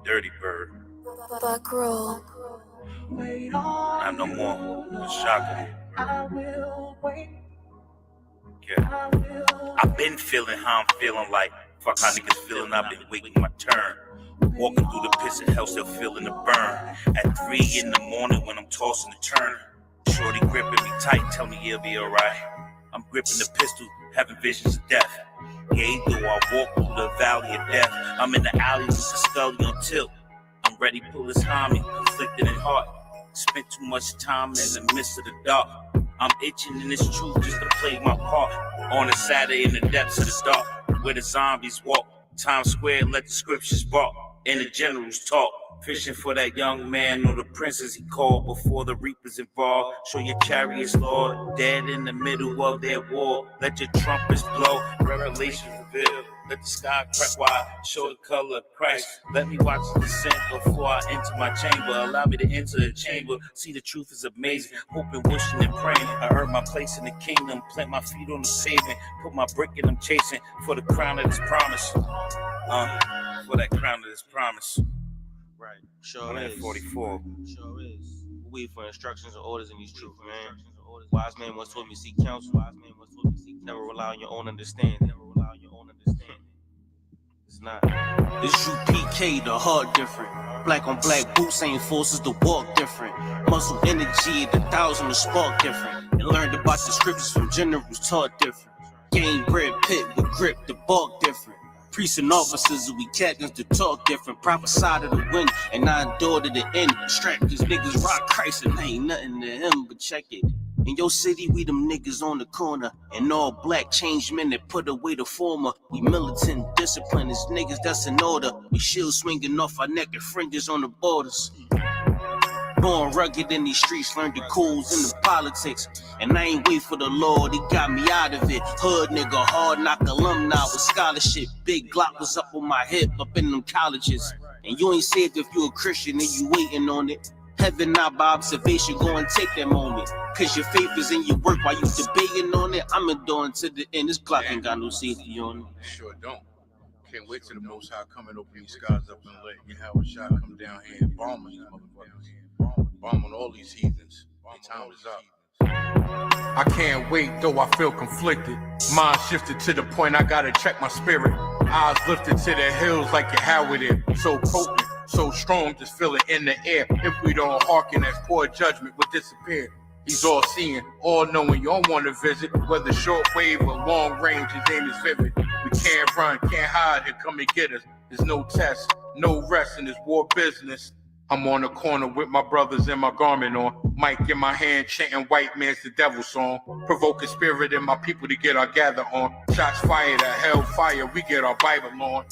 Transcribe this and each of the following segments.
Dirty bird. Buck roll. I'm no more. It's shocking. Yeah. I've been feeling how I'm feeling like. Fuck how niggas feeling, I've been waiting my turn. Walking through the pits of hell, still feeling the burn. At 3 in the morning when I'm tossing and turning. Shorty gripping me tight, tell me it'll be alright. I'm gripping the pistol, having visions of death. Yeah, though I walk through the valley of death. I'm in the alley with the scully on tilt. I'm ready to pull his homie, conflicted in heart. Spent too much time in the midst of the dark. I'm itching in this truth just to play my part. On a Saturday in the depths of the dark, where the zombies walk. Times Square, let the scriptures bark. And the generals talk. Fishing for that young man or the princess he called before the reapers involved. Show your chariots, Lord, dead in the middle of their war. Let your trumpets blow, revelations reveal. Let the sky crack wide, show the color of Christ. Let me watch the descent before I enter my chamber. Allow me to enter the chamber. See, the truth is amazing. Hoping, wishing, and praying. I earn my place in the kingdom. Plant my feet on the pavement. Put my brick in them chasing for the crown of this promise. For that crown of this promise. Right. Sure is. 44. Sure is. We wait for instructions and orders in these truths, man. Wise man once told me seek counsel. Never rely on your own understanding. It's not. This UPK, the heart different. Black on black boots ain't forces to walk different. Muscle energy at 1,000 to spark different. And learned about the scriptures from generals taught different. Game bred pit with grip, the bark different. Priests and officers, we captains to talk different. Proper side of the wind, and I endure to the end. Strapped cause niggas rock Christ and ain't nothing to him, but check it. In your city, we them niggas on the corner. And all black changed men that put away the former. We militant, disciplined as niggas that's in order. We shield swinging off our neck and fringes on the borders. Born rugged in these streets, learned the codes and the politics. And I ain't wait for the Lord, he got me out of it. Hood nigga, hard knock alumni with scholarship. Big Glock was up on my hip, up in them colleges. And you ain't saved if you a Christian and you waiting on it. Heaven not by observation, go and take that moment. Cause your faith is in your work while you debating on it. I'm enduring to the end, this Glock ain't got no safety on it. Sure don't. Can't wait till the Most High come and open these skies up and let Yahweh come down here and bomb these motherfuckers. Bomb on all these heathens. Their time is up. I can't wait, though I feel conflicted. Mind shifted to the point I gotta check my spirit. Eyes lifted to the hills like Yahweh. So potent, so strong, just feel it in the air. If we don't hearken, as poor judgment would disappear. He's all seeing, all knowing. You don't want to visit, whether short wave or long range, his aim is vivid. We can't run, can't hide, he'll come and get us. There's no test, no rest in this war business. I'm on the corner with my brothers and my garment on. Mic in my hand, chanting white man's the devil song. Provoking spirit in my people to get our gather on. Shots fired at hellfire, we get our Bible on.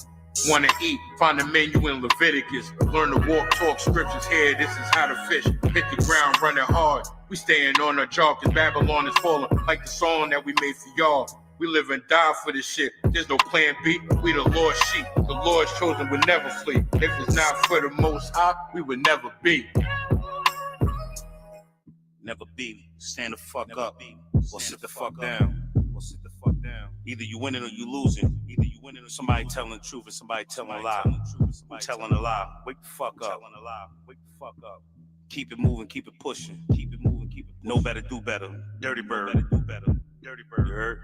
Wanna eat, find the menu in Leviticus. Learn to walk, talk scriptures here, this is how to fish. Hit the ground, running hard. We staying on our job, cause Babylon is falling. Like the song that we made for y'all. We live and die for this shit. There's no plan B. We the Lord's sheep. The Lord's chosen would never flee. If it's not for the Most High, we would never be. Never be. Stand the fuck up. Or sit the fuck down. Either you winning or you losing. Either you winning or somebody telling the truth and somebody telling a lie. I'm telling a lie. Wake the fuck up. Keep it moving, keep it pushing. Know better, do better. Dirty bird. You heard?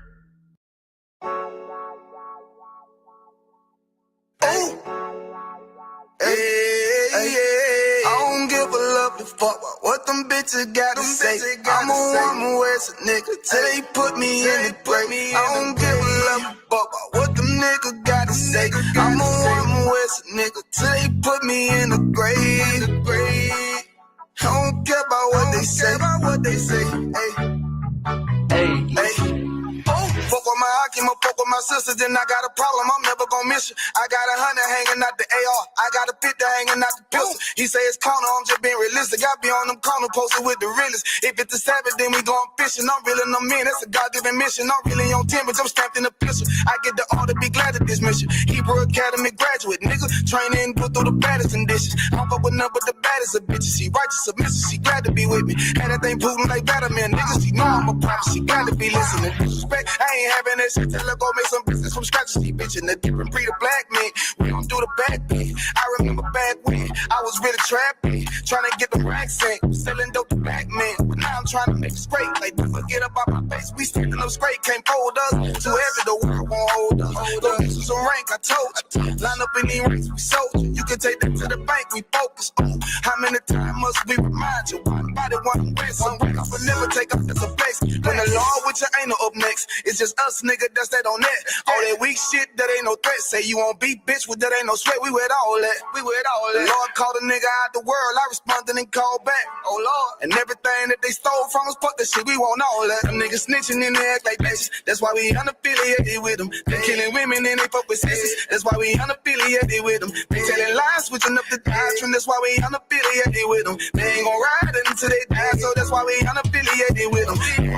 Hey, I don't give a love to fuck about what them bitches gotta say. I'm a woman where's a nigga till they put me in the grave. I don't give a love to fuck about what them niggas gotta say. I'm a woman where's a nigga till they put me in the grave. I don't care about what they say. Hey. Fuck with my Akim, fuck with my sisters, then I got a problem, I'm never gonna miss you. I got 100 hanging out the AR, I got a 50 hanging out the pistol. He say it's corner, I'm just being realistic. I be on them corner posted with the realest. If it's the Sabbath, then we going fishing. I'm reeling them in, that's a God-given mission. I'm really on 10, but I'm stamped in the pistol. I get the order, be glad of this mission. Hebrew Academy graduate, nigga, training, put through the baddest conditions. I don't fuck with none but the baddest of bitches. She righteous, submissive, she glad to be with me. Had that thing Putin like Batman, niggas, she know I'm a prophet, she glad to be listening. Disrespect, I ain't having that shit till I go make some business from scratch. See, bitch, in a different breed of black man. We don't do the bad thing. I remember back back when I was really trapping, trying to get the racks in, selling dope to back men. But now I'm trying to make it straight. Like, don't forget about my face. We standing up straight, can't fold us. Too heavy, the world won't hold us. Go get you some rank, I told you. Line up in these ranks, we sold you. You can take that to the bank, we focus. Ooh, how many times must we remind you? Nobody wanna win some ranks, but never take up as a place. When the law with you ain't no up next, it's just us, nigga, that's that on that. All that weak shit, that ain't no threat. Say you won't be bitch, with that ain't no sweat. We with all that. We with all that. The Lord called a nigga out the world, I responded and called back. Oh Lord, and everything that they stole from us, fuck that shit, we want all that. Them niggas snitching and they act like bitches. That's why we unaffiliated with them. They killing women and they fuck with sisters. That's why we unaffiliated with them. They telling lies, switching up the doctrine. That's why we unaffiliated with them. They ain't gon' ride until they die, so that's why we unaffiliated with them.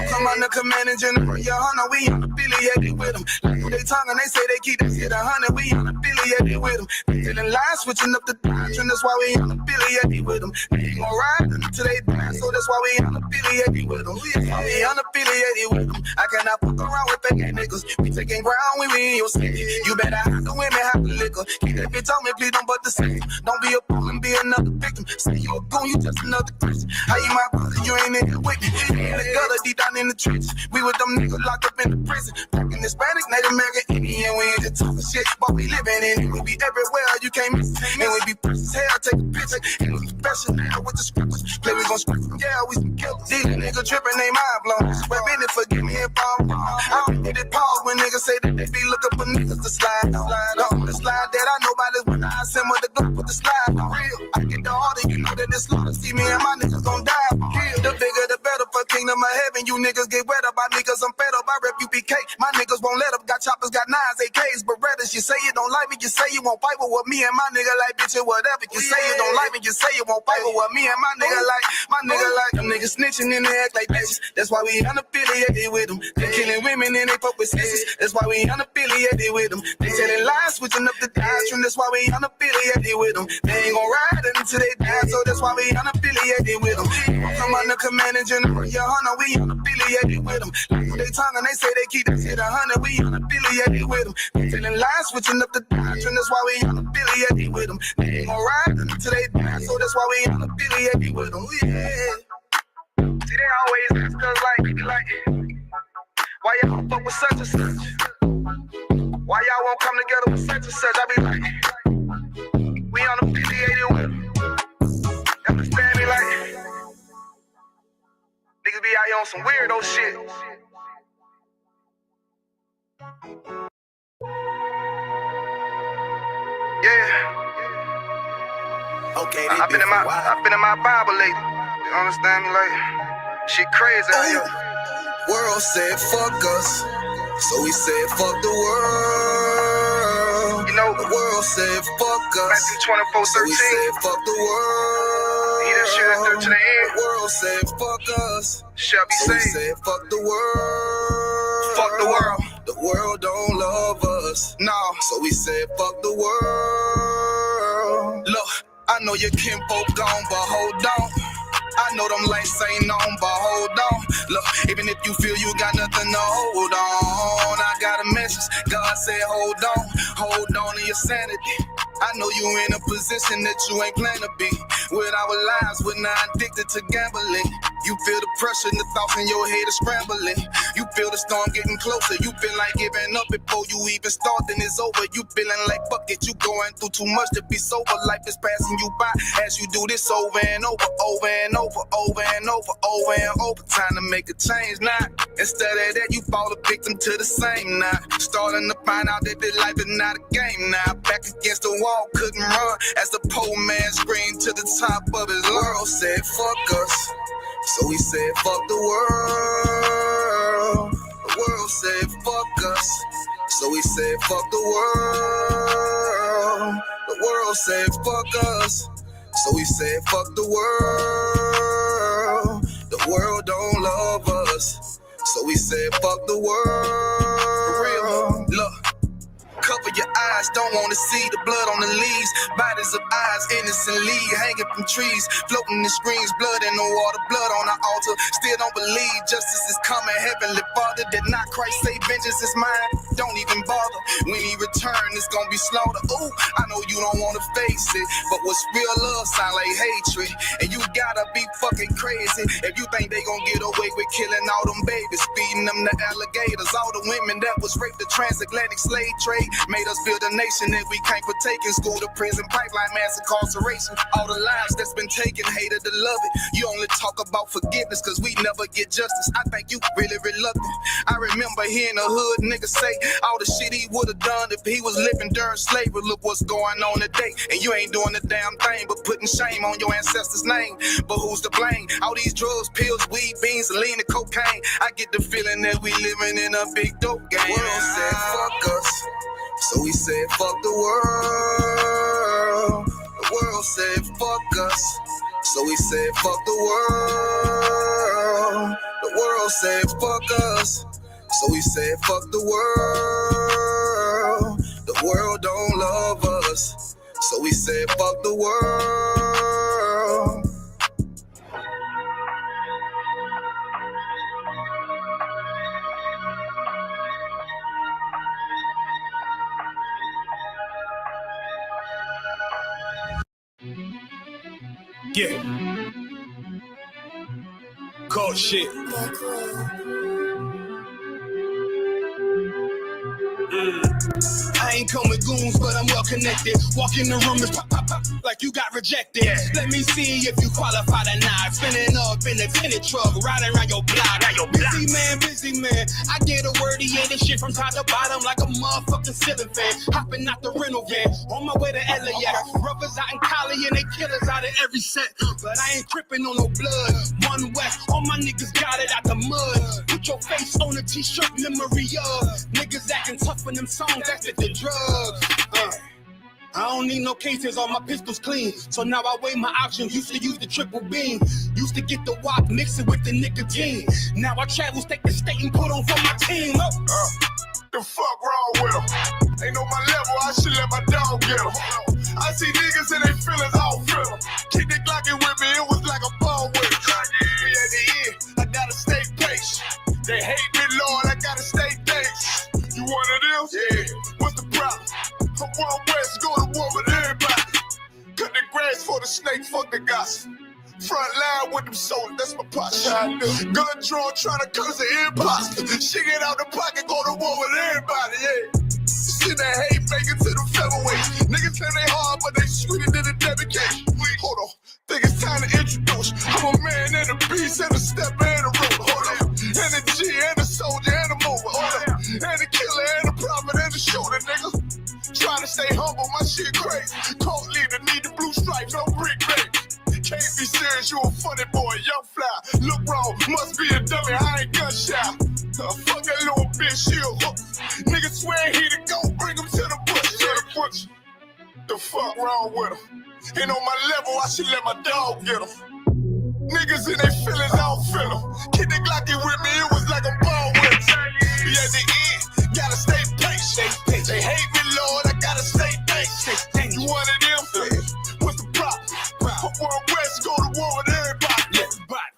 Come on the commanding general, YAHANNA, we unaffiliated with them. Like they tongue and they say they keep that shit 100, we unaffiliated with them. They telling lies, switching up the doctrine. That's why we unaffiliated with them. They ain't gon' ride until they die, so that's why we unaffiliated with them. We unaffiliated with them. I cannot fuck around with fake niggas. We taking ground when we in your city. You better have the women, have the liquor. Keep that bitch on me, please don't but the same. Don't be a fool and be another victim. Say you a goon, you just another Christian. How you my brother, you ain't in here with me. We in the gutter, deep down in the trenches. We with them niggas locked up in the prison. Fucking Hispanic, Native American, Indian. We ain't just talking shit, but we living in it. We be everywhere, you can't miss it. And we be fresh as hell, take a picture. And we special now with the scriptures. Play, we gon' script, yeah, we some killers. These niggas tripping, they mind blown. But business, forgive me if I'm wrong. I don't get it pause when niggas say that they be looking for niggas to slide on. The slide that I know about is when I send with the gun with the slide on. Real, I get the order, you know that this slaughter. See me and my niggas gon' die. Kill. The bigger the better for kingdom of heaven. You niggas get wet up by niggas, I'm fed up. I rep UPK. My niggas won't let up. Got choppers, got nines, AKs, Berettas. You say you don't like me, you say you won't fight with what me and my nigga like, bitch, or whatever. You say you don't like me, you say you won't fight with what me and my nigga like. My nigga like them niggas snitching and they act like bitches. That's why we unaffiliated with them. They killing women and they fuck with sisters. That's why we unaffiliated with them. They telling lies, switching up the doctrine. That's why we unaffiliated with them. They ain't gon' ride until they die, so that's why we unaffiliated with them. Come on the commanding general, YAHANNA, we unaffiliated with them. Like they tongue and they say they keep that shit 100, we unaffiliated with them. They telling lies, switching up the doctrine. That's why we unaffiliated with them. They ain't gon' ride until they die, so that's why we unaffiliated with them. Yeah. See, they always ask us like, why y'all fuck with such and such? Why y'all won't come together with such and such? I be like, we unaffiliated with them. Understand me? Like, niggas be out here on some weirdo shit. Yeah. Okay, I've been in my Bible lately. You understand me? Like, shit crazy out here. World said fuck us, so we said fuck the world. You know, the world said fuck us, Matthew 24:13. So we said fuck the world. He that shit to the end. The world said fuck us, shall be saved. So we said fuck the world. Fuck the world. The world don't love us, no. So we said fuck the world. Look, I know your kinfolk gone, but hold on. I know them lights ain't on, but hold on. Look, even if you feel you got nothing to hold on, I got a message. God said hold on to your sanity. I know you in a position that you ain't planned to be. With our lives, we're not addicted to gambling. You feel the pressure and the thoughts in your head are scrambling. You feel the storm getting closer. You feel like giving up before you even start, then it's over. You feeling like fuck it, you going through too much to be sober. Life is passing you by as you do this over and over, over and over, over and over, over and over. Time to make a change now. Instead of that, you fall a victim to the same now. Starting to find out that this life is not a game now. Back against the wall, couldn't run as the poor man screamed to the top of his lungs. World said fuck us, so we said fuck the world. The world said fuck us, so we said fuck the world. The world said fuck us, so we said fuck the world. The world don't love us, so we said fuck the world. For real, look. Cover your eyes, don't wanna see the blood on the leaves. Bodies of eyes innocently hanging from trees, floating in screens, blood in the water, blood on the altar. Still don't believe justice is coming. Heavenly Father, did not Christ say vengeance is mine? Don't even bother. When he return, it's gonna be slaughter. Ooh, I know know you don't wanna face it, but what's real love sound like hatred. And you gotta be fucking crazy if you think they gon' get away with killing all them babies, feeding them to alligators. All the women that was raped, the transatlantic slave trade made us build a nation that we can't partake in. School to prison, pipeline, mass incarceration. All the lives that's been taken, hated to love it. You only talk about forgiveness cause we never get justice. I think you really reluctant. I remember hearing a hood nigga say all the shit he would've done if he was living during slavery. Look what's going on today, and you ain't doing a damn thing but putting shame on your ancestors' name. But who's to blame? All these drugs, pills, weed, beans, lean, and cocaine. I get the feeling that we living in a big dope game. The world said fuck us, so we said fuck the world. The world said fuck us, so we said fuck the world. The world said fuck us, so we said fuck the world. The world don't love us, so we said fuck the world. Yeah. Cold shit. I ain't come with goons, but I'm well connected. Walk in the room and pop, pop, pop, like you got rejected. Let me see if you qualify or not. Spinning up in a tinted truck, riding around your block. Busy man. I get a word, he ain't this shit from top to bottom like a motherfucking ceiling fan. Hopping out the rental van, on my way to LAX. Brothers out in Cali and they killers out of every set. But I ain't tripping on no blood. One West, all my niggas got it out the mud. Put your face on a t-shirt, memory of niggas acting tough in them songs, that's the drugs. I don't need no cases, all my pistols clean. So now I weigh my options, used to use the triple beam. Used to get the wop, mix it with the nicotine. Now I travel state to state and put on for my team. The fuck wrong with them? Ain't know my level, I should let my dog get them. I see niggas and they feelings, I don't feel them. Keep the Glockin' with me, it was like a ball with it. Be at the end, I gotta stay patient. They hate me, Lord, I gotta stay dangerous. You one of them? Yeah. What's the problem? I'm one West, go to war with everybody. Cut the grass for the snake, fuck the gossip. Front line with them soldiers, that's my posture. Gun drawn, trying to curse the imposter. She get out the pocket, go to war with everybody, yeah. See that hate, make it to the featherweights. Niggas say they hard, but they sweeter than a dedication. Hold on, think it's time to introduce. I'm a man and a beast and a step and a rope. Hold on, and a G and a soldier and a mover. Hold on, and a killer and a prophet and a shooter, nigga. Trying to stay humble, my shit crazy. Cold leader, need the blue stripes, no brick baby. Can't be serious, you a funny boy, young fly. Look wrong, must be a dummy, I ain't gunshot. Fuck that little bitch, she a hook. Nigga swear he the go, bring him to the bush. The fuck wrong with him? Ain't on my level, I should let my dog get him. Niggas in their feelings, I don't feel them. Kid the Glocky with me, it was like a ball with him. Be at the end, gotta stay patient. They hate me, Lord, I gotta stay patient. You one of them? What's the problem? I'm one West, go to war with everybody.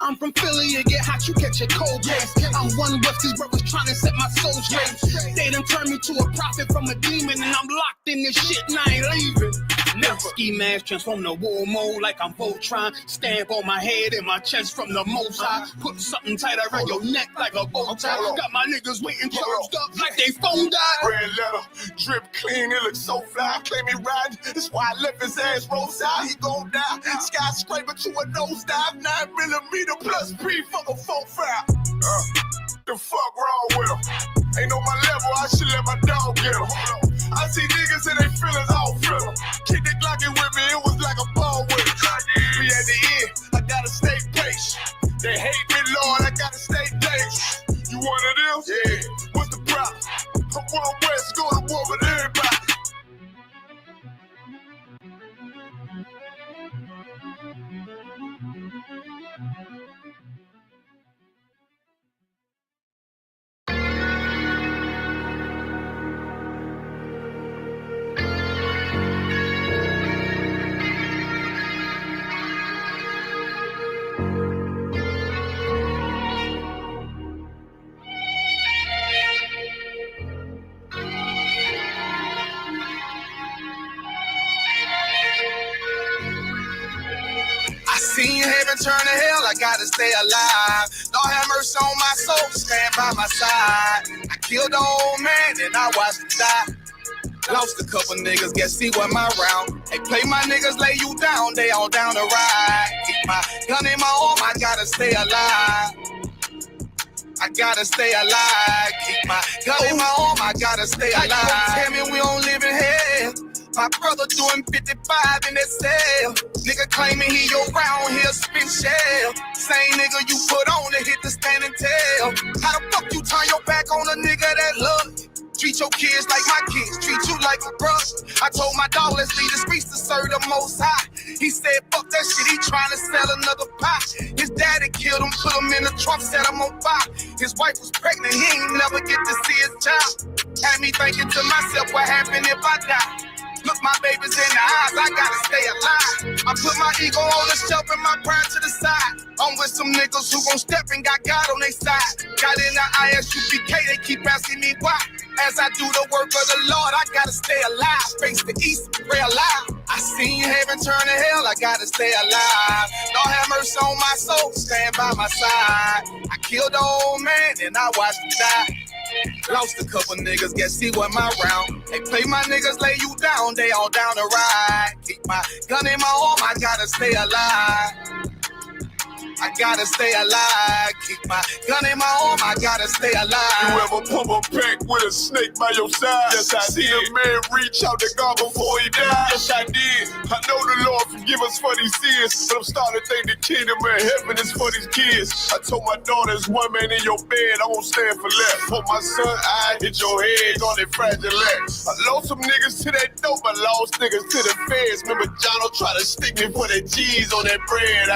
I'm from Philly, you get hot, you catch a cold case. I'm one West, these brothers trying to set my soul straight. They done turned me to a prophet from a demon, and I'm locked in this shit and I ain't leaving. Never. Ski mask transform to war mode like I'm Voltron. Stamp on my head and my chest from the most high. Put something tight around your neck like a bow tie. Got my niggas waiting charged up like they phone died. Red letter, drip clean, it looks so fly. Claim he riding, that's why I left his ass roads out. He gon' die. Skyscraper to a nosedive, 9mm plus P, fuck a 4-5. The fuck wrong with him? Ain't on my level, I should let my dog get him. I see niggas and they feelings, I don't feel them. Keep the Glockin' with me, it was like a ball with it. Be at the end, I gotta stay patient. They hate me, Lord, I gotta stay dangerous. You one of them? Yeah. What's the problem? I'm one West, go to war with everybody. seen heaven turn to hell, I gotta stay alive. Lord have mercy on my soul, stand by my side. I killed the old man and I watched him die. Lost a couple niggas, guess he wasn't my round. Hey, play my niggas, lay you down, they all down the ride. Keep my gun in my arm, I gotta stay alive. I gotta stay alive. Keep my gun in my arm, I gotta stay alive. Tell me we don't live in hell. My brother doing 55 in that cell. Nigga claiming he your round, he'll spin shell. Same nigga you put on to hit the standing tail. How the fuck you turn your back on a nigga that love you? Treat your kids like my kids, treat you like a brother. I told my dog, let's leave the streets to serve the most high. He said, fuck that shit, he trying to sell another pie. His daddy killed him, put him in the trunk, set him on fire. His wife was pregnant, he ain't never get to see his child. Had me thinking to myself, what happened if I die? Look my babies in the eyes, I gotta stay alive. I put my ego on the shelf and my pride to the side. I'm with some niggas who gon' step and got God on their side. Got in the ISUPK, they keep asking me why. As I do the work of the Lord, I gotta stay alive. Face the east, pray alive. I seen heaven turn to hell, I gotta stay alive. Lord have mercy on my soul, stand by my side. I killed the old man and I watched him die. Lost a couple niggas, guess he wasn't my round. Hey, play my niggas, lay you down, they all down the ride. Keep my gun in my arm, I gotta stay alive. I gotta stay alive. Keep my gun in my arm, I gotta stay alive. You ever pump a pack with a snake by your side? Yes, I did. A man reach out to God before he died? Yes, I did. I know the Lord forgive us for these sins, but I'm starting to think the kingdom of heaven is for these kids. I told my daughter, there's one man in your bed, I won't stand for less. For my son, I hit your head on that fragile legs. I lost some niggas to that dope, I lost niggas to the feds. Remember Jono tried to stick me for that cheese on that bread,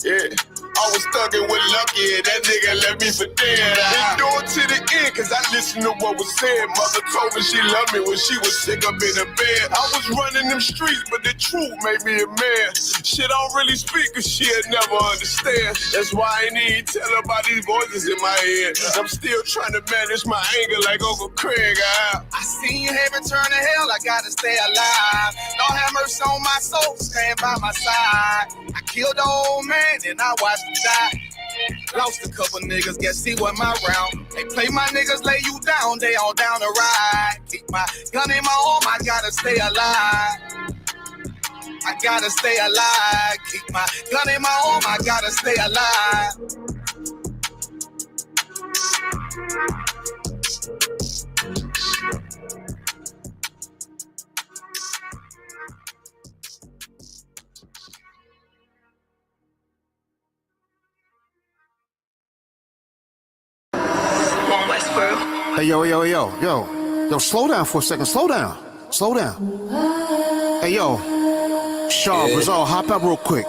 yeah, I was thugging with Lucky and that nigga left me for dead. Endured to the end cause I listened to what was said. Mother told me she loved me when she was sick up in the bed. I was running them streets but the truth made me a man. Shit I don't really speak cause she'll never understand. That's why I ain't even tell her about these voices in my head. I'm still trying to manage my anger like Uncle Craig. I seen heaven turn to hell, I gotta stay alive. Lord have mercy on my soul, stand by my side. I killed the old man and I watched him die. Lost a couple niggas, guess he wasn't my round. They play my niggas, lay you down, they all down the ride. Keep my gun in my arm, I gotta stay alive. I gotta stay alive. Keep my gun in my arm, I gotta stay alive. Hey, yo, slow down for a second, slow down. Hey, yo, Shaw, Rizal, hop out real quick.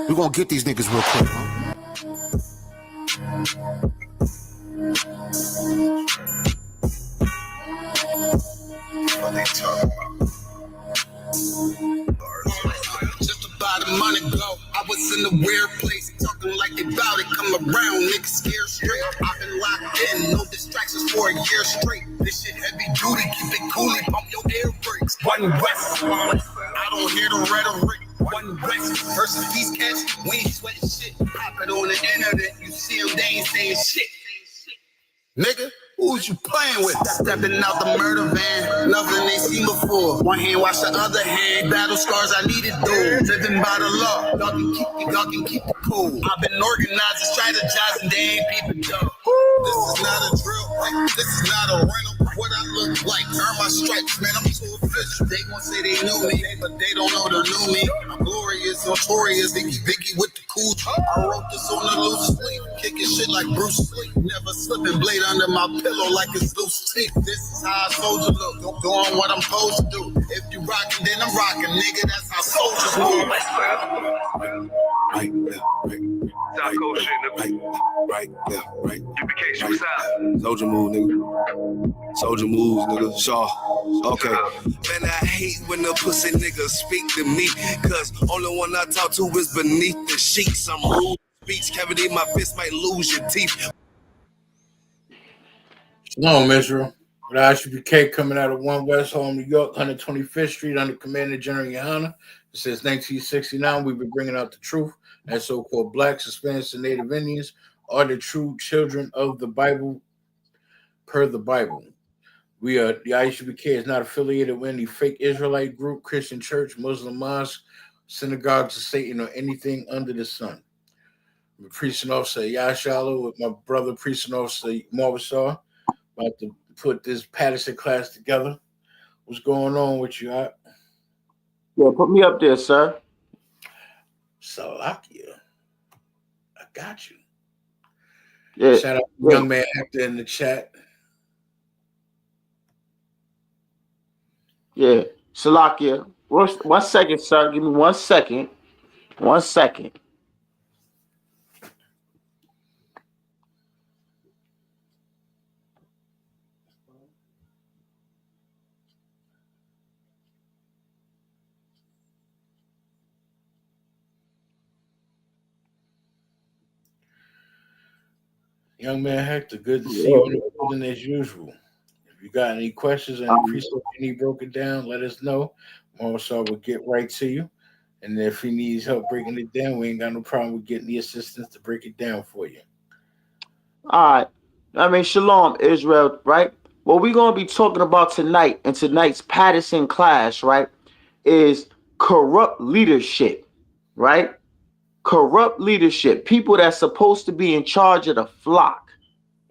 We gonna get these niggas real quick, huh? What they talking about? Just about a month ago, I was in a weird place, talking like they bout it. Come around, niggas scared straight. I've been locked in, no distractions for a year straight. This shit heavy duty, keep it cool, bump your air brakes. One West, I don't hear the rhetoric. One West versus these cats, we ain't sweating shit. Pop it on the internet, you see them, they ain't saying shit. Nigga, who's you playing with? Stepping out the murder van, nothing they seen before. One hand wash the other hand, battle scars I needed though. Living by the law, y'all can keep it cool. I've been organizing, strategizing, they ain't peeping though. This is not a drill, this is not a rental. What I look like, earn my stripes, man, I'm too official. They gon' say they knew me, but they don't know the new me. I'm glorious, notorious, Vicky with the cool. I wrote this on the loose sleeve, kicking shit like Bruce Lee. Never slipping blade under my pillow like it's loose teeth. This is how a soldier look, doing what I'm supposed to do. If you rockin', then I'm rockin', nigga, that's how soldiers move. Right, left, right. Right. UPK, shoot side. Soldier move, nigga. Soldier moves, nigga. Shaw. Okay. Man, I hate when the pussy niggas speak to me, cause only one I talk to is beneath the sheets. I'm rude. Speech cavity in my fist might lose your teeth. Shalom, Israel. With ISUPK coming out of 1 West Hall, New York, 125th Street, under Commander General YAHANNA. Since 1969, we've been bringing out the truth that so-called blacks, Hispanics, and Native Indians are the true children of the Bible, per the Bible. The ISUPK is not affiliated with any fake Israelite group, Christian church, Muslim mosque, synagogues of Satan, or anything under the sun. I'm a preaching officer Yashala with my brother, preaching officer Marvasar, about to put this Paterson class together. What's going on with you? Yeah, put me up there, sir. Salakia. I got you. Yeah. Shout out to young man actor in the chat. Yeah. Salakia. 1 second, sir. Give me 1 second. 1 second. Young man Hector, good to see you in the building as usual. If you got any questions and precept you need broken down, let us know. Marvasar will get right to you. And if he needs help breaking it down, we ain't got no problem with getting the assistance to break it down for you. All right. I mean, shalom, Israel, right? What we're going to be talking about tonight in tonight's Paterson class, right, is corrupt leadership, right? Corrupt leadership. People that's supposed to be in charge of the flock,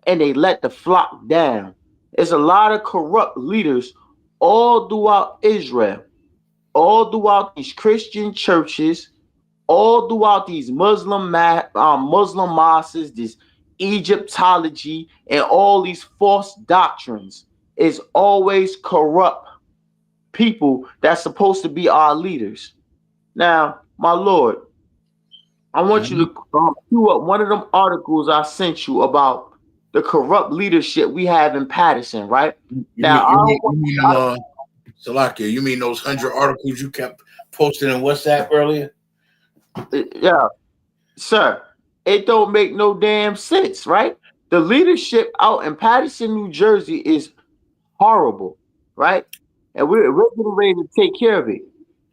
and they let the flock down. There's a lot of corrupt leaders all throughout Israel, all throughout these Christian churches, all throughout these Muslim mosques, this Egyptology, and all these false doctrines. Is always corrupt people that's supposed to be our leaders. Now, my Lord, I want you to queue up one of them articles I sent you about the corrupt leadership we have in Paterson, right? Salakia, you mean those 100 articles you kept posting in WhatsApp earlier? Yeah, sir. It don't make no damn sense, right? The leadership out in Paterson, New Jersey is horrible, right? And we're getting ready to take care of it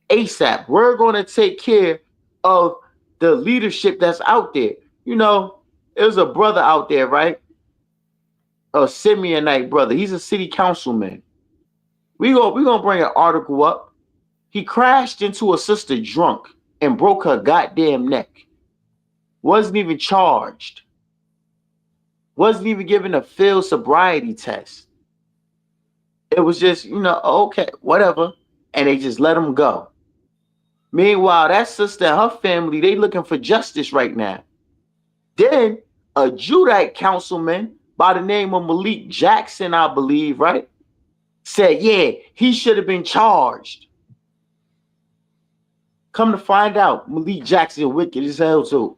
ASAP. We're going to take care of the leadership that's out there. You know, there's a brother out there, right? A Simeonite brother. He's a city councilman. We're gonna bring an article up. He crashed into a sister drunk and broke her goddamn neck. Wasn't even charged. Wasn't even given a field sobriety test. It was just, okay, whatever. And they just let him go. Meanwhile, that sister and her family, they looking for justice right now. Then a Judite councilman by the name of Malik Jackson, I believe, right, said, yeah, he should have been charged. Come to find out, Malik Jackson wicked as hell too.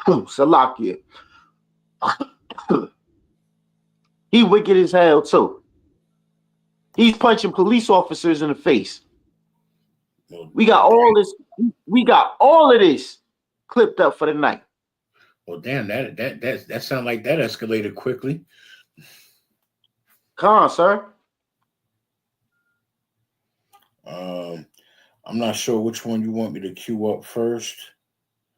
Salakia. He wicked as hell too. He's punching police officers in the face. We got all this. We got all of this clipped up for the night. Well, damn, that sounds like that escalated quickly. Come on, sir. I'm not sure which one you want me to queue up first.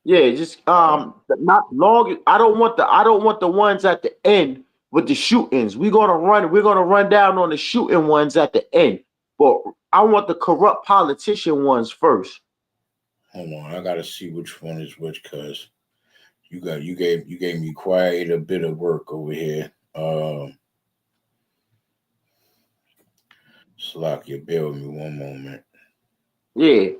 Yeah, just not long. I don't want the ones at the end with the shootings. We're gonna run down on the shooting ones at the end. But I want the corrupt politician ones first. Hold on, I gotta see which one is which, cause you gave me quite a bit of work over here. Salakia, bear with me one moment. Yeah.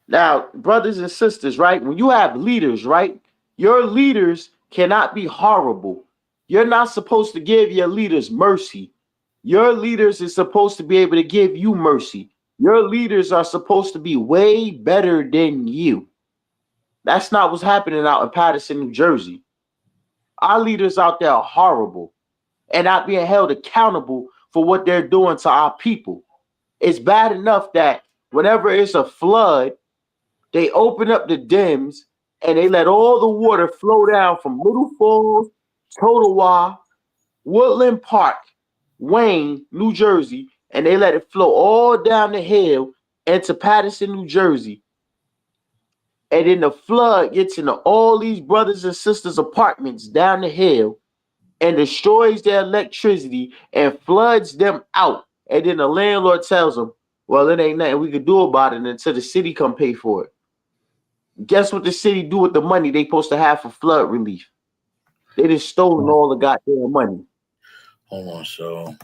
Now, brothers and sisters, right? When you have leaders, right? Your leaders cannot be horrible. You're not supposed to give your leaders mercy. Your leaders is supposed to be able to give you mercy. Your leaders are supposed to be way better than you. That's not what's happening out in Paterson, New Jersey. Our leaders out there are horrible and not being held accountable for what they're doing to our people. It's bad enough that whenever it's a flood, they open up the dams and they let all the water flow down from Little Falls Totowa, Woodland Park, Wayne, New Jersey, and they let it flow all down the hill into Paterson, New Jersey. And then the flood gets into all these brothers and sisters' apartments down the hill and destroys their electricity and floods them out. And then the landlord tells them, well, it ain't nothing we could do about it until the city come pay for it. Guess what the city do with the money they supposed to have for flood relief? They just stolen all the goddamn money. Hold on, so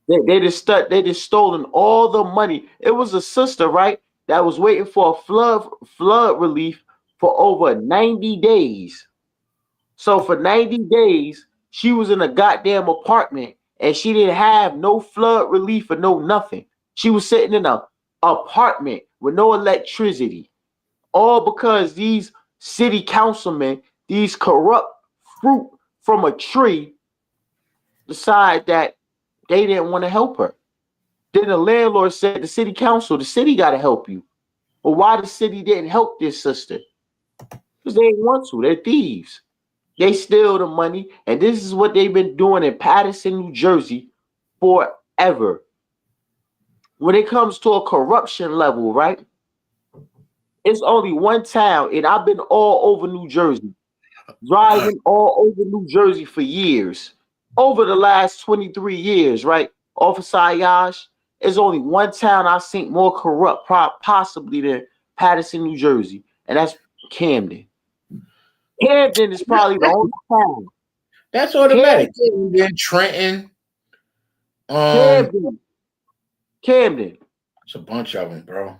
They just stolen all the money. It was a sister, right, that was waiting for a flood relief for over 90 days. So for 90 days, she was in a goddamn apartment and she didn't have no flood relief or no nothing. She was sitting in a apartment with no electricity. All because these city councilmen, these corrupt fruit from a tree, decide that they didn't want to help her. Then the landlord said, the city council, the city got to help you. But why the city didn't help this sister? Because they didn't want to. They're thieves. They steal the money. And this is what they've been doing in Paterson, New Jersey forever. When it comes to a corruption level, right? It's only one town, and I've been all over New Jersey, driving all over New Jersey for years. Over the last 23 years, right? Off of Sayash, there's only one town I've seen more corrupt, possibly than Paterson, New Jersey, and that's Camden. Camden is probably the only town. That's automatic. Camden, Trenton. Camden. It's a bunch of them, bro.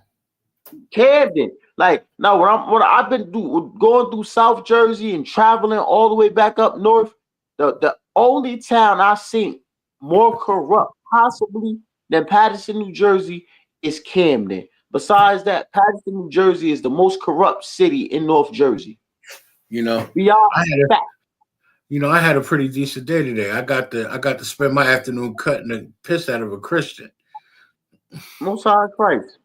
Camden. Like, now what I've been going through South Jersey and traveling all the way back up north, the only town I've seen more corrupt possibly than Paterson, New Jersey is Camden. Besides that, Paterson, New Jersey is the most corrupt city in North Jersey. You know, I had a pretty decent day today. I got to spend my afternoon cutting the piss out of a Christian. Most High Christ.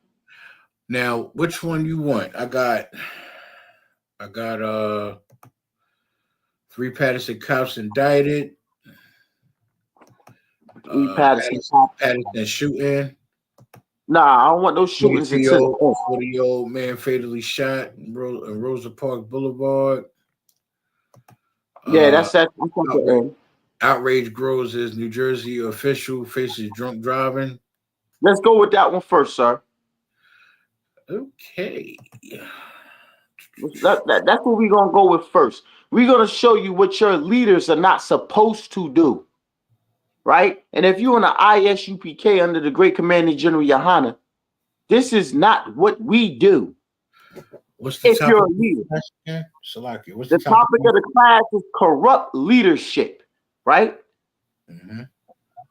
Now, which one you want? I got 3 Paterson cops indicted. 3 Paterson shooting. Nah, I don't want those shootings. 40-year-old man fatally shot in Rosa Parks Boulevard. Yeah, that's that. Outrage grows as New Jersey official faces drunk driving. Let's go with that one first, sir. Okay. That's what we're going to go with first. We're going to show you what your leaders are not supposed to do. Right? And if you're in the ISUPK under the great commanding General YAHANNA, this is not what we do. What's the topic? You're a leader. Salaki, what's the topic of the class is corrupt leadership, right? Mm-hmm.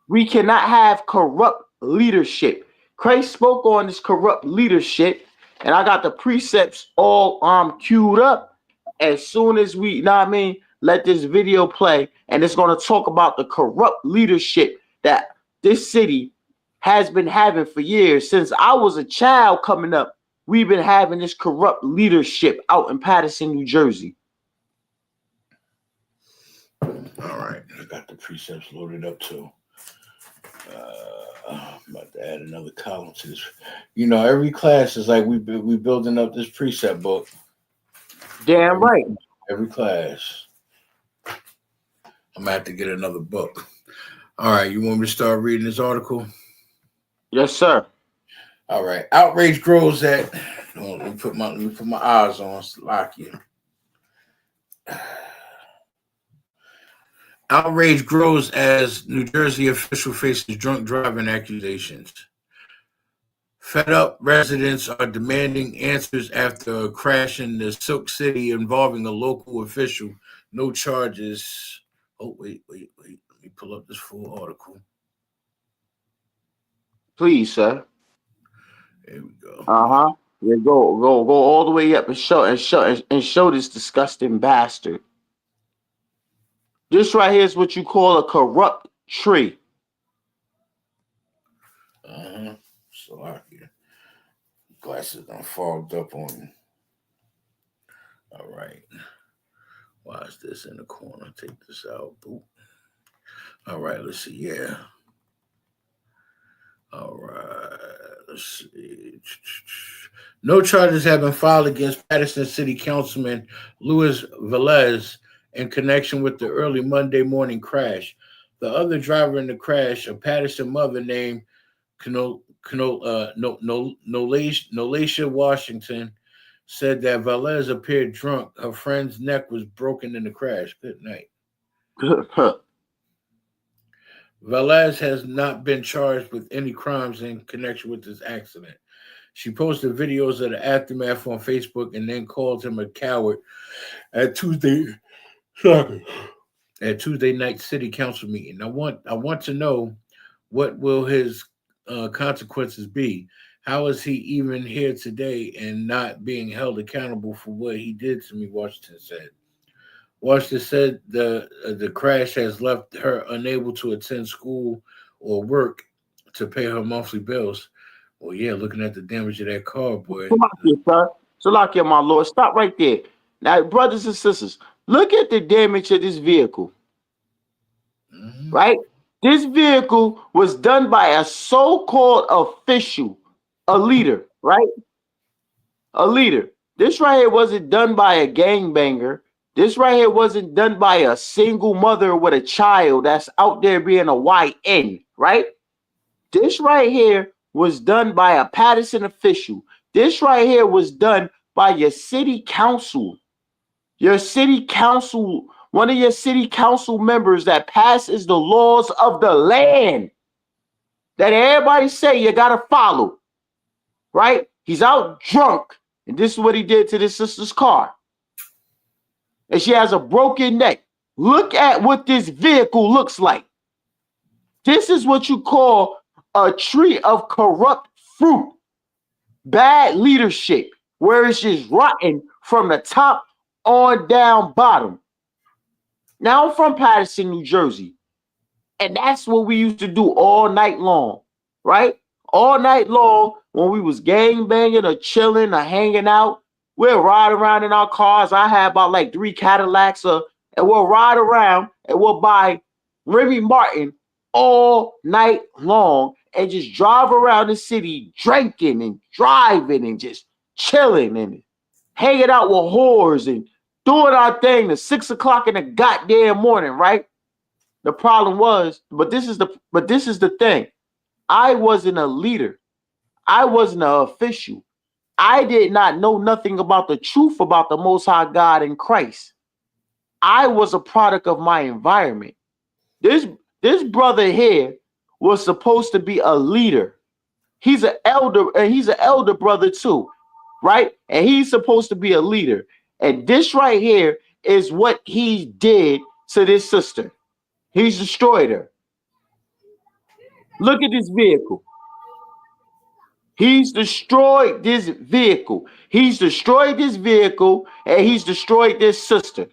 We cannot have corrupt leadership. Christ spoke on this corrupt leadership, and I got the precepts all queued up. As soon as we, let this video play, and it's going to talk about the corrupt leadership that this city has been having for years. Since I was a child coming up, we've been having this corrupt leadership out in Paterson, New Jersey. All right, I got the precepts loaded up too. I'm about to add another column to this. You know, every class is like we building up this precept book. Damn right. Every class. I'm gonna have to get another book. All right, you want me to start reading this article? Yes, sir. All right. Outrage grows at. Let me put my eyes on Slovakia. Outrage grows as New Jersey official faces drunk driving accusations. Fed up residents are demanding answers after a crash in the Silk City involving a local official. No charges. Oh, wait. Let me pull up this full article. Please, sir. There we go. Yeah, go all the way up and show this disgusting bastard. This right here is what you call a corrupt tree. Slovakia. Glasses done fogged up on me. All right. Why is this in the corner? Take this out. Boop. All right, let's see. Yeah. All right, let's see. No charges have been filed against Paterson City Councilman Luis Velez in connection with the early Monday morning crash. The other driver in the crash, a Paterson mother named Nolacia Washington, said that Velez appeared drunk. Her friend's neck was broken in the crash. Good night. Velez has not been charged with any crimes in connection with this accident. She posted videos of the aftermath on Facebook and then called him a coward at Tuesday night city council meeting. I want to know, what will his consequences be? How is he even here today and not being held accountable for what he did to me? Washington said. Washington said the crash has left her unable to attend school or work to pay her monthly bills. Well, yeah, looking at the damage of that car, boy. Salakia, my lord, stop right there. Now, brothers and sisters, look at the damage of this vehicle. Mm-hmm. Right? This vehicle was done by a so-called official, a leader, right? A leader. This right here wasn't done by a gangbanger. This right here wasn't done by a single mother with a child that's out there being a YN, right? This right here was done by a Paterson official. This right here was done by your city council. Your city council, one of your city council members that passes the laws of the land that everybody say you gotta follow, right? He's out drunk, and this is what he did to this sister's car. And she has a broken neck. Look at what this vehicle looks like. This is what you call a tree of corrupt fruit. Bad leadership, where it's just rotten from the top on down bottom. Now I'm from Paterson, New Jersey. And that's what we used to do all night long, right? All night long when we was gang banging or chilling or hanging out. We'll ride around in our cars. I had about like 3 Cadillacs, and we'll ride around and we'll buy Remy Martin all night long and just drive around the city drinking and driving and just chilling and hanging out with whores and doing our thing to 6 o'clock in the goddamn morning, right? The problem was, but this is the thing. I wasn't a leader. I wasn't an official. I did not know nothing about the truth about the Most High God in Christ. I was a product of my environment. This brother here was supposed to be a leader. He's an elder, and he's an elder brother too, right? And he's supposed to be a leader. And this right here is what he did to this sister. He's destroyed her. Look at this vehicle. He's destroyed this vehicle. He's destroyed this vehicle, and he's destroyed this sister.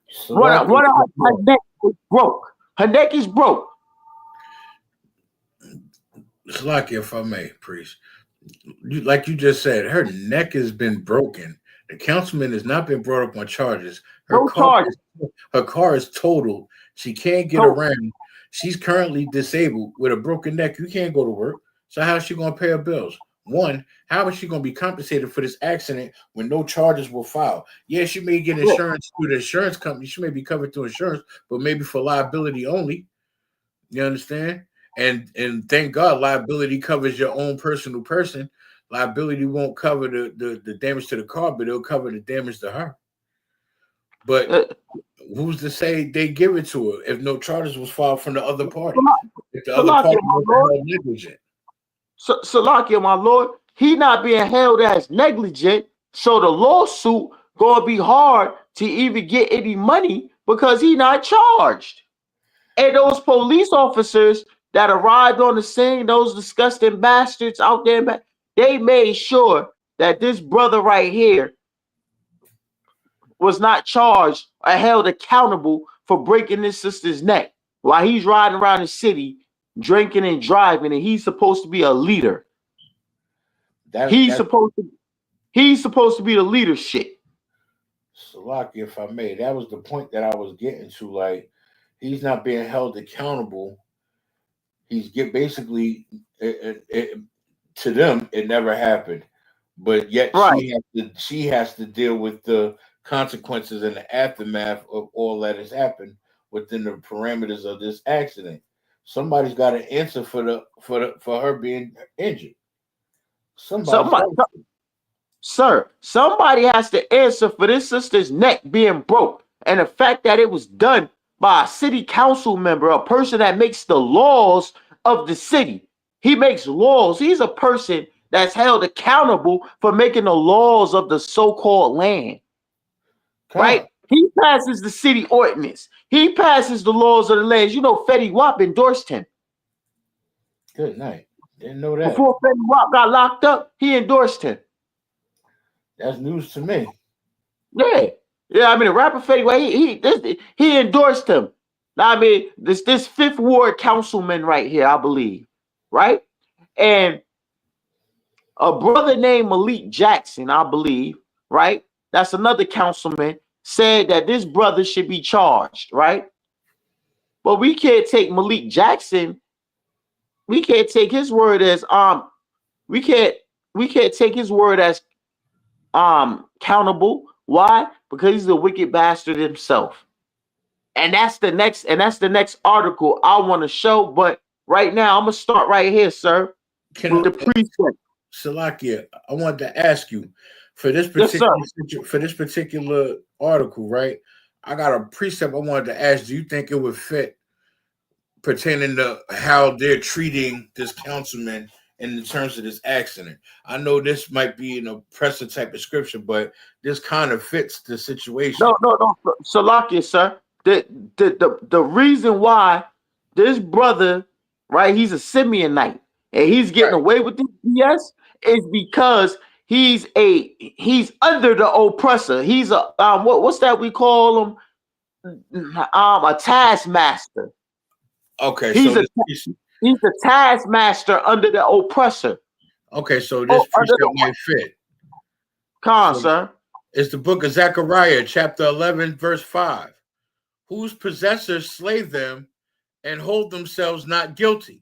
So her neck is broke. Her neck is broke. It's like, if I may, priest, like you just said, her neck has been broken. The councilman has not been brought up on charges. Her car is totaled. She can't get around. She's currently disabled with a broken neck. You can't go to work. So how is she going to pay her bills? One, how is she going to be compensated for this accident when no charges were filed? Yeah, she may get insurance through the insurance company. She may be covered through insurance, but maybe for liability only. You understand? And thank God liability covers your own personal person. Liability won't cover the damage to the car, but it'll cover the damage to her. But who's to say they give it to her if no charges was filed from the other party? If the other party was negligent. Salakia, my lord, he not being held as negligent, so the lawsuit gonna be hard to even get any money because he not charged. And those police officers that arrived on the scene, those disgusting bastards out there, they made sure that this brother right here was not charged or held accountable for breaking his sister's neck while he's riding around the city drinking and driving, and he's supposed to be a leader. He's supposed to be the leadership. Salaki, if I may, that was the point that I was getting to. Like, he's not being held accountable. He's basically to them it never happened, but yet Right. she has to deal with the consequences and the aftermath of all that has happened within the parameters of this accident. Somebody's got to answer for her being injured. Somebody's Somebody, got sir, somebody has to answer for this sister's neck being broke and the fact that it was done by a city council member, a person that makes the laws of the city. He makes laws. He's a person that's held accountable for making the laws of the so-called land. Right? He passes the city ordinance. He passes the laws of the land. You know, Fetty Wap endorsed him. Good night. Didn't know that. Before Fetty Wap got locked up, he endorsed him. That's news to me. Yeah. Yeah, I mean, the rapper Fetty Wap, he endorsed him. Now, I mean, this Fifth Ward councilman right here, I believe, right? And a brother named Malik Jackson, I believe, right? That's another councilman, said that this brother should be charged, right? But we can't take Malik Jackson. We can't take his word as we can't take his word as countable. Why? Because he's a wicked bastard himself. And that's the next article I want to show. But right now, I'm gonna start right here, sir. With the precept. Salakia, I wanted to ask you for this particular article, right? I got a precept I wanted to ask. Do you think it would fit pertaining to how they're treating this councilman in terms of this accident? I know this might be an oppressive type of scripture, but this kind of fits the situation. No. Salakia, sir. The reason why this brother, right, he's a Simeonite and he's getting away with this BS is because he's under the oppressor. He's a what's that we call him? A taskmaster. Okay, he's a taskmaster under the oppressor. Okay, so this precept might fit. Sir. It's the book of Zechariah, chapter 11, verse 5. Whose possessors slay them and hold themselves not guilty.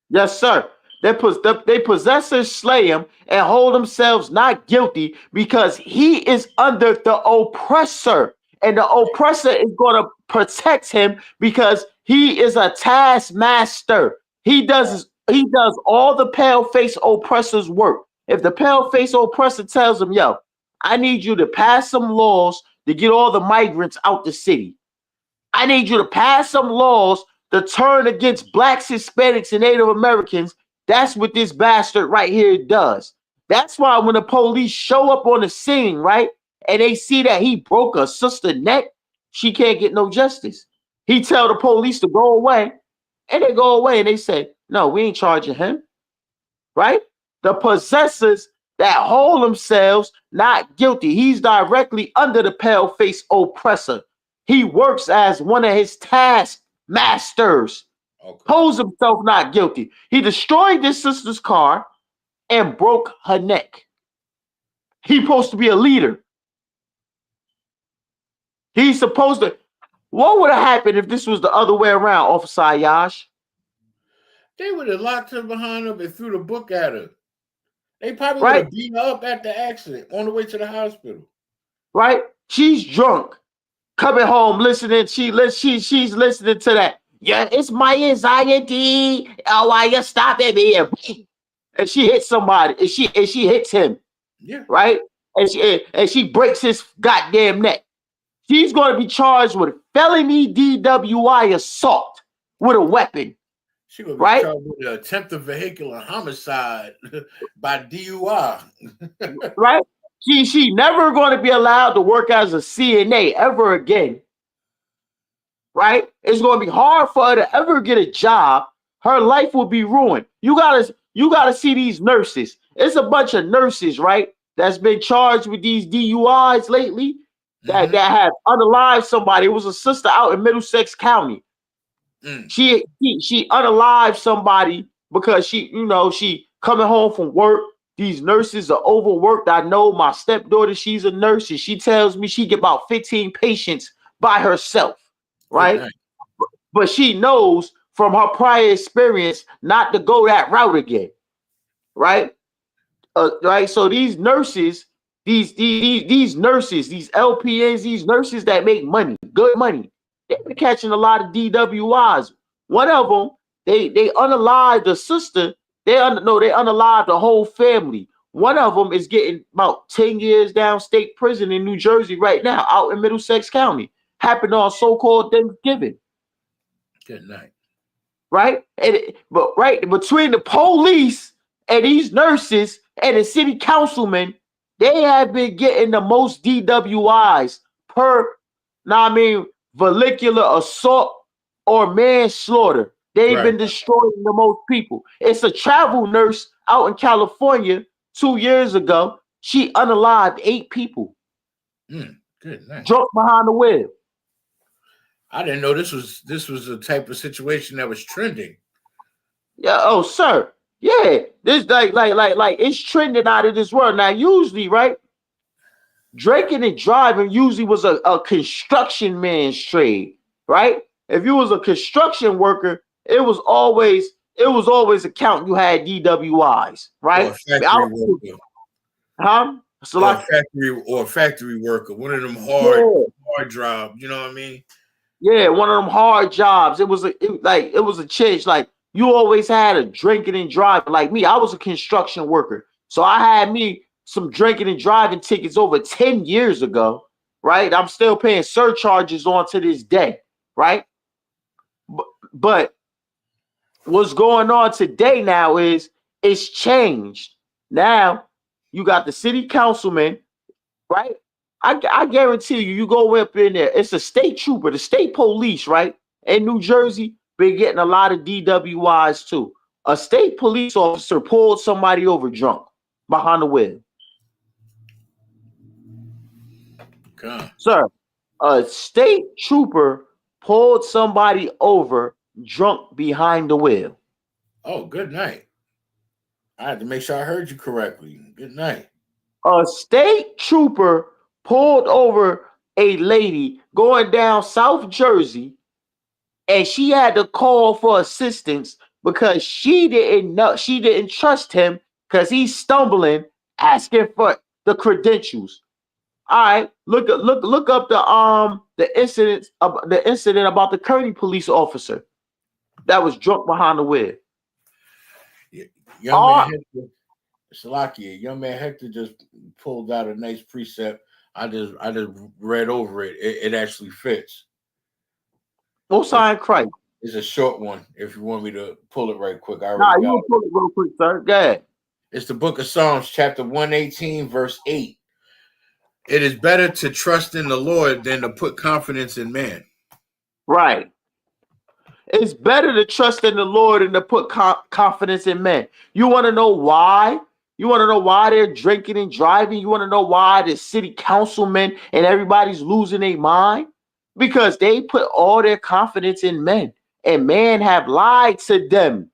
Yes, sir. They possessors slay him and hold themselves not guilty because he is under the oppressor. And the oppressor is going to protect him because he is a taskmaster. He does all the pale-faced oppressor's work. If the pale-faced oppressor tells him, yo, I need you to pass some laws to get all the migrants out the city. I need you to pass some laws to turn against blacks, Hispanics, and Native Americans. That's what this bastard right here does. That's why when the police show up on the scene, right, and they see that he broke a sister's neck, she can't get no justice. He tell the police to go away, and they go away, and they say, no, we ain't charging him, right? The possessors that hold themselves not guilty. He's directly under the pale-faced oppressor. He works as one of his taskmasters. Holds himself not guilty. He destroyed this sister's car and broke her neck. He's supposed to be a leader. He's supposed to. What would have happened if this was the other way around, Officer Ayash? They would have locked her behind her and threw the book at her. They probably would have beat her up at the accident on the way to the hospital. Right? She's drunk. Coming home listening, she's listening to that. Yeah, it's my anxiety. Oh, why you stopping me? And she hits somebody, and she hits him. Yeah. Right? And she breaks his goddamn neck. She's going to be charged with felony DWI assault with a weapon. She going to be charged with an attempted vehicular homicide by DUI. Right? She never going to be allowed to work as a CNA ever again. Right? It's going to be hard for her to ever get a job. Her life will be ruined. You gotta see these nurses. It's a bunch of nurses, right, that's been charged with these DUIs lately that have unalived somebody. It was a sister out in Middlesex County. She unalived somebody because she coming home from work These nurses are overworked. I know my stepdaughter, she's a nurse, and she tells me she get about 15 patients by herself, right? But she knows from her prior experience not to go that route again, right? Right. So these nurses, these nurses, these LPNs, these nurses that make money, good money, they've been catching a lot of DWIs. One of them, they unalived the sister. They unalived the whole family. One of them is getting about 10 years down state prison in New Jersey right now, out in Middlesex County. Happened on so-called Thanksgiving. Good night. Right? But right between the police and these nurses and the city councilmen, they have been getting the most DWIs per, vehicular assault or manslaughter. They've been destroying the most people. It's a travel nurse out in California 2 years ago. She unalived 8 people. Good night. Drunk behind the wheel. I didn't know this was a type of situation that was trending. Yeah, oh sir. Yeah, this like it's trending out of this world. Now, usually, right? Drinking and driving usually was a construction man's trade, right? If you was a construction worker, it was always a count you had DWIs, right? Or a factory worker. Huh? So or a factory worker, one of them hard jobs, you know what I mean? Yeah, one of them hard jobs. It was a change. Like, you always had a drinking and driving. Like me, I was a construction worker. So I had me some drinking and driving tickets over 10 years ago, right? I'm still paying surcharges on to this day, right? But what's going on today now is it's changed. Now you got the city councilman, right? I guarantee you go up in there, it's a state trooper, the state police, right? In New Jersey, been getting a lot of DWIs too. A state police officer pulled somebody over drunk behind the wheel. God. Sir, a state trooper pulled somebody over drunk behind the wheel. Oh, good night. I had to make sure I heard you correctly. Good night. A state trooper pulled over a lady going down South Jersey, and she had to call for assistance because she didn't trust him because he's stumbling, asking for the credentials. All right, look up the incident about the Kearney police officer that was drunk behind the wheel. Young man Hector just pulled out a nice precept. I just read over it. It actually fits. Most High in Christ. It's a short one. If you want me to pull it right quick, you can pull it real quick, sir. Go ahead. It's the book of Psalms, chapter 118, verse 8. It is better to trust in the Lord than to put confidence in man. Right. It's better to trust in the Lord than to put confidence in men. You want to know why? You want to know why they're drinking and driving? You want to know why the city councilmen and everybody's losing their mind? Because they put all their confidence in men, and men have lied to them.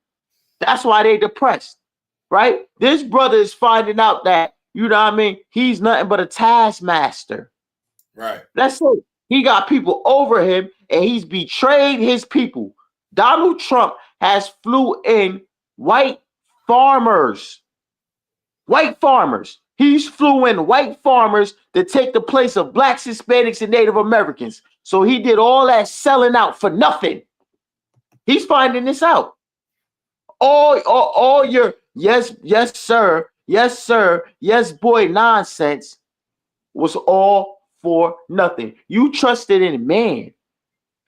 That's why they're depressed, right? This brother is finding out that, you know what I mean, he's nothing but a taskmaster. Right. That's it. He got people over him, and he's betrayed his people. Donald Trump has flew in white farmers. He's flew in white farmers to take the place of blacks, Hispanics, and Native Americans. So he did all that selling out for nothing. He's finding this out. All your yes, sir, yes, boy nonsense was all for nothing. You trusted in man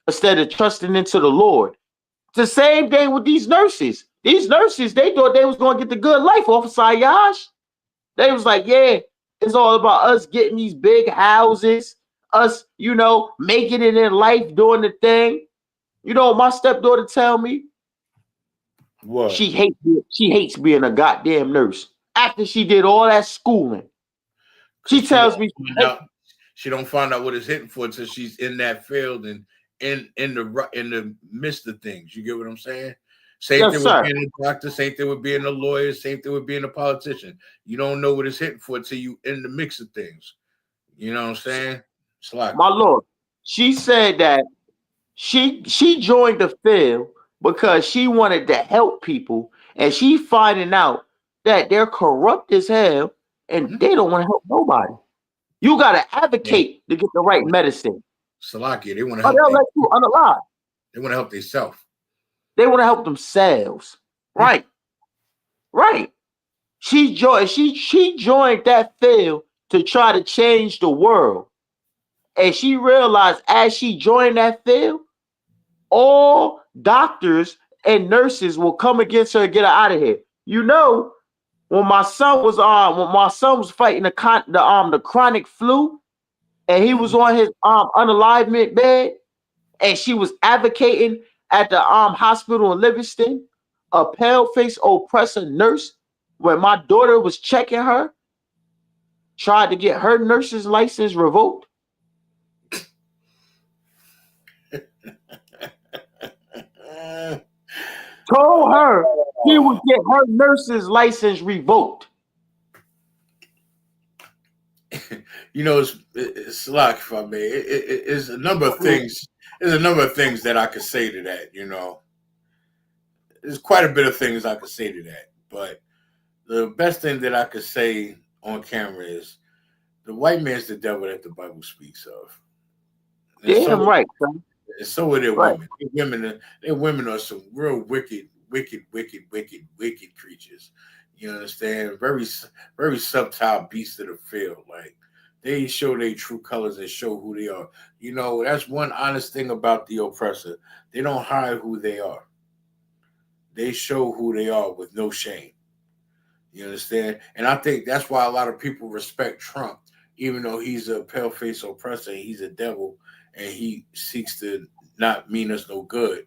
instead of trusting into the Lord. It's the same thing with these nurses. These nurses, they thought they was going to get the good life off of Sayash. They was like, yeah, it's all about us getting these big houses, us, making it in life, doing the thing. You know what my stepdaughter tell me? What? She hates being a goddamn nurse. After she did all that schooling, she tells me she don't find out what it's hitting for until she's in that field and in the midst of things. You get what I'm saying? Same Yes, thing sir. with being a doctor, same thing with being a lawyer, same thing with being a politician. You don't know what it's hitting for until you in the mix of things. You know what I'm saying? It's like My lord, she said that she joined the field because she wanted to help people, and she finding out that they're corrupt as hell and they don't want to help nobody. You gotta advocate to get the right medicine, Salakia, they want to or help they'll let you unalive. they want to help themselves. They want to help themselves. Right, right. She joined that field to try to change the world. And she realized as she joined that field, all doctors and nurses will come against her and get her out of here. You know, when my son was fighting the chronic flu, and he was on his unalivement bed, and she was advocating at the hospital in Livingston, a pale-faced oppressor nurse, when my daughter was checking her, tried to get her nurse's license revoked. Told her he would get her nurse's license revoked. You know, it's like, if I may, it's a number of things. There's a number of things that I could say to that. You know, there's quite a bit of things I could say to that. But the best thing that I could say on camera is the white man's the devil that the Bible speaks of. And Damn right, son. And so are their Right. women. Their women are some real wicked creatures. You understand? Very, very subtle beasts of the field. Like, they show their true colors and show who they are. You know, that's one honest thing about the oppressor. They don't hide who they are. They show who they are with no shame. You understand? And I think that's why a lot of people respect Trump, even though he's a pale-faced oppressor, he's a devil, and he seeks to not mean us no good.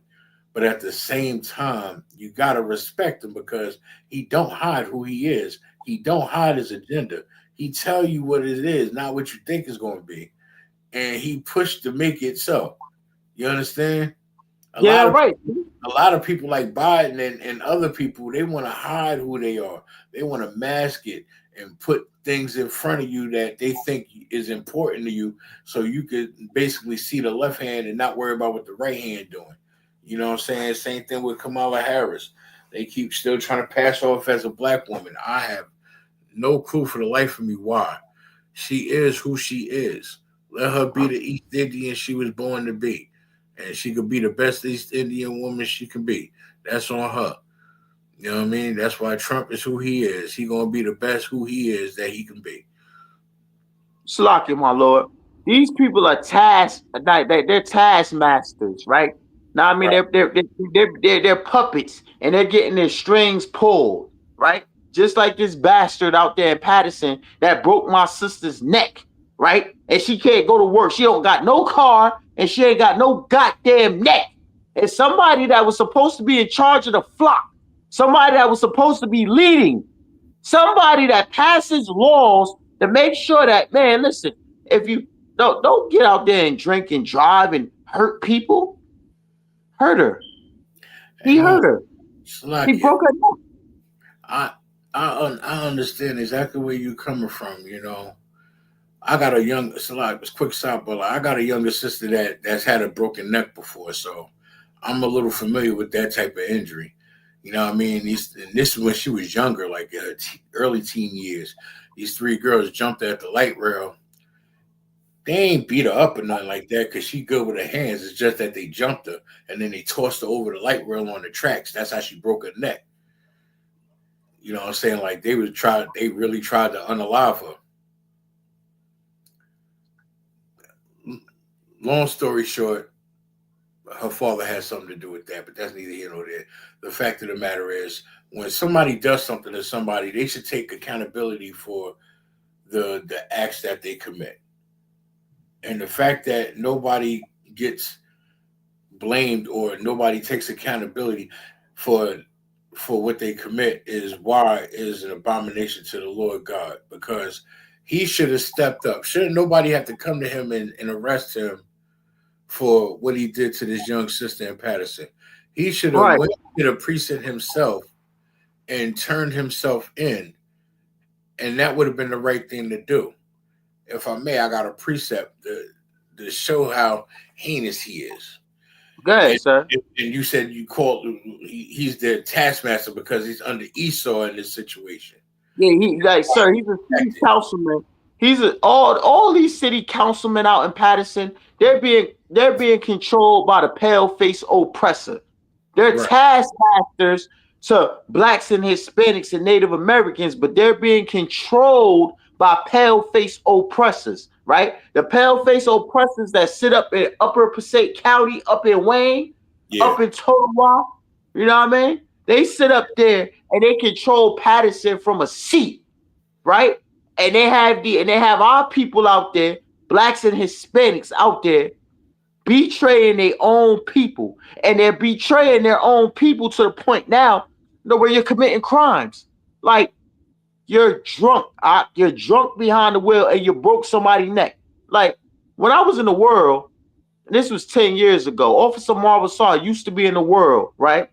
But at the same time, you got to respect him because he don't hide who he is. He don't hide his agenda. He tell you what it is, not what you think it's going to be. And he pushed to make it so. You understand? A lot of people like Biden and other people, they want to hide who they are. They want to mask it and put things in front of you that they think is important to you so you could basically see the left hand and not worry about what the right hand doing. You know what I'm saying? Same thing with Kamala Harris. They keep still trying to pass off as a black woman. I have no clue for the life of me why. She is who she is. Let her be the East Indian she was born to be. And she could be the best East Indian woman she can be. That's on her. You know what I mean? That's why Trump is who he is. He gonna be the best who he is that he can be. Slocky, my lord. These people are they're taskmasters, right? Now, I mean, they're puppets, and they're getting their strings pulled, right? Just like this bastard out there in Paterson that broke my sister's neck, right? And she can't go to work. She don't got no car, and she ain't got no goddamn neck. And somebody that was supposed to be in charge of the flock, somebody that was supposed to be leading, somebody that passes laws to make sure that, man, listen, if you don't get out there and drink and drive and hurt people. Hurt her. He hurt her. He broke her neck. I understand exactly where you're coming from. You know, I got a quick stop, but I got a younger sister that's had a broken neck before, so I'm a little familiar with that type of injury. You know what I mean? This is when she was younger, like in her early teen years. These three girls jumped at the light rail. They ain't beat her up or nothing like that because she good with her hands. It's just that they jumped her and then they tossed her over the light rail on the tracks. That's how she broke her neck. You know what I'm saying? Like they really tried to unalive her. Long story short, her father had something to do with that, but that's neither here nor there. The fact of the matter is, when somebody does something to somebody, they should take accountability for the acts that they commit. And the fact that nobody gets blamed or nobody takes accountability for what they commit is an abomination to the Lord God, because he should have stepped up. Shouldn't nobody have to come to him and arrest him for what he did to this young sister in Paterson? He should have went to the precinct himself and turned himself in, and that would have been the right thing to do. If I may, I got a precept to show how heinous he is. Go ahead, sir. And you said you called he's the taskmaster because he's under Esau in this situation. Yeah, sir, he's a city councilman. All these city councilmen out in Paterson, they're being controlled by the pale-faced oppressor. They're taskmasters to blacks and Hispanics and Native Americans, but they're being controlled by pale-faced oppressors, right? The pale-faced oppressors that sit up in Upper Passaic County, up in Wayne, up in Totowa, you know what I mean? They sit up there and they control Paterson from a seat, right? And they have our people out there, blacks and Hispanics out there, betraying their own people, and they're betraying their own people to the point now, where you're committing crimes. Like, you're drunk behind the wheel and you broke somebody's neck. Like, when I was in the world, and this was 10 years ago, Officer Marvel Saw used to be in the world, right?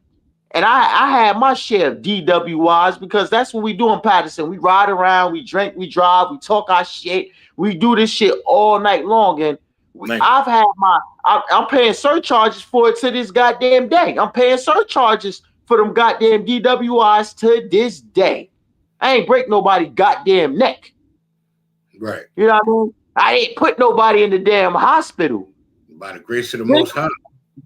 And I had my share of DWIs because that's what we do in Paterson. We ride around, we drink, we drive, we talk our shit. We do this shit all night long. And I'm paying surcharges for it to this goddamn day. I'm paying surcharges for them goddamn DWIs to this day. I ain't break nobody goddamn neck. Right. You know what I mean? I ain't put nobody in the damn hospital. By the grace of the Most High.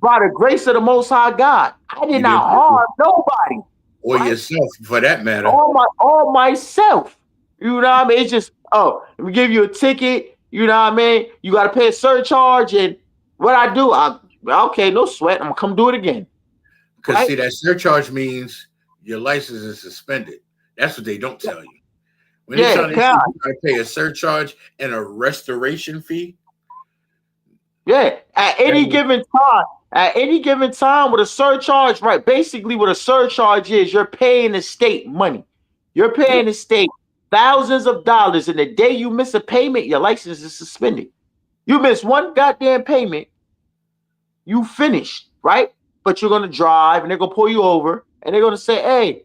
By the grace of the Most High God. I did not harm nobody. Or yourself, for that matter. All myself. You know what I mean? It's just, let me give you a ticket. You know what I mean? You got to pay a surcharge. And what I do, okay, no sweat. I'm going to come do it again. Because, see, that surcharge means your license is suspended. That's what they don't tell you. When you got to pay a surcharge and a restoration fee. Yeah, at any given time with a surcharge, right? Basically, what a surcharge is, you're paying the state money. You're paying the state thousands of dollars, and the day you miss a payment, your license is suspended. You miss one goddamn payment, you finished, right? But you're gonna drive, and they're gonna pull you over, and they're gonna say, "Hey,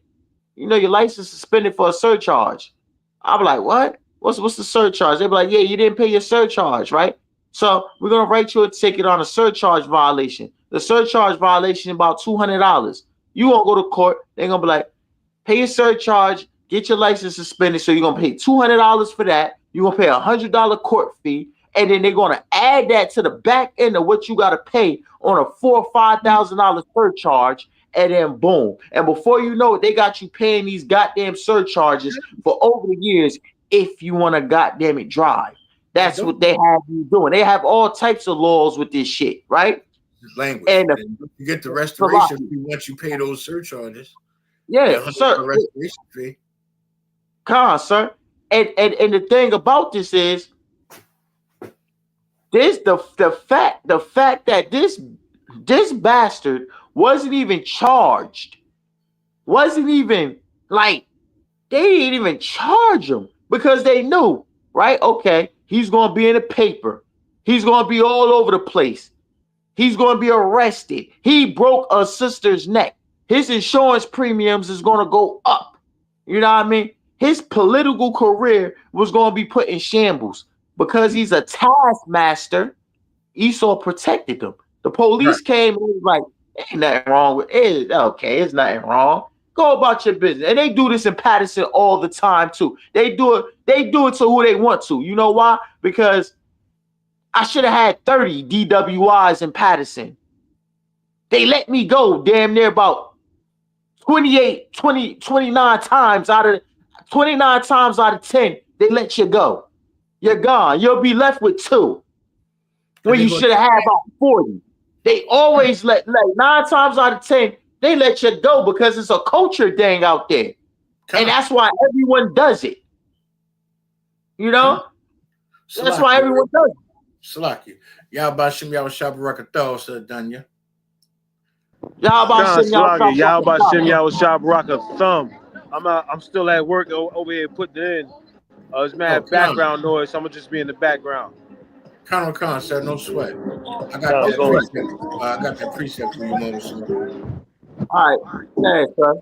your license is suspended for a surcharge." I'll be like, "What? What's the surcharge?" They'll be like, "Yeah, you didn't pay your surcharge, right? So we're gonna write you a ticket on a surcharge violation. The surcharge violation is about $200. You won't go to court. They're gonna be like, pay your surcharge, get your license suspended. So you're gonna pay $200 for that. You're gonna pay $100 court fee, and then they're gonna add that to the back end of what you gotta pay on a $4,000 or $5,000 surcharge, and then boom. And before you know it, they got you paying these goddamn surcharges for over the years if you want to goddamn it drive. That's what they have you doing. They have all types of laws with this shit, right? Language. And you get the restoration fee once you pay those surcharges. Yeah, sir. Restoration fee. Come on, sir. And the thing about this is the fact that this bastard wasn't even charged. Wasn't even like they didn't even charge him because they knew, right? Okay. He's going to be in the paper. He's going to be all over the place. He's going to be arrested. He broke a sister's neck. His insurance premiums is going to go up. You know what I mean? His political career was going to be put in shambles because he's a taskmaster. Esau protected him. The police came and was like, ain't nothing wrong with it. Okay, it's nothing wrong. Go about your business. And they do this in Paterson all the time too. They do it to who they want to. You know why? Because I should have had 30 DWIs in Paterson. They let me go damn near about 29 times out of 10. They let you go. You're gone. You'll be left with 2. When you should have had about 40. They always let 9 times out of 10. They let you go because it's a culture thing out there. And that's why everyone does it. You know? That's why everyone does it. Salaki. Y'all Bashim Yahweh Shabbarakatah, Sir Danya. Y'all Bashim Yahweh Shabbarakatah. I'm still at work over here putting it in. It's mad background noise, so I'm gonna just be in the background. Khan, sir, no sweat. I got that precept for you, Moses. All right. Yeah, sir.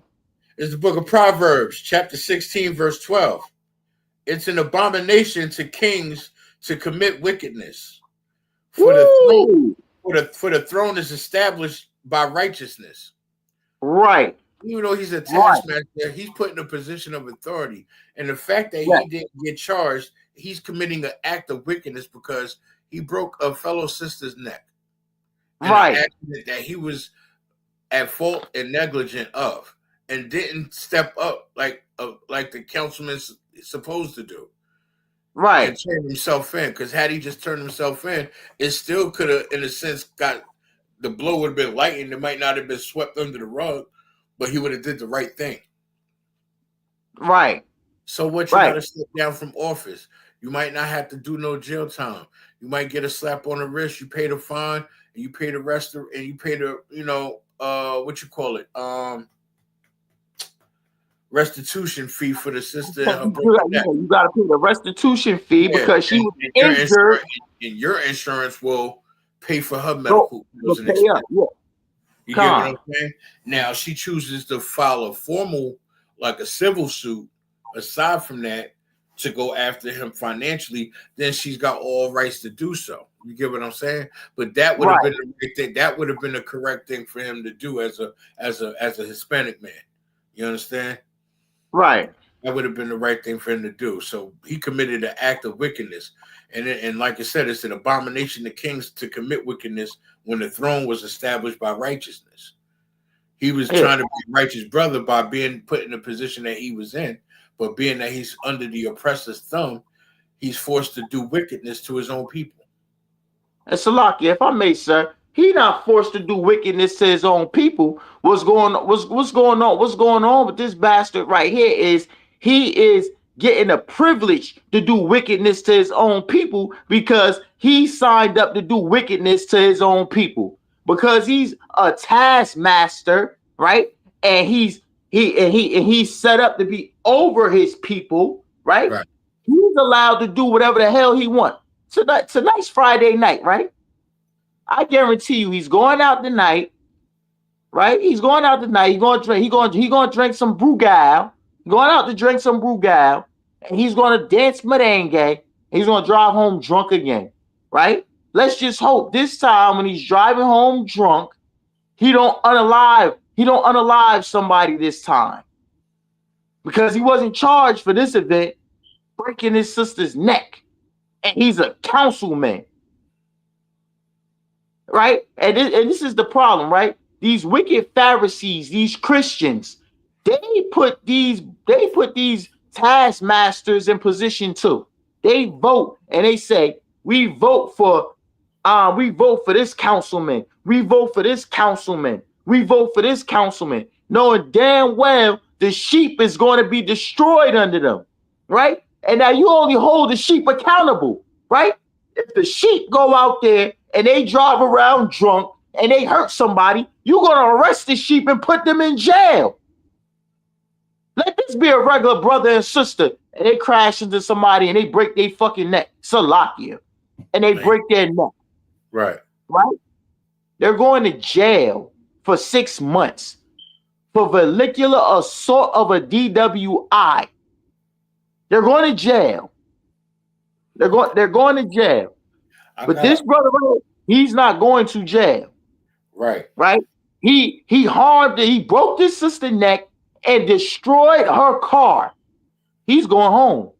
It's the book of Proverbs, chapter 16, verse 12. It's an abomination to kings to commit wickedness. For the throne is established by righteousness. Right. Even though he's a taskmaster, he's put in a position of authority. And the fact that he didn't get charged, he's committing an act of wickedness because he broke a fellow sister's neck. And an accident that he was at fault and negligent of, and didn't step up like the councilman's supposed to do. Right. And turn himself in. Because had he just turned himself in, it still could have, in a sense, the blow would have been lightened. It might not have been swept under the rug, but he would have did the right thing. Right. So what, you gotta step down from office. You might not have to do no jail time. You might get a slap on the wrist. You pay the fine, and you pay the rest of, and you pay the, what you call it, restitution fee for the sister. You got to pay the restitution fee because she was injured. And your insurance will pay for her medical bills. You get what I'm saying? Now she chooses to file a formal, like a civil suit. Aside from that, to go after him financially, then she's got all rights to do so. You get what I'm saying? But that would have been the right thing. That would have been the correct thing for him to do as a Hispanic man. You understand? Right. That would have been the right thing for him to do. So he committed an act of wickedness. And like I said, it's an abomination to kings to commit wickedness when the throne was established by righteousness. He was trying to be a righteous brother by being put in the position that he was in. But being that he's under the oppressor's thumb, he's forced to do wickedness to his own people. And Salakia, if I may, sir, he not forced to do wickedness to his own people. What's going on? What's going on? What's going on with this bastard right here is he is getting a privilege to do wickedness to his own people because he signed up to do wickedness to his own people because he's a taskmaster, right? And he's set up to be over his people, right? He's allowed to do whatever the hell he wants. Tonight's Friday night, right? I guarantee you, he's going out tonight, right? He's going out tonight. He's going to drink. He's going to drink some Brugal. Going out to drink some Brugal, and he's going to dance merengue. He's going to drive home drunk again, right? Let's just hope this time when he's driving home drunk, he don't unalive somebody this time, because he wasn't charged for this event breaking his sister's neck, and he's a councilman, right? And this is the problem, right? These wicked Pharisees, these Christians, they put these taskmasters in position too. They vote and they say, we vote for this councilman, we vote for this councilman, we vote for this councilman, knowing damn well the sheep is going to be destroyed under them, right? And now you only hold the sheep accountable, right? If the sheep go out there and they drive around drunk and they hurt somebody, you're going to arrest the sheep and put them in jail. Let this be a regular brother and sister, and they crash into somebody and they break their fucking neck, Salakia, and they break their neck. Right. They're going to jail for 6 months for vehicular assault of a DWI. They're going to jail. They're going to jail. But this brother, he's not going to jail. Right. He harmed, he broke his sister's neck and destroyed her car. He's going home.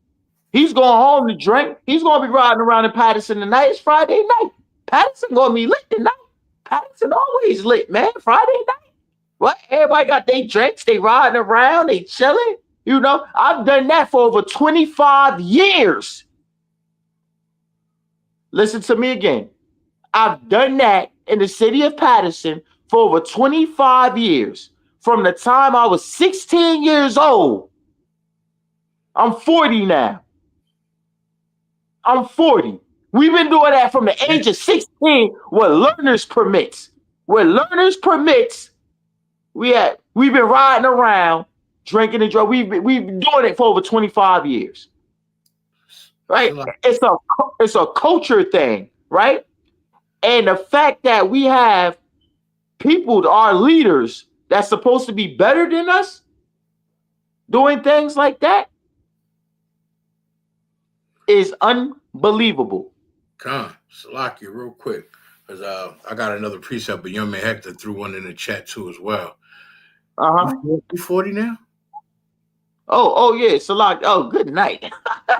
He's going home to drink. He's going to be riding around in Paterson tonight. It's Friday night. Paterson going to be lit tonight. Paterson always lit, man. Friday night. What? Everybody got their drinks. They riding around. They chilling. You know, I've done that for over 25 years. Listen to me again. I've done that in the city of Paterson for over 25 years. From the time I was 16 years old. I'm 40 now. I'm 40. We've been doing that from the age of 16 with learner's permits. With learner's permits, we've been riding around, drinking and drunk. We've been doing it for over 25 years. Right? It's a culture thing, right? And the fact that we have people, our leaders, that's supposed to be better than us doing things like that is unbelievable. Salakia, real quick, because I got another precept, but young man Hector threw one in the chat too as well. You 40 now? Oh yeah, Salak. Oh, good night.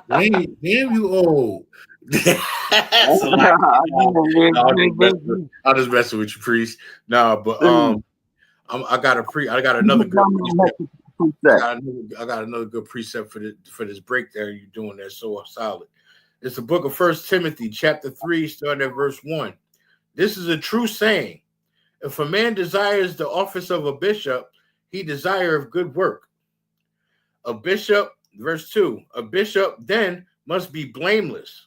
Damn, you old. I'll just messing with you, priest. No, but I got another good precept. I got another good precept for this break there you're doing there so solid. It's the book of 1 Timothy, chapter 3, starting at verse 1. This is a true saying. If a man desires the office of a bishop, he desireth good work. A bishop, verse 2, a bishop then must be blameless,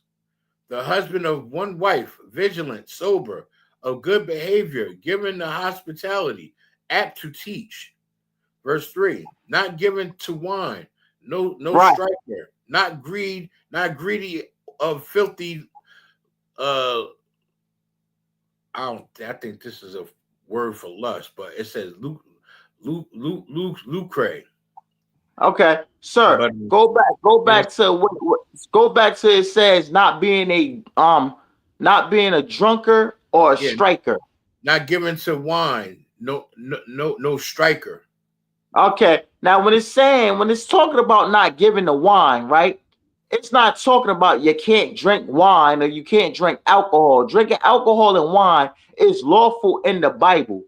the husband of one wife, vigilant, sober, of good behavior, given to hospitality, apt to teach. Verse 3, not given to wine, no striker, not greedy of filthy. I think this is a word for lust, but it says lucre. Okay, sir. Go back to it says not being a drunker or a striker. Not given to wine, no striker. Okay, now when it's talking about not giving the wine, right? It's not talking about you can't drink wine or you can't drink alcohol. Drinking alcohol and wine is lawful in the Bible.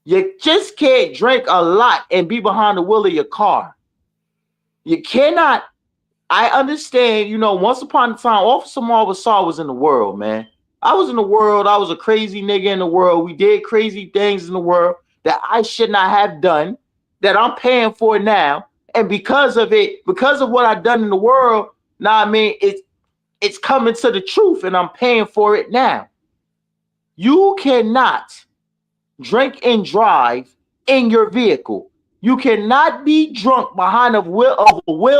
You just can't drink a lot and be behind the wheel of your car. You cannot. I understand, once upon a time, Officer Marvel Saw was in the world, man. I was in the world. I was a crazy nigga in the world. We did crazy things in the world that I should not have done, that I'm paying for now. And because of what I've done in the world, it's coming to the truth and I'm paying for it now. You cannot drink and drive in your vehicle. You cannot be drunk behind the wheel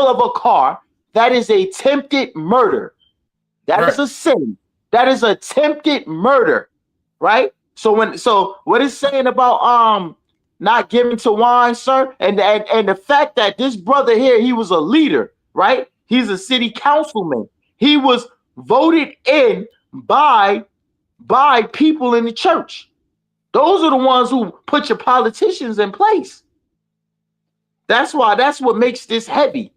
of a car. That is attempted murder. That is a sin. That is attempted murder, right? So what it's saying about not giving to wine, sir, and the fact that this brother here, he was a leader, right? He's a city councilman. He was voted in by people in the church. Those are the ones who put your politicians in place. That's what makes this heavy.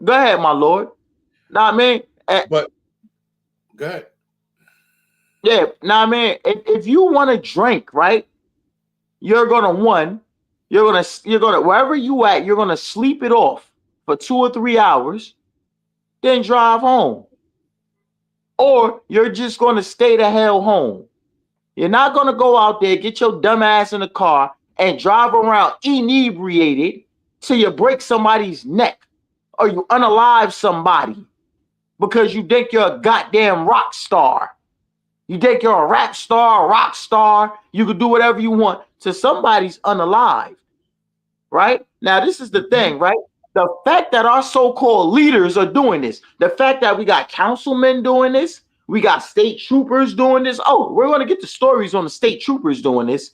Go ahead, my lord. But go ahead. Yeah, if you want to drink, right, you're gonna wherever you at, you're gonna sleep it off for 2 or 3 hours, then drive home. Or you're just gonna stay the hell home. You're not gonna go out there, get your dumb ass in the car and drive around inebriated till you break somebody's neck or you unalive somebody because you think you're a goddamn rock star. You think you're a rap star, a rock star. You can do whatever you want to somebody's unalive, right? Now, this is the thing, right? The fact that our so-called leaders are doing this, the fact that we got councilmen doing this, we got state troopers doing this. Oh, we're going to get the stories on the state troopers doing this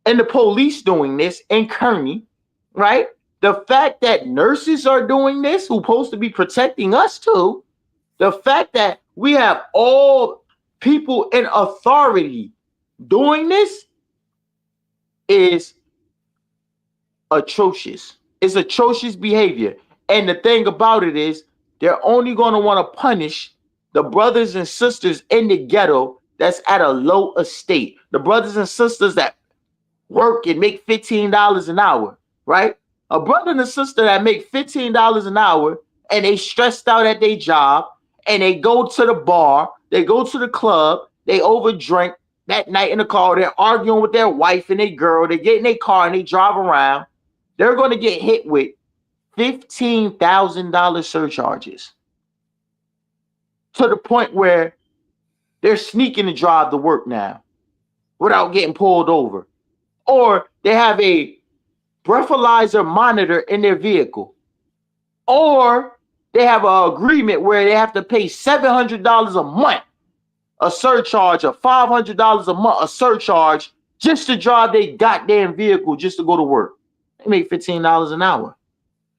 and the police doing this in Kearney, right? The fact that nurses are doing this, who's supposed to be protecting us too. The fact that we have all people in authority doing this is atrocious. It's atrocious behavior. And the thing about it is they're only going to want to punish the brothers and sisters in the ghetto that's at a low estate. The brothers and sisters that work and make $15 an hour, right? A brother and a sister that make $15 an hour and they stressed out at their job and they go to the bar, they go to the club, they overdrink that night in the car, they're arguing with their wife and their girl, they get in their car and they drive around, they're going to get hit with $15,000 surcharges to the point where they're sneaking to drive to work now without getting pulled over. Or they have a breathalyzer monitor in their vehicle. Or they have an agreement where they have to pay $700 a month, a surcharge of $500 a month, a surcharge just to drive their goddamn vehicle just to go to work. They make $15 an hour.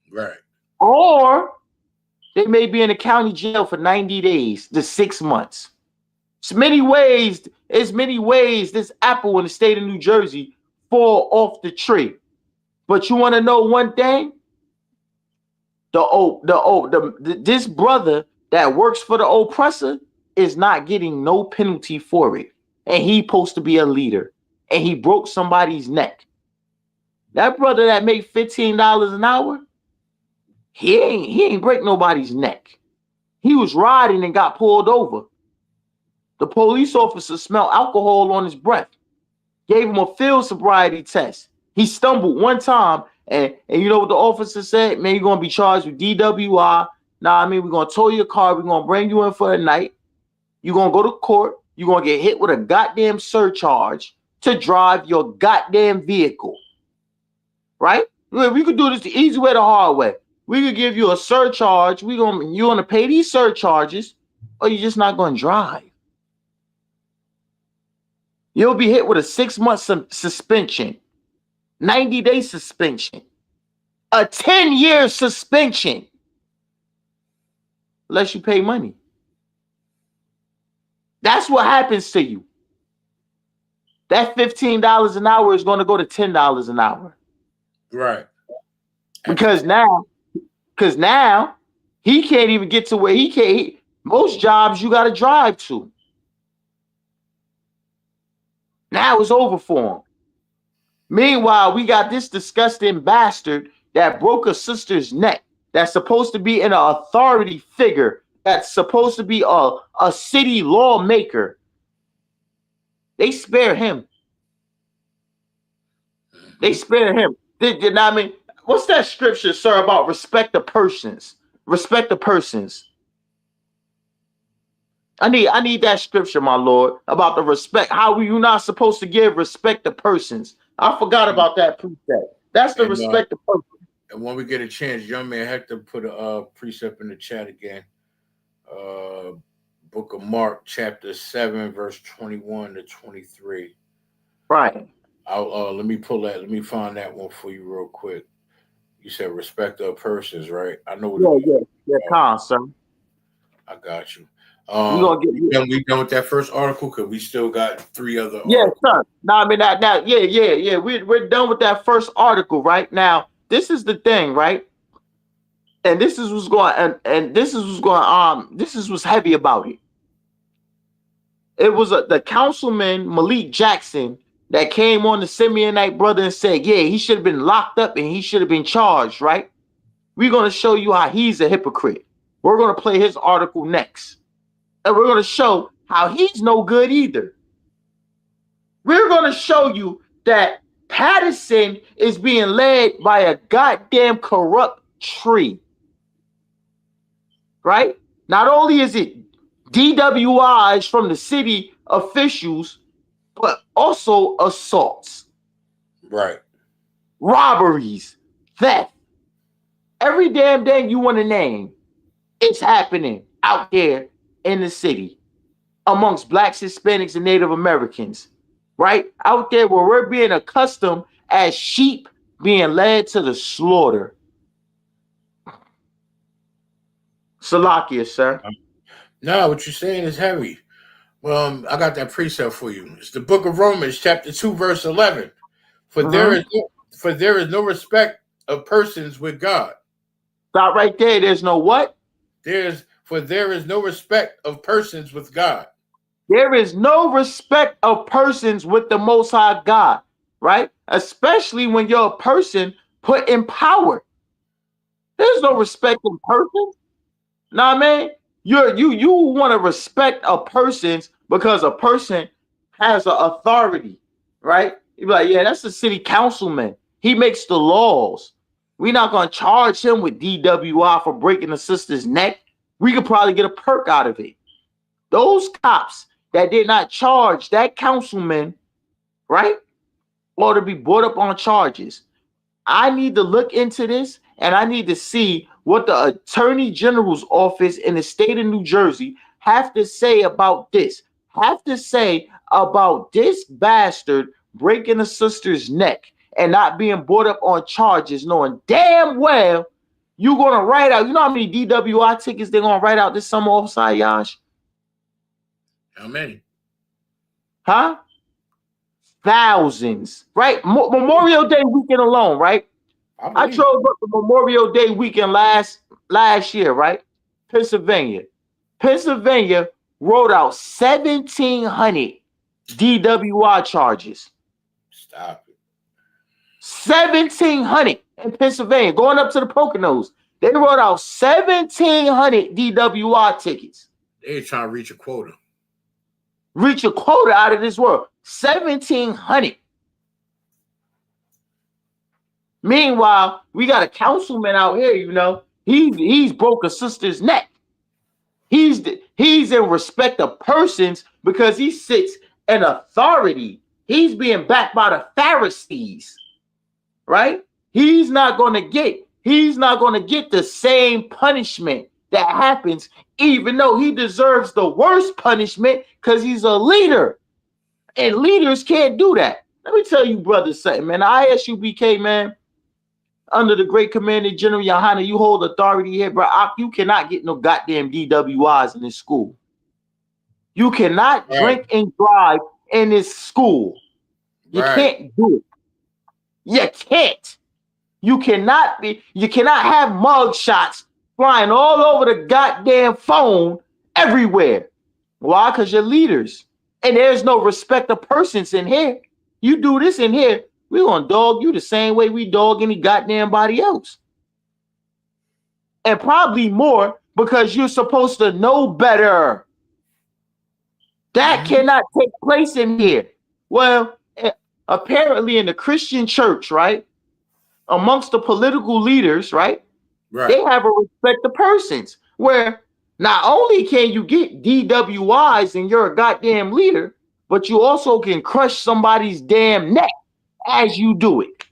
Right. Or they may be in the county jail for 90 days to 6 months. There's many ways this apple in the state of New Jersey fall off the tree. But you want to know one thing? This brother that works for the oppressor is not getting no penalty for it. And he supposed to be a leader. And he broke somebody's neck. That brother that make $15 an hour, he ain't break nobody's neck. He was riding and got pulled over. The police officer smelled alcohol on his breath. Gave him a field sobriety test. He stumbled one time, and you know what the officer said? Man, you're going to be charged with DWI. We're going to tow your car. We're going to bring you in for the night. You're going to go to court. You're going to get hit with a goddamn surcharge to drive your goddamn vehicle. Right? We could do this the easy way, the hard way. We could give you a surcharge. You're going to pay these surcharges, or you're just not going to drive. You'll be hit with a 6-month suspension, 90-day suspension, a 10-year suspension, unless you pay money. That's what happens to you. That $15 an hour is going to go to $10 an hour. Right. Because now he can't even get to where he can't. Most jobs you got to drive to. Now it's over for him. Meanwhile, we got this disgusting bastard that broke a sister's neck. That's supposed to be an authority figure. That's supposed to be a city lawmaker. They spare him. They spare him. What's that scripture, sir, about respect the persons? Respect the persons. I need that scripture, my Lord, about the respect. How you're not supposed to give respect to persons. I forgot about that precept. That's the respect to persons. And when we get a chance, young man Hector put a precept in the chat again. Book of Mark, chapter 7, verse 21 to 23. Right. Let me pull that. Let me find that one for you real quick. You said respect of persons, right? I know what sir. I got you. We done with that first article because we still got 3 other. Yes, sir. We're done with that first article right now. This is the thing, right? And this is what's going this is what's heavy about it. It was the councilman Malik Jackson that came on the Simeonite brother and said, yeah, he should have been locked up and he should have been charged, right? We're going to show you how he's a hypocrite. We're going to play his article next. And we're going to show how he's no good either. We're going to show you that Paterson is being led by a goddamn corrupt tree. Right? Not only is it DWIs from the city officials, but also assaults. Right. Robberies, theft. Every damn thing you want to name, it's happening out there in the city amongst blacks, Hispanics, and Native Americans. Right? Out there where we're being accustomed as sheep being led to the slaughter. Salakia, sir. No, what you're saying is heavy. Well, I got that precept for you. It's the book of Romans, chapter 2, verse 11. For there is no respect of persons with God. Stop right there. There's no what? There is no respect of persons with God. There is no respect of persons with the Most High God, right? Especially when you're a person put in power. There's no respect in persons. Nah, man. You want to respect a person because a person has an authority, right? You be like, yeah, that's the city councilman. He makes the laws. We're not going to charge him with DWI for breaking a sister's neck. We could probably get a perk out of it. Those cops that did not charge that councilman, right, ought to be brought up on charges. I need to look into this, and I need to see what the Attorney General's office in the state of New Jersey have to say about this. Have to say about this bastard breaking a sister's neck and not being brought up on charges, knowing damn well you're gonna write out. You know how many DWI tickets they're gonna write out this summer, Officer Yash? How many? Huh? Thousands, right? Memorial Day weekend alone, right? I drove up the Memorial Day weekend last year, right? Pennsylvania wrote out 1,700 DWI charges. Stop it. 1,700 in Pennsylvania, going up to the Poconos. They wrote out 1,700 DWI tickets. They're trying to reach a quota. Reach a quota out of this world. 1,700. Meanwhile, we got a councilman out here, you know, he's broke a sister's neck. He's in respect of persons because he sits in authority. He's being backed by the Pharisees, right? He's not going to get the same punishment that happens, even though he deserves the worst punishment because he's a leader. And leaders can't do that. Let me tell you, brothers, something, man. ISUPK, man, under the great Commanding General YAHANNA, you hold authority here, bro. You cannot get no goddamn DWIs in this school. You cannot drink and drive in this school. You can't do it. You can't. You cannot have mug shots flying all over the goddamn phone everywhere. Why? Because you're leaders. And there's no respect of persons in here. You do this in here, we're gonna dog you the same way we dog any goddamn body else. And probably more because you're supposed to know better. That cannot take place in here. Well, apparently in the Christian church, right? Amongst the political leaders, right? They have a respect of persons where not only can you get DWIs and you're a goddamn leader, but you also can crush somebody's damn neck as you do it.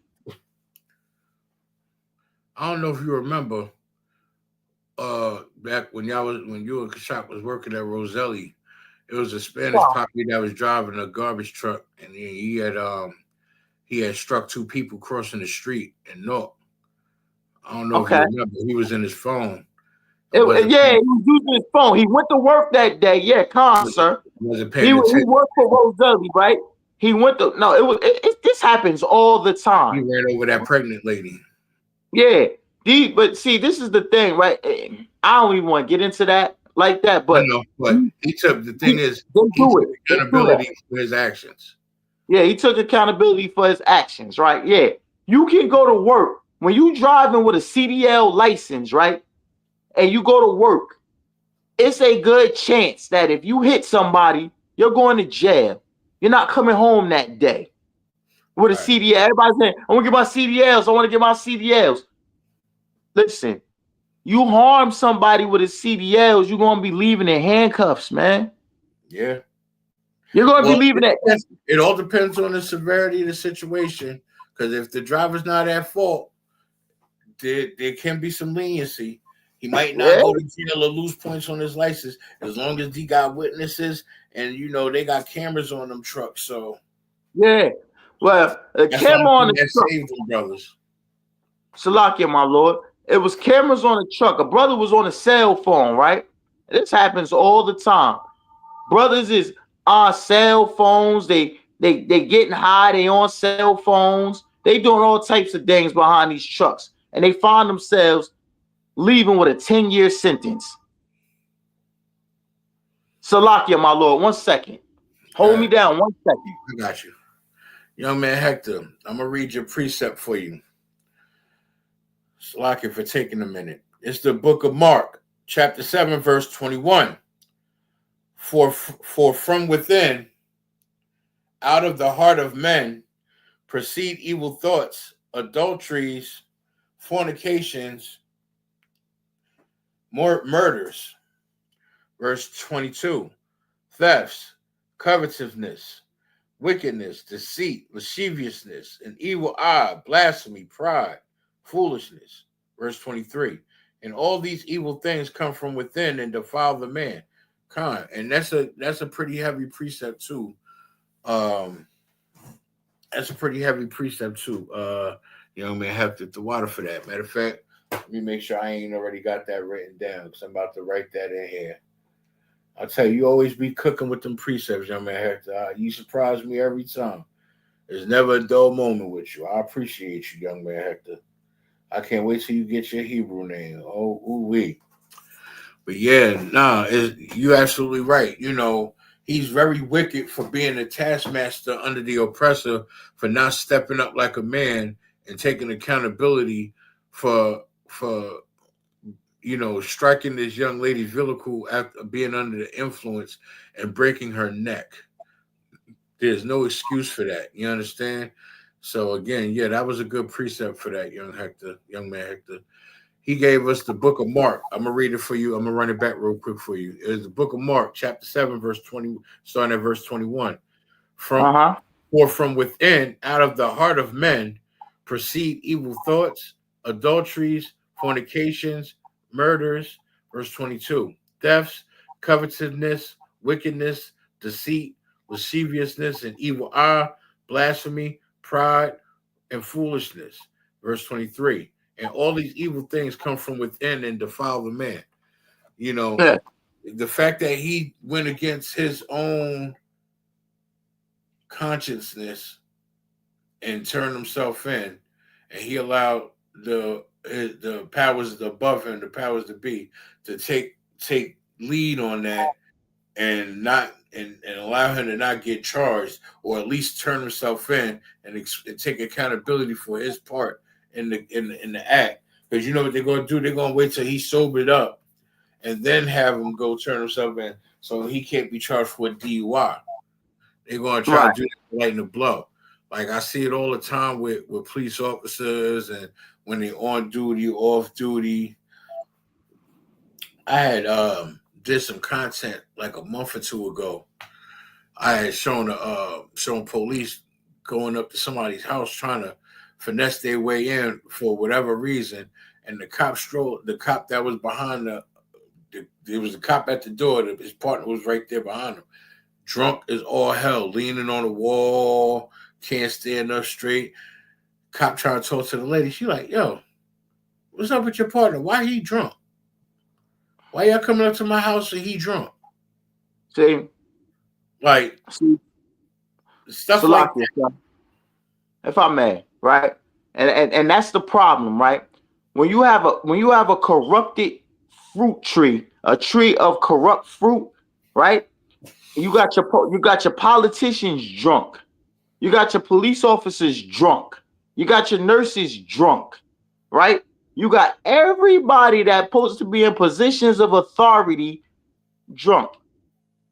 I don't know if you remember back when you and Kashak was working at Roselli, it was a Spanish poppy that was driving a garbage truck, and he had struck two people crossing the street in North. I don't know if you remember. He was in his phone. He was using his phone. He went to work that day. Yeah, sir. He worked for Roselli, right? He went to this happens all the time. He ran over that pregnant lady. Yeah. But see, this is the thing, right? I don't even want to get into that like that, but he took the thing is he took accountability for his actions. Yeah, he took accountability for his actions, right? Yeah. You can go to work when you driving with a CDL license, right? And you go to work, it's a good chance that if you hit somebody, you're going to jail. You're not coming home that day with a CDL. Everybody's saying, I want to get my CDLs. I want to get my CDLs. Listen, you harm somebody with a CDLs, you're going to be leaving in handcuffs, man. Yeah. You're going to be leaving that. It all depends on the severity of the situation. Because if the driver's not at fault, there can be some leniency. He might not go to jail or lose points on his license as long as he got witnesses and they got cameras on them trucks. So well, a camera on the truck saved them, brothers. Salakia, my lord. It was cameras on the truck. A brother was on a cell phone, right? This happens all the time. Brothers is on cell phones. They getting high. They on cell phones. They doing all types of things behind these trucks, and they find themselves leaving with a 10-year sentence. Salakia, my lord, 1 second. Hold me down 1 second. I got you. Young man Hector, I'm going to read your precept for you. Salakia for taking a minute. It's the book of Mark, chapter 7, verse 21. For from within, out of the heart of men, proceed evil thoughts, adulteries, fornications, murders. Verse 22, thefts, covetousness, wickedness, deceit, lasciviousness, an evil eye, blasphemy, pride, foolishness. Verse 23, and all these evil things come from within and defile the man. And that's a pretty heavy precept too. That's a pretty heavy precept too. Young man, have to the water for that. Matter of fact, let me make sure I ain't already got that written down because I'm about to write that in here. I'll tell you, you always be cooking with them precepts, young man. Hector. You surprise me every time. There's never a dull moment with you. I appreciate you, young man Hector. I can't wait till you get your Hebrew name. Oh, ooh-wee. But yeah, you're absolutely right. You know, he's very wicked for being a taskmaster under the oppressor, for not stepping up like a man and taking accountability for striking this young lady's vehicle after being under the influence and breaking her neck. There's no excuse for that. You understand? So again, yeah, that was a good precept for that, young man Hector. He gave us the book of Mark. I'm going to read it for you. I'm going to run it back real quick for you. It's the book of Mark, chapter 7, verse 20, starting at verse 21. For from within, out of the heart of men, proceed evil thoughts, adulteries, fornications, murders, verse 22, thefts, covetousness, wickedness, deceit, lasciviousness, and evil eye, blasphemy, pride, and foolishness, verse 23. And all these evil things come from within and defile the man. You know, the fact that he went against his own consciousness and turned himself in, and he allowed the powers above him, the powers to be, to take lead on that and not and allow him to not get charged, or at least turn himself in and take accountability for his part in the act. Because you know what they're going to do? They're going to wait till he's sobered up and then have him go turn himself in, so he can't be charged for a DUI. They're going to try to do that, lighten the blow. Like I see it all the time with police officers, and when they're on duty, off duty. I had did some content like a month or two ago. I had shown police going up to somebody's house trying to finesse their way in for whatever reason, and the cop that was behind there was a cop at the door. His partner was right there behind him, drunk as all hell, leaning on the wall, can't stand up straight. Cop trying to talk to the lady. She like, yo, what's up with your partner? Why he drunk? Why y'all coming up to my house and he drunk? See, stuff like that. If I may, right? And that's the problem, right? When you have a corrupted fruit tree, a tree of corrupt fruit, right? You got your politicians drunk. You got your police officers drunk. You got your nurses drunk, right? You got everybody that's supposed to be in positions of authority drunk.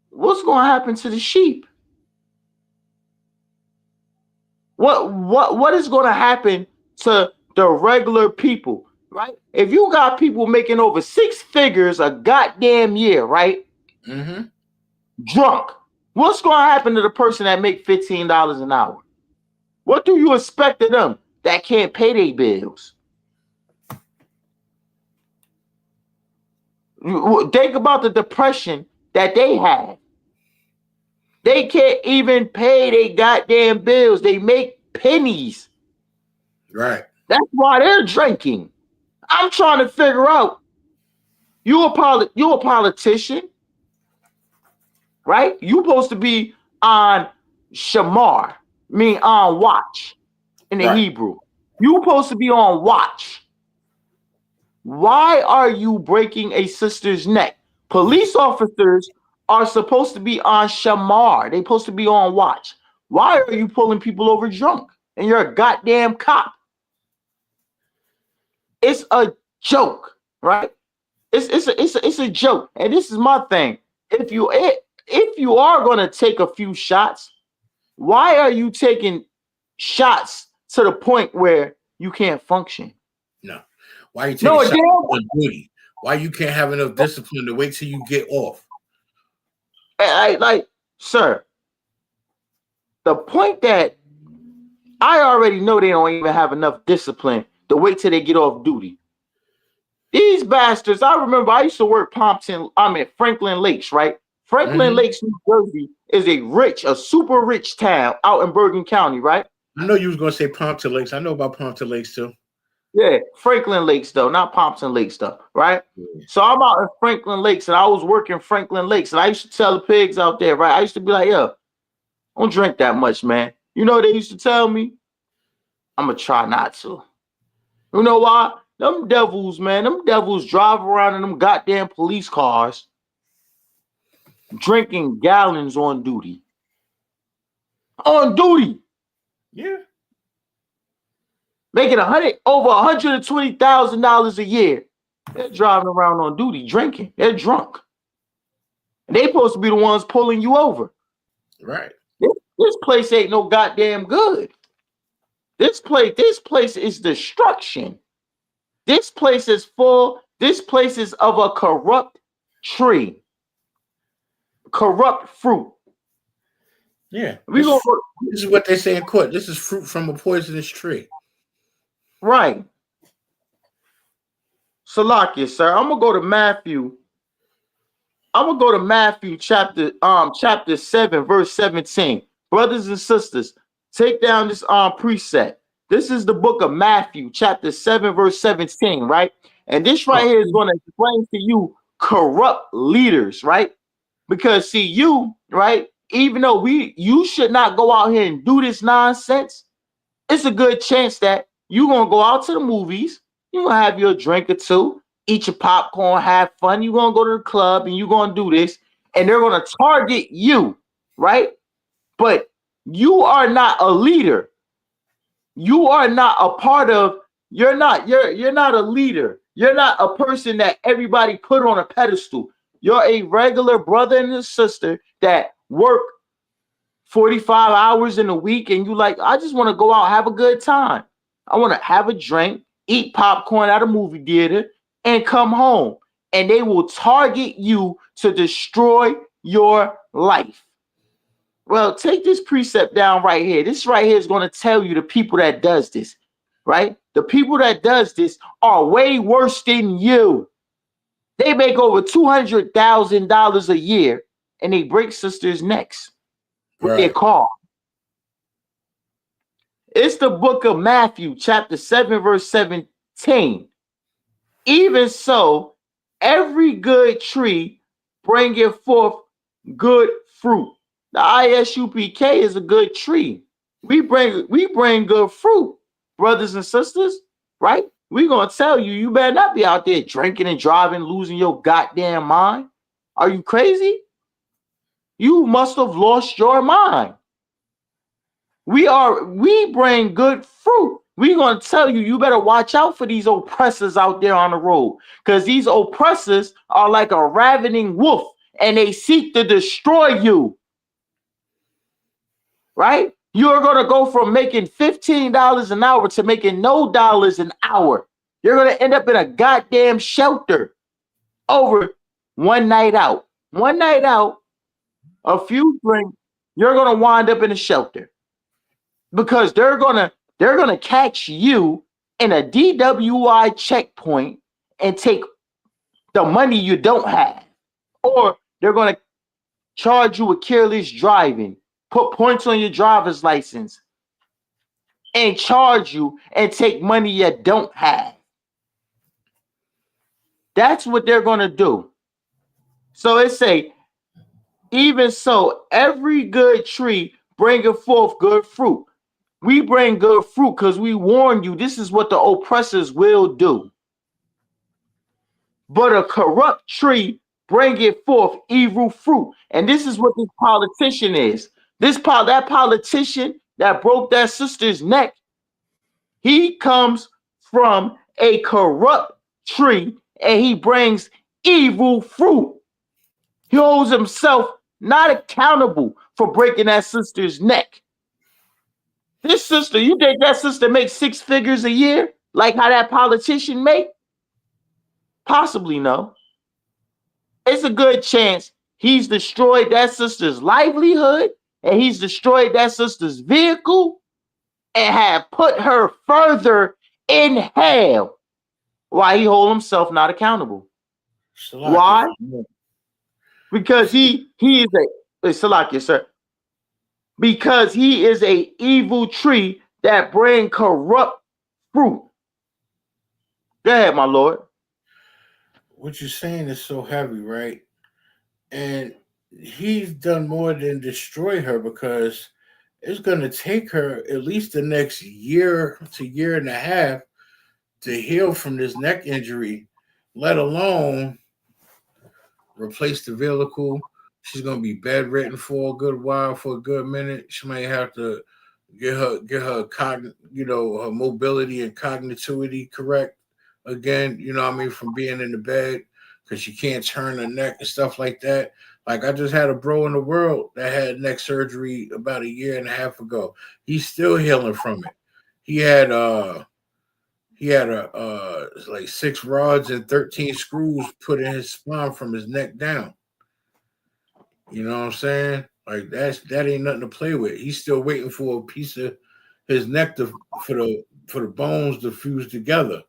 What's going to happen to the sheep? What is going to happen to the regular people, right? If you got people making over 6 figures a goddamn year, right? Mm-hmm. Drunk. What's going to happen to the person that make $15 an hour? What do you expect of them that can't pay their bills? Think about the depression that they have. They can't even pay their goddamn bills. They make pennies. Right. That's why they're drinking. I'm trying to figure out. You a politician, right? You supposed to be on shamar, mean on watch in the Hebrew. You supposed to be on watch. Why are you breaking a sister's neck? Police officers are supposed to be on shamar. They're supposed to be on watch. Why are you pulling people over drunk? And you're a goddamn cop. It's a joke, right? It's a joke. And this is my thing. If you are going to take a few shots, why are you taking shots to the point where you can't function? No. Why are you taking shots on duty? Why you can't have enough discipline to wait till you get off? Sir, the point that I already know they don't even have enough discipline to wait till they get off duty. These bastards, I remember I used to work Franklin Lakes, right? Franklin Lakes, New Jersey is a super rich town out in Bergen County, right? I know you was gonna say Pompton Lakes. I know about Pompton Lakes too. Yeah, Franklin Lakes though, not Pompton Lakes though, right? Yeah. So I'm out in Franklin Lakes, and I was working Franklin Lakes, and I used to tell the pigs out there, right? I used to be like, yo, don't drink that much, man. You know what they used to tell me? I'm gonna try not to. You know why? Them devils, man, them devils drive around in them goddamn police cars, drinking gallons on duty. On duty. Yeah. Making over $120,000 a year. They're driving around on duty, drinking. They're drunk. And they supposed to be the ones pulling you over. Right. This place ain't no goddamn good. This place is destruction. This place is full. This place is of a corrupt tree. Corrupt fruit. Yeah. This is what they say in court. This is fruit from a poisonous tree. Right. Salakia, sir. I'm gonna go to Matthew. I'm gonna go to Matthew chapter 7, verse 17. Brothers and sisters, take down this precept. This is the book of Matthew, chapter 7, verse 17, right? And this right here is going to explain to you corrupt leaders, right? Because see, you, right, even though you should not go out here and do this nonsense, it's a good chance that you're gonna go out to the movies, you're gonna have your drink or two, eat your popcorn, have fun, you're gonna go to the club and you're gonna do this, and they're gonna target you, right? But you are not a leader. You are not a part of, you're not a leader. You're not a person that everybody put on a pedestal. You're a regular brother and a sister that work 45 hours in a week, and you like, I just want to go out, have a good time. I want to have a drink, eat popcorn at a movie theater, and come home. And they will target you to destroy your life. Well, take this precept down right here. This right here is going to tell you the people that does this, right? The people that does this are way worse than you. They make over $200,000 a year, and they break sisters' necks with their car. It's the book of Matthew, chapter 7, verse 17. Even so, every good tree bringeth forth good fruit. The ISUPK is a good tree. We bring good fruit, brothers and sisters, right? We're gonna tell you, you better not be out there drinking and driving, losing your goddamn mind. Are you crazy? You must have lost your mind. We bring good fruit. We're gonna tell you, you better watch out for these oppressors out there on the road, because these oppressors are like a ravening wolf, and they seek to destroy you. Right? You are going to go from making $15 an hour to making no dollars an hour. You're going to end up in a goddamn shelter over one night out. One night out, a few drinks, you're going to wind up in a shelter because they're going to catch you in a DWI checkpoint and take the money you don't have, or they're going to charge you with careless driving, put points on your driver's license, and charge you and take money you don't have. That's what they're going to do. So it say, even so, every good tree bringeth forth good fruit. We bring good fruit because we warn you this is what the oppressors will do. But a corrupt tree bringeth forth evil fruit. And this is what this politician is. That politician that broke that sister's neck, he comes from a corrupt tree and he brings evil fruit. He holds himself not accountable for breaking that sister's neck. This sister, you think that sister makes 6 figures a year like how that politician make? Possibly no. It's a good chance he's destroyed that sister's livelihood, and he's destroyed that sister's vehicle and have put her further in hell while he hold himself not accountable. Why? Because he is a Salakia, sir. Because he is a evil tree that bring corrupt fruit. Go ahead, my lord. What you're saying is so heavy, right? And he's done more than destroy her, because it's going to take her at least the next year to year and a half to heal from this neck injury, let alone replace the vehicle. She's going to be bedridden for a good while, for a good minute. She might have to get her her mobility and cognitivity correct again, from being in the bed, because she can't turn her neck and stuff like that. Like, I just had a bro in the world that had neck surgery about a year and a half ago. He's still healing from it. He had like 6 rods and 13 screws put in his spine from his neck down. You know what I'm saying? Like, that ain't nothing to play with. He's still waiting for a piece of his neck for the bones to fuse together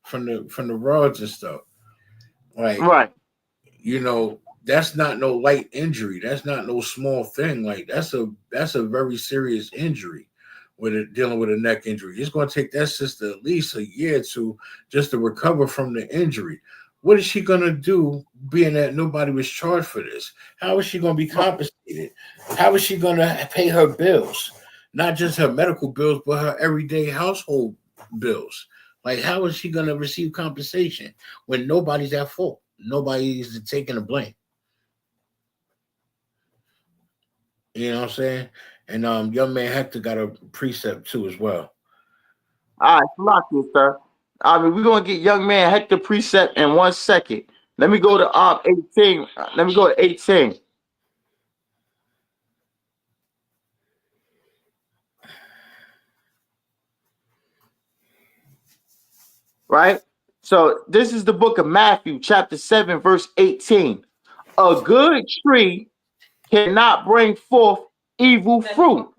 from the rods and stuff. Like, right. That's not no light injury. That's not no small thing. Like, that's a very serious injury dealing with a neck injury. It's going to take that sister at least a year or two just to recover from the injury. What is she going to do, being that nobody was charged for this? How is she going to be compensated? How is she going to pay her bills? Not just her medical bills, but her everyday household bills. Like, how is she going to receive compensation when nobody's at fault? Nobody's taking the blame. You know what I'm saying? And young man Hector got a precept too as well. All right, lock you, sir. We're gonna get young man Hector precept in 1 second. Let me go to 18. Let me go to 18. Right? So this is the book of Matthew, chapter 7, verse 18. A good tree cannot bring forth evil fruit.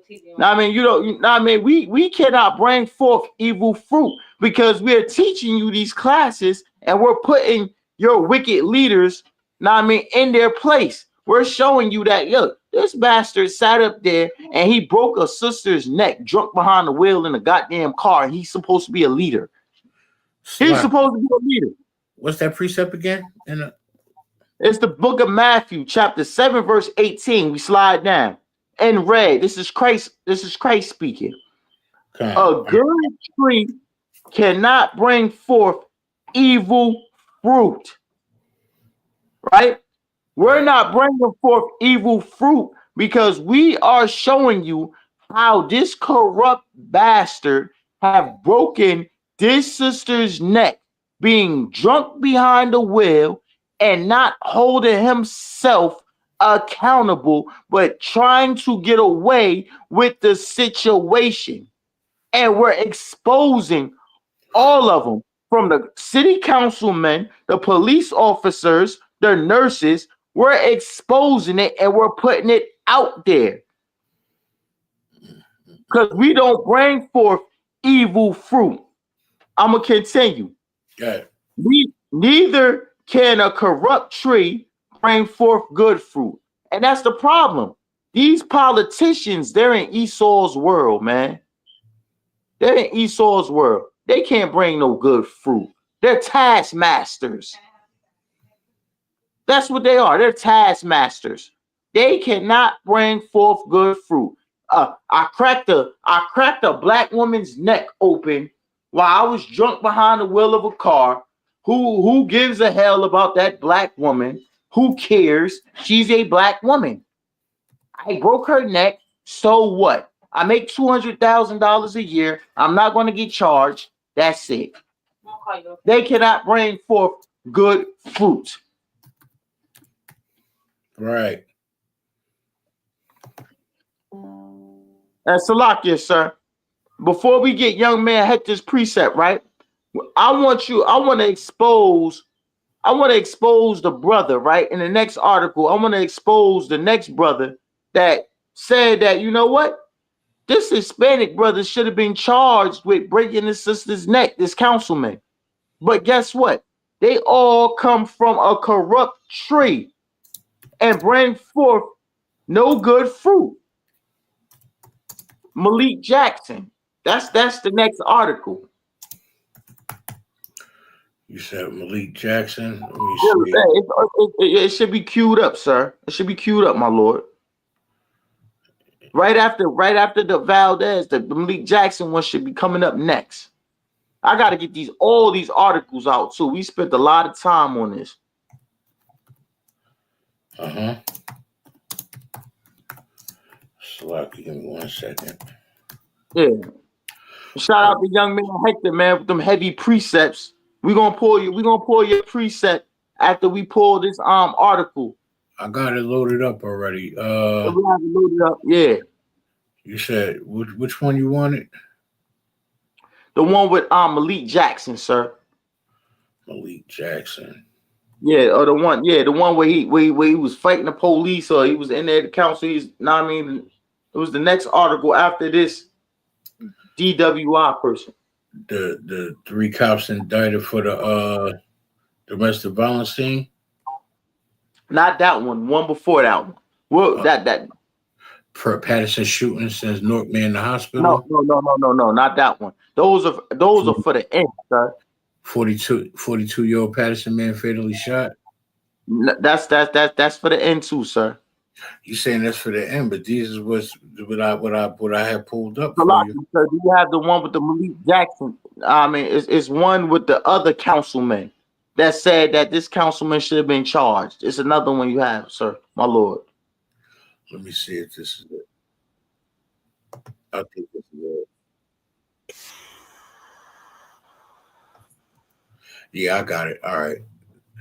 We cannot bring forth evil fruit because we're teaching you these classes and we're putting your wicked leaders, in their place. We're showing you that, look, this bastard sat up there and he broke a sister's neck drunk behind the wheel in a goddamn car, and he's supposed to be a leader. He's supposed to be a leader. What's that precept again? It's the book of Matthew, chapter 7, verse 18. We slide down. In red, this is Christ speaking. A good tree cannot bring forth evil fruit. Right? We're not bringing forth evil fruit because we are showing you how this corrupt bastard have broken this sister's neck, being drunk behind the wheel and not holding himself accountable, but trying to get away with the situation. And we're exposing all of them, from the city councilmen, the police officers, the nurses. We're exposing it and we're putting it out there because we don't bring forth evil fruit. I'm going to continue. Okay. Neither can a corrupt tree bring forth good fruit. And that's the problem. These politicians, they're in Esau's world, man. They're in Esau's world. They can't bring no good fruit. They're taskmasters. That's what they are. They're taskmasters. They cannot bring forth good fruit. I cracked a black woman's neck open while I was drunk behind the wheel of a car. Who gives a hell about that black woman? Who cares? She's a black woman. I broke her neck. So what? I make $200,000 a year. I'm not going to get charged. That's it. They cannot bring forth good fruit. Right. And Salakia, sir, before we get young man Hector's precept, right? I want to expose the brother, right? In the next article, I want to expose the next brother that said that, you know what? This Hispanic brother should have been charged with breaking his sister's neck, this councilman. But guess what? They all come from a corrupt tree and bring forth no good fruit. Malik Jackson. That's the next article. You said Malik Jackson. Let me Yeah, see. it should be queued up, sir. It should be queued up, my lord. Right after the Valdez, the Malik Jackson one should be coming up next. I got to get all these articles out too. We spent a lot of time on this. So give me 1 second. Yeah. Shout out to young man Hector, man, with them heavy precepts. We're gonna pull your precept after we pull this article. I got it loaded up already. We have it loaded up, yeah. You said which one you wanted? The one with Malik Jackson, sir. Malik Jackson. Yeah, or the one where he was fighting the police, or he was in there at the council. It was the next article after this DWI person. The 3 cops indicted for the domestic violence scene. Not that one. One before that one. Well, that Paterson shooting since Northman in the hospital. No, not that one. Those are for the end, sir. 42-year-old Paterson man fatally shot. That's for the end too, sir. You saying that's for the end, but these is what I had pulled up. Sir, do you have the one with the Malik Jackson? I mean, it's one with the other councilman that said that this councilman should have been charged. It's another one you have, sir, my lord. Let me see if this is it. I think this is it. Yeah, I got it. All right.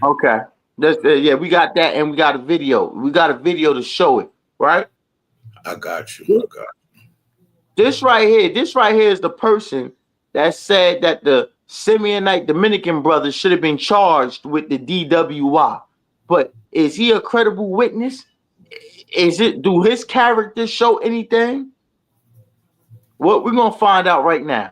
Okay. Yeah, we got that, and we got a video. We got a video to show it, right? I got you. This right here is the person that said that the Simeonite Dominican brothers should have been charged with the DWI. But is he a credible witness? Do his character show anything? Well, we're gonna find out right now.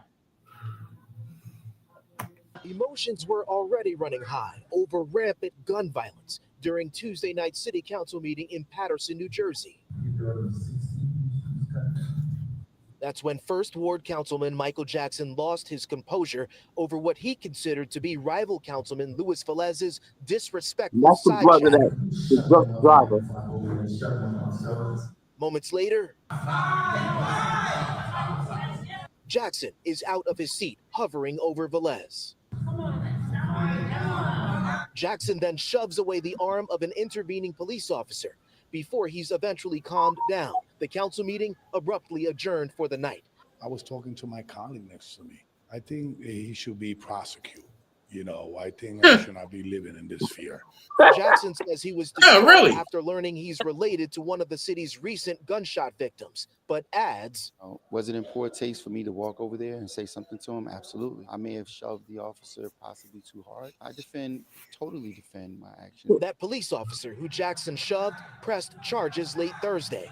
Emotions were already running high over rampant gun violence during Tuesday night's city council meeting in Paterson, New Jersey. That's when First Ward Councilman Michael Jackson lost his composure over what he considered to be rival Councilman Luis Velez's disrespectful side chat. The drunk driver. Moments later, Jackson is out of his seat, hovering over Velez. Jackson then shoves away the arm of an intervening police officer before he's eventually calmed down. The council meeting abruptly adjourned for the night. I was talking to my colleague next to me. I think he should be prosecuted. You know, I think I should not be living in this fear. Jackson says he was distraught after learning he's related to one of the city's recent gunshot victims, but adds, was it in poor taste for me to walk over there and say something to him? Absolutely. I may have shoved the officer possibly too hard. I totally defend my action. That police officer who Jackson shoved pressed charges late Thursday.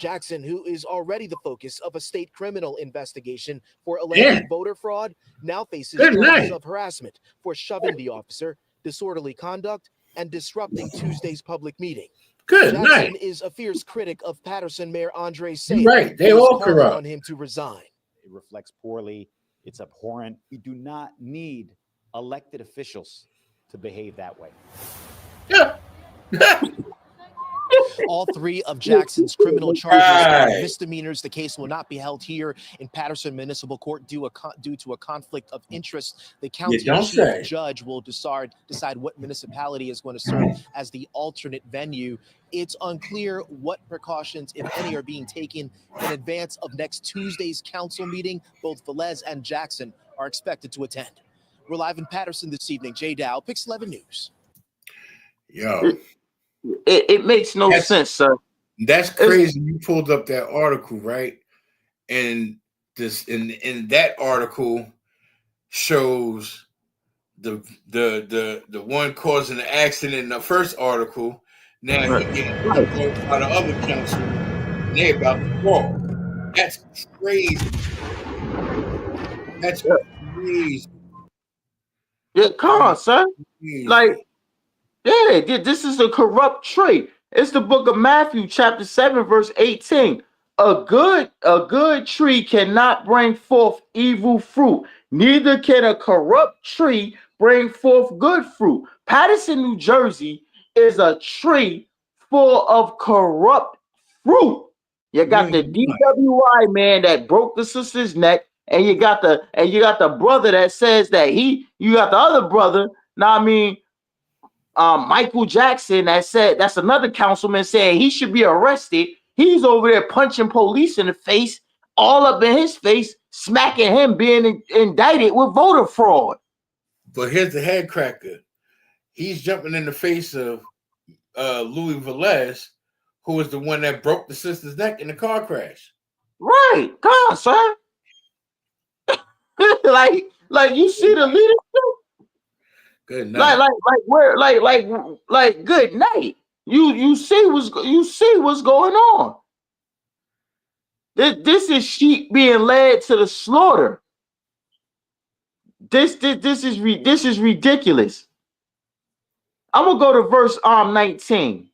Jackson, who is already the focus of a state criminal investigation for alleged voter fraud, now faces charges of harassment for shoving the officer, disorderly conduct, and disrupting Tuesday's public meeting. Jackson is a fierce critic of Paterson Mayor Andre Say. Right, they all corrupt. On him to resign. It reflects poorly. It's abhorrent. We do not need elected officials to behave that way. Yeah. All 3 of Jackson's criminal charges are misdemeanors. The case will not be held here in Paterson Municipal Court due to a conflict of interest. The county chief judge will decide what municipality is going to serve as the alternate venue. It's unclear what precautions, if any, are being taken in advance of next Tuesday's council meeting. Both Velez and Jackson are expected to attend. We're live in Paterson this evening. Jay Dow, Pix 11 News. Yo. It makes no sense, sir. That's crazy. You pulled up that article, right? And this in that article shows the one causing the accident in the first article. Now he getting provoked by the other council. And they about to fall. That's crazy. That's crazy. Yeah, come on, sir. Like. Yeah, this is a corrupt trait. It's the book of Matthew, chapter 7, verse 18. A good tree cannot bring forth evil fruit. Neither can a corrupt tree bring forth good fruit. Paterson, New Jersey is a tree full of corrupt fruit. You got the DWI man that broke the sister's neck, and you got the brother that says that you got the other brother. Now I mean, Michael Jackson that's another councilman saying he should be arrested. He's over there punching police in the face, all up in his face, smacking him being indicted with voter fraud. But here's the head cracker. He's jumping in the face of Louis Velez, who was the one that broke the sister's neck in the car crash. Right. Come on, sir. like you see the leadership? Good night. Like good night. You see what's going on. This is sheep being led to the slaughter. This is ridiculous. I'm gonna go to verse 19.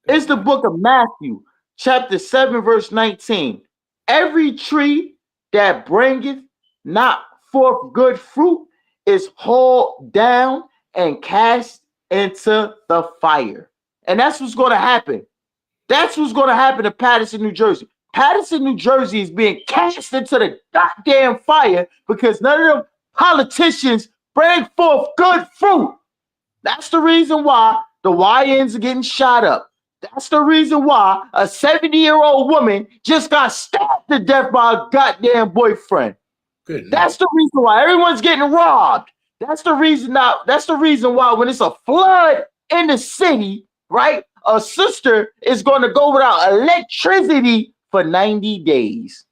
It's the book of Matthew, chapter 7, verse 19. Every tree that bringeth not forth good fruit is hauled down and cast into the fire. And that's what's going to happen. That's what's going to happen to Paterson, New Jersey. Paterson, New Jersey is being cast into the goddamn fire because none of them politicians bring forth good fruit. That's the reason why the YNs are getting shot up. That's the reason why a 70-year-old woman just got stabbed to death by a goddamn boyfriend. That's the reason why everyone's getting robbed. That's the reason now. That's the reason why when it's a flood in the city, right? A sister is going to go without electricity for 90 days.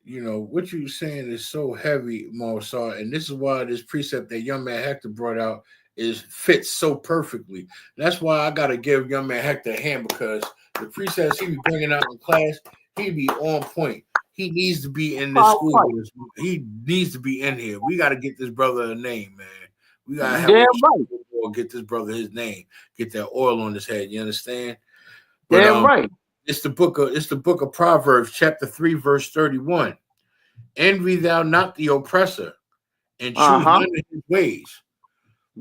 You know, what you're saying is so heavy, Marsar, and this is why this precept that young man Hector brought out fits so perfectly. That's why I got to give young man Hector a hand, because the precepts he be bringing out in class, he be on point. He needs to be in this school. He needs to be in here. We got to get this brother a name, man. We got to have get this brother his name. Get that oil on his head. You understand? But, right. It's the book of Proverbs, chapter 3, verse 31. Envy thou not the oppressor, and choose none of his ways.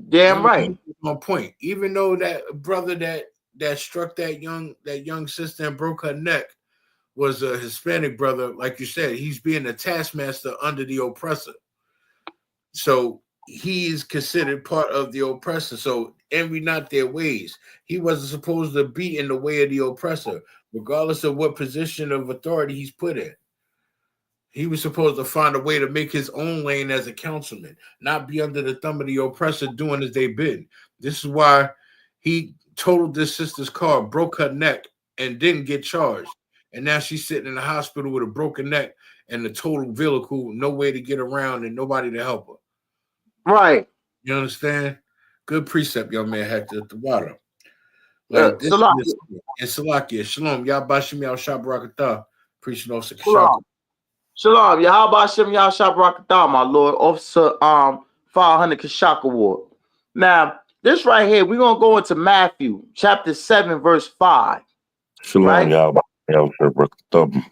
Damn right. On point. Even though that brother that struck that young sister and broke her neck was a Hispanic brother, like you said, he's being a taskmaster under the oppressor. So he's considered part of the oppressor. So envy not their ways. He wasn't supposed to be in the way of the oppressor, regardless of what position of authority he's put in. He was supposed to find a way to make his own lane as a councilman, not be under the thumb of the oppressor doing as they bid. This is why he totaled this sister's car, broke her neck, and didn't get charged. And now she's sitting in the hospital with a broken neck and a total vehicle, no way to get around and nobody to help her. Right. You understand? Good precept, young man Hector, at the bottom. Salakia. Shalom. Yabashim Yahshua Barakatah. Preaching Officer Kashaka. Shalom. Yahabashim Yahshua Barakatah, my Lord. Officer 500 Kashaka Ward. Now, this right here, we're going to go into Matthew chapter 7, verse 5. Shalom, right? Yahshua Barakatah.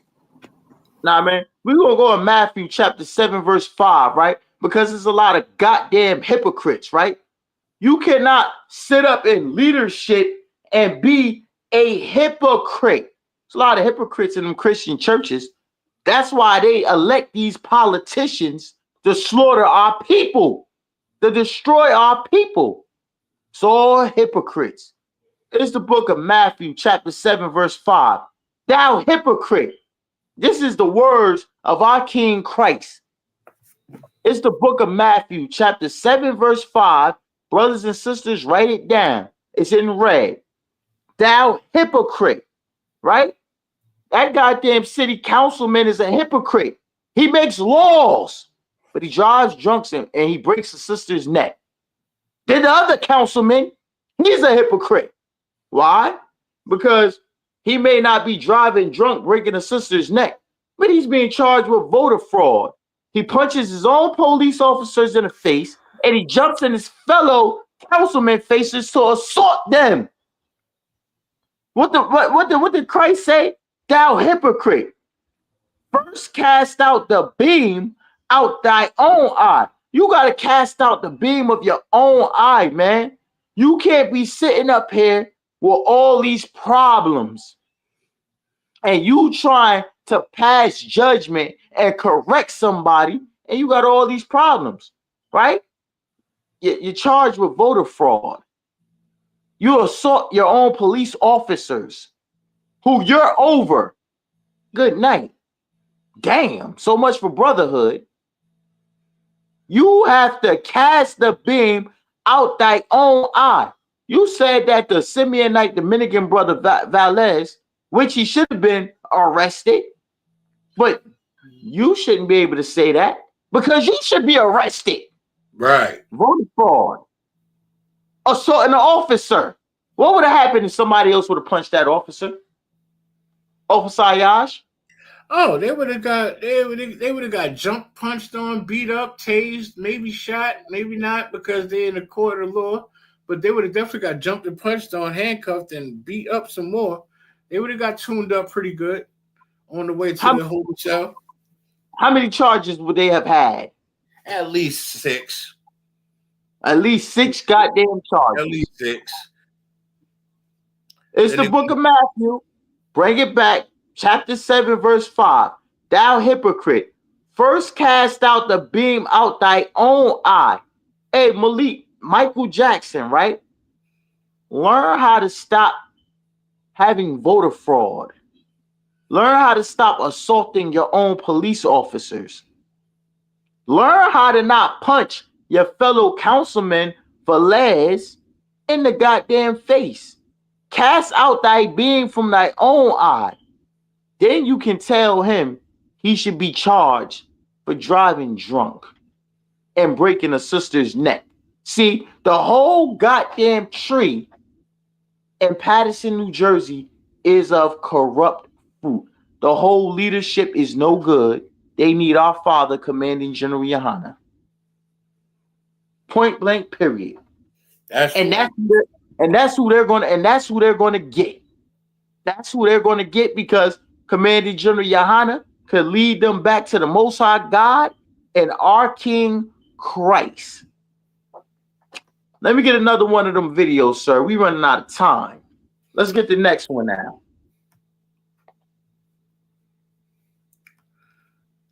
Now, man, we're going to go in Matthew chapter 7, verse 5, right? Because there's a lot of goddamn hypocrites, right? You cannot sit up in leadership and be a hypocrite. There's a lot of hypocrites in them Christian churches. That's why they elect these politicians to slaughter our people, to destroy our people. It's all hypocrites. It's the book of Matthew, chapter 7, verse 5. Thou hypocrite. This is the words of our King Christ. It's the book of Matthew, chapter 7, verse 5. Brothers and sisters, write it down. It's in red. Thou hypocrite, right? That goddamn city councilman is a hypocrite. He makes laws, but he drives drunks and he breaks the sister's neck. Then the other councilman, he's a hypocrite. Why? Because he may not be driving drunk, breaking a sister's neck, but he's being charged with voter fraud. He punches his own police officers in the face, and he jumps in his fellow councilman faces to assault them. What did Christ say? Thou hypocrite, first cast out the beam out thy own eye. You got to cast out the beam of your own eye, man. You can't be sitting up here with all these problems and you trying to pass judgment and correct somebody, and you got all these problems, right? You're charged with voter fraud. You assault your own police officers who you're over. Good night. Damn, so much for brotherhood. You have to cast the beam out thy own eye. You said that the Simeonite Dominican brother Valez, which he should have been arrested, but you shouldn't be able to say that because you should be arrested. Right. Voter fraud. Assaulting an officer. What would have happened if somebody else would have punched that officer? Officer Yash? Oh, they would have got jump punched on, beat up, tased, maybe shot, maybe not because they're in the court of law, but they would have definitely got jumped and punched on, handcuffed, and beat up some more. They would have got tuned up pretty good on the way to the hotel. How many charges would they have had? At least 6. At least 6 goddamn charges. At least 6. It's the book of Matthew. Bring it back. Chapter 7, verse 5. Thou hypocrite, first cast out the beam out thy own eye. Hey, Malik, Michael Jackson, right? Learn how to stop having voter fraud. Learn how to stop assaulting your own police officers. Learn how to not punch your fellow councilman Velez in the goddamn face. Cast out thy beam from thy own eye. Then you can tell him he should be charged for driving drunk and breaking a sister's neck. See, the whole goddamn tree in Paterson, New Jersey is of corrupt fruit. The whole leadership is no good. They need our father, Commanding General YAHANNA. Point blank, period. That's who they're going to get. That's who they're going to get because Commanding General YAHANNA could lead them back to the Most High God and our King Christ. Let me get another one of them videos, sir. We running out of time. Let's get the next one now.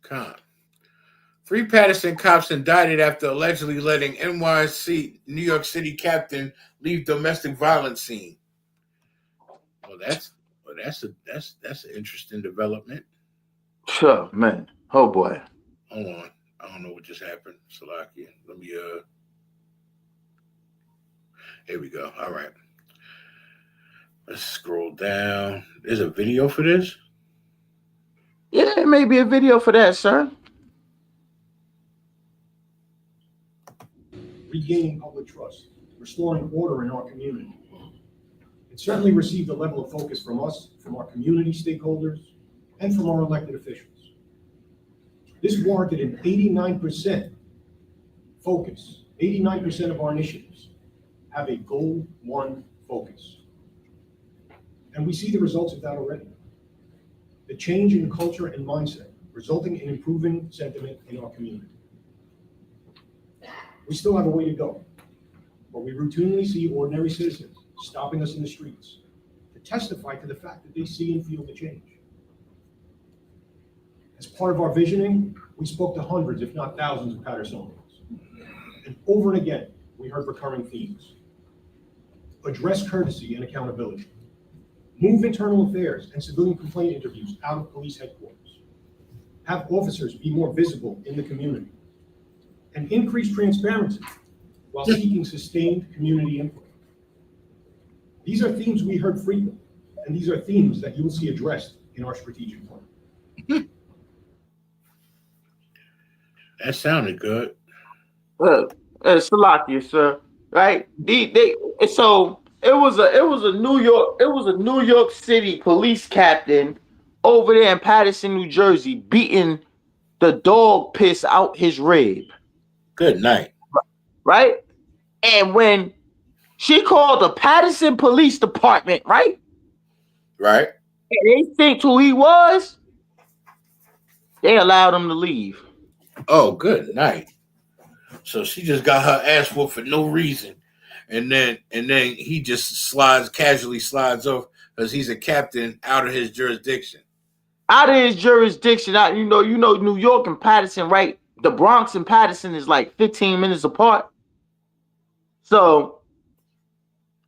Come. 3 Paterson cops indicted after allegedly letting NYC New York City captain leave domestic violence scene. Well, that's an interesting development. Sure, man. Oh boy. Hold on. I don't know what just happened. Salaki. Let me here we go. All right. Let's scroll down. There's a video for this? Yeah, it may be a video for that, sir. Regaining public trust, restoring order in our community. It certainly received a level of focus from us, from our community stakeholders, and from our elected officials. This warranted an 89% focus. 89% of our initiatives have a goal one focus. And we see the results of that already. The change in culture and mindset, resulting in improving sentiment in our community. We still have a way to go, but we routinely see ordinary citizens stopping us in the streets to testify to the fact that they see and feel the change. As part of our visioning, we spoke to hundreds, if not thousands, of Patersonians. And over and again, we heard recurring themes. Address courtesy and accountability. Move internal affairs and civilian complaint interviews out of police headquarters. Have officers be more visible in the community. And increase transparency while seeking sustained community input. These are themes we heard frequently, and these are themes that you will see addressed in our strategic plan. That sounded good. Salakia, sir. Right? So it was a New York City police captain over there in Paterson, New Jersey, beating the dog piss out his rib. Good night. Right? And when she called the Paterson Police Department, right? Right. they think who he was, they allowed him to leave. Oh, good night. So she just got her ass whooped for no reason, and then he just casually slides off because he's a captain out of his jurisdiction. Out of his jurisdiction, you know, New York and Paterson, right? The Bronx and Paterson is like 15 minutes apart. So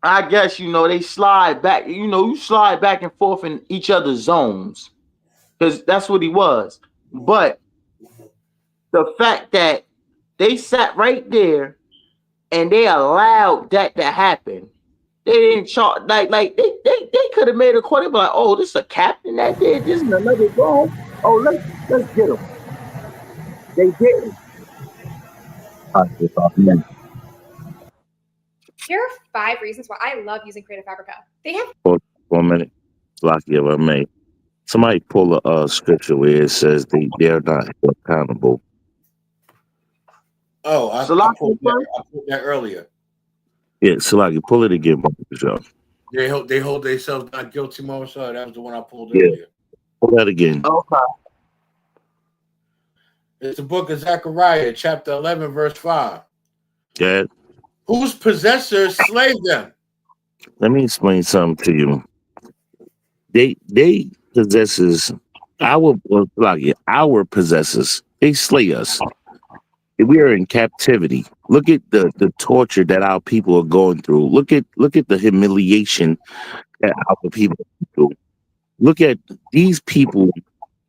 I guess, you know, they slide back, you know, you slide back and forth in each other's zones because that's what he was. But the fact that they sat right there and they allowed that to happen, they didn't charge like they could have made a call. They'd be like, oh, this is a captain that did this in another zone. Oh, let's get him. They didn't. Here are 5 reasons why I love using Creative Fabrica. They have For 1 minute, Lucky if I may. Somebody pull a scripture where it says they're not accountable. Oh, I pulled that earlier. Yeah, Salaki, pull it again, Marcus. They hold themselves not guilty, Marcus. That was the one I pulled Yeah. earlier. Pull that again. Okay. It's the book of Zechariah, chapter 11, verse 5. Yeah. Whose possessors slay them? Let me explain something to you. They possesses our possessors. They slay us. We are in captivity. Look at the torture that our people are going through. Look at the humiliation that our people go through. Look at these people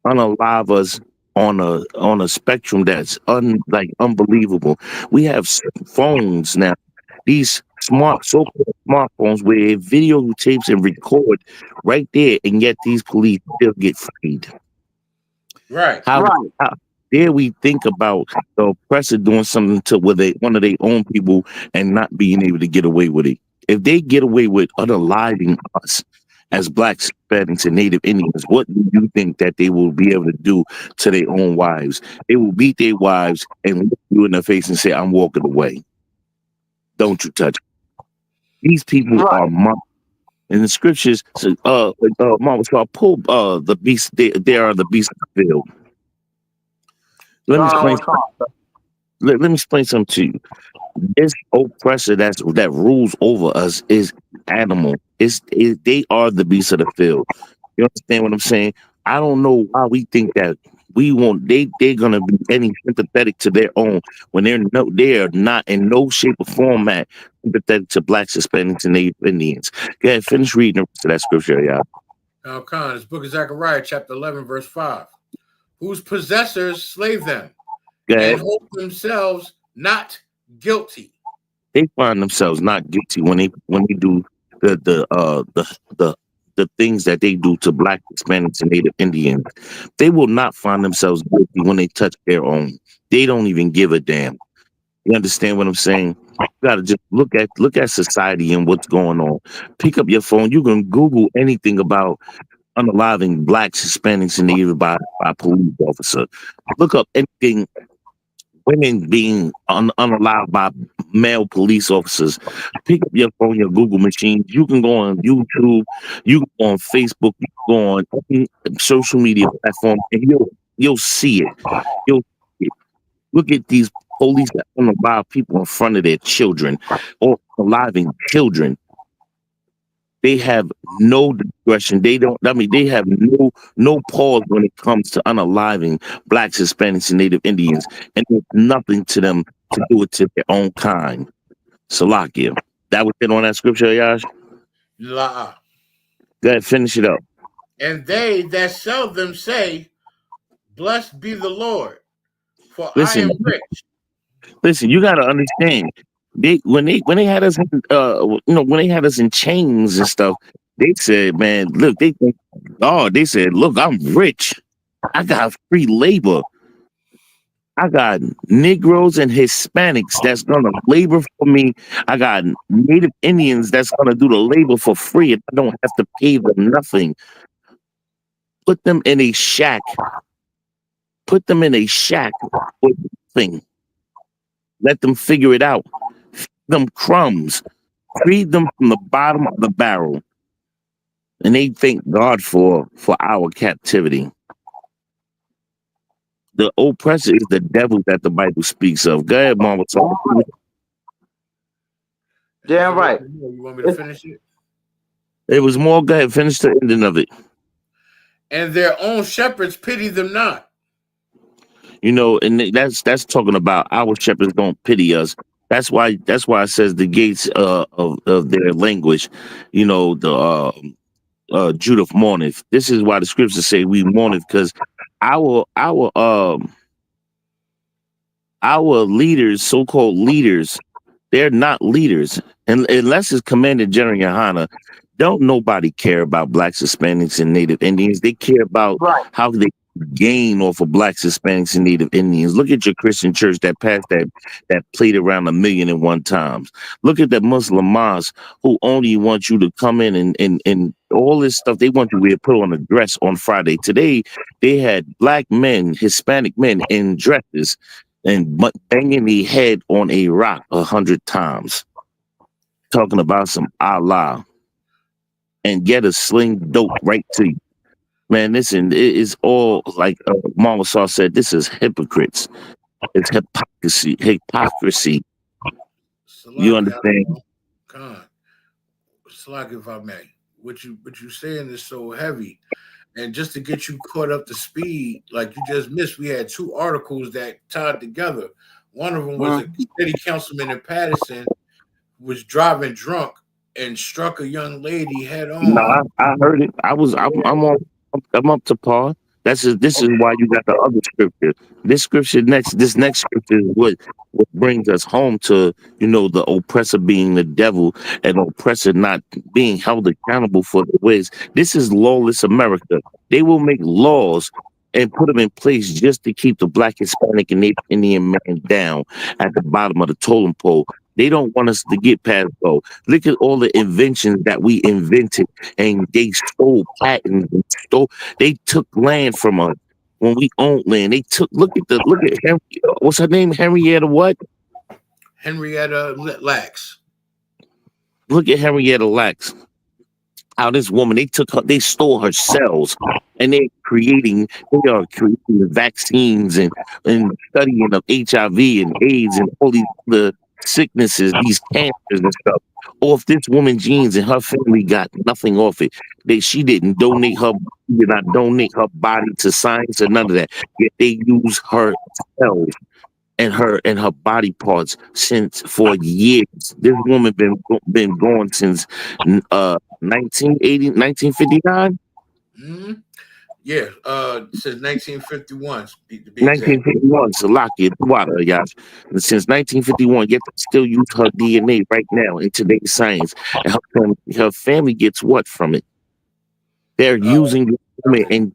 unalive us on a spectrum that's unbelievable. We have phones now. These so-called smartphones where it videotapes and record right there, and yet these police still get freed. Right. How dare we think about the oppressor doing something to one of their own people and not being able to get away with it? If they get away with unaliving us as Blacks, Hispanics, and Native Indians, what do you think that they will be able to do to their own wives? They will beat their wives and look you in the face and say, "I'm walking away. Don't you touch me." These people are monsters. In the scriptures, Mama, so I pull the beast. They are the beasts of the field. Let me explain something to you. This oppressor that rules over us is animal. They are the beasts of the field. You understand what I'm saying? I don't know why we think that they're gonna be any sympathetic to their own when they are not in no shape or format sympathetic to Blacks, Hispanics, and Native Indians. Go ahead, finish reading the rest of that scripture, y'all. Now, Khan, it's book of Zechariah, chapter 11, verse 5. Whose possessors slay them and hold themselves not guilty. They find themselves not guilty when they do the things that they do to Black, Hispanics, and Native Indians. They will not find themselves guilty when they touch their own. They don't even give a damn. You understand what I'm saying? You gotta just look at society and what's going on. Pick up your phone. You can Google anything about unaliving Blacks, Hispanics, and Native by a police officer. Look up anything. Women being unalived by male police officers. Pick up your phone, your Google machine. You can go on YouTube. You can go on Facebook. You can go on any social media platform, and you'll see it. You'll see it. Look at these police that unalive people in front of their children or unaliving children. They have no discretion. They have no pause when it comes to unaliving Blacks, Hispanics, and Native Indians, and there's nothing to them to do it to their own kind. Salakia. That was it on that scripture, Yash? La. Go ahead, finish it up. And they that sell them say, "Blessed be the Lord, for Listen, I am rich." Listen, you gotta understand. When they had us when they had us in chains and stuff, they said, man, look, they said, look, I'm rich. I got free labor. I got Negroes and Hispanics that's gonna labor for me. I got Native Indians that's gonna do the labor for free, and I don't have to pay them nothing. Put them in a shack. Put them in a shack with nothing. Let them figure it out. Feed them crumbs. Feed them from the bottom of the barrel. and they thank God for our captivity. The oppressor is the devil that the Bible speaks of. Go ahead, Mama. Damn right. You want me to finish it? It was more. Go ahead, finish the ending of it. And their own shepherds pity them not. You know, and that's talking about our shepherds don't pity us. That's why it says the gates of their language, you know, the Judith mourneth. This is why the scriptures say we mourneth, because our leaders, so-called leaders, they're not leaders. And unless it's Commander General YAHANNA, don't nobody care about blacks, Hispanics, and Native Indians. They care about how they gain off of blacks, Hispanics, and Native Indians. Look at your Christian church that passed that played around 1,000,001 times. Look at that Muslim mosque who only want you to come in and all this stuff. They want you to put on a dress on Friday. Today, they had black men, Hispanic men in dresses and banging their head on a rock 100 times. Talking about some Allah. And get a sling dope right to you. Man, listen, it is all like Mama Saw said, this is hypocrites. It's hypocrisy. You understand? Slack, if I may. What you saying is so heavy. And just to get you caught up to speed, like you just missed, we had 2 articles that tied together. One of them was a city councilman in Paterson was driving drunk and struck a young lady head on. Nah, I heard it. I'm up to par. This is why you got the other scripture. This next scripture is what brings us home to, you know, the oppressor being the devil and oppressor not being held accountable for the ways. This is lawless America. They will make laws and put them in place just to keep the black, Hispanic, and Native Indian man down at the bottom of the totem pole. They don't want us to get past go. Look at all the inventions that we invented, and they stole patents and they took land from us when we owned land. They took look at Henry, what's her name? Henrietta what? Henrietta Lacks. Look at Henrietta Lacks. How this woman, they stole her cells, and they are creating vaccines and studying of HIV and AIDS and all these other sicknesses, these cancers and stuff, off this woman's genes, and her family got nothing off it. She did not donate her body to science or none of that. Yet they use her cells and her body parts for years. This woman been gone since 1959. Mm-hmm. Yeah, since 1951. 1951, Salakia, water, y'all. Since 1951, yet they still use her DNA right now in today's science. And her family gets what from it? They're using the woman, and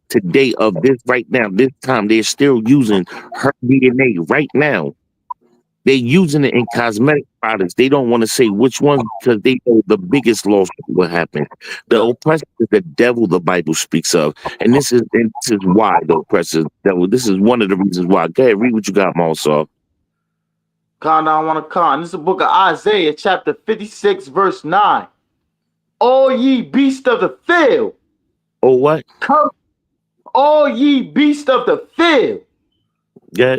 today of this right now, this time, they're still using her DNA right now. They're using it in cosmetic products. They don't want to say which ones because they know the biggest loss will happen. The oppressor is the devil the Bible speaks of. And this is why the oppressor is the devil. This is one of the reasons why. Go ahead, read what you got, Moussa. Con, I want to con. This is the book of Isaiah, chapter 56, verse 9. All ye beasts of the field. Oh, what? Come, all ye beasts of the field. Yeah.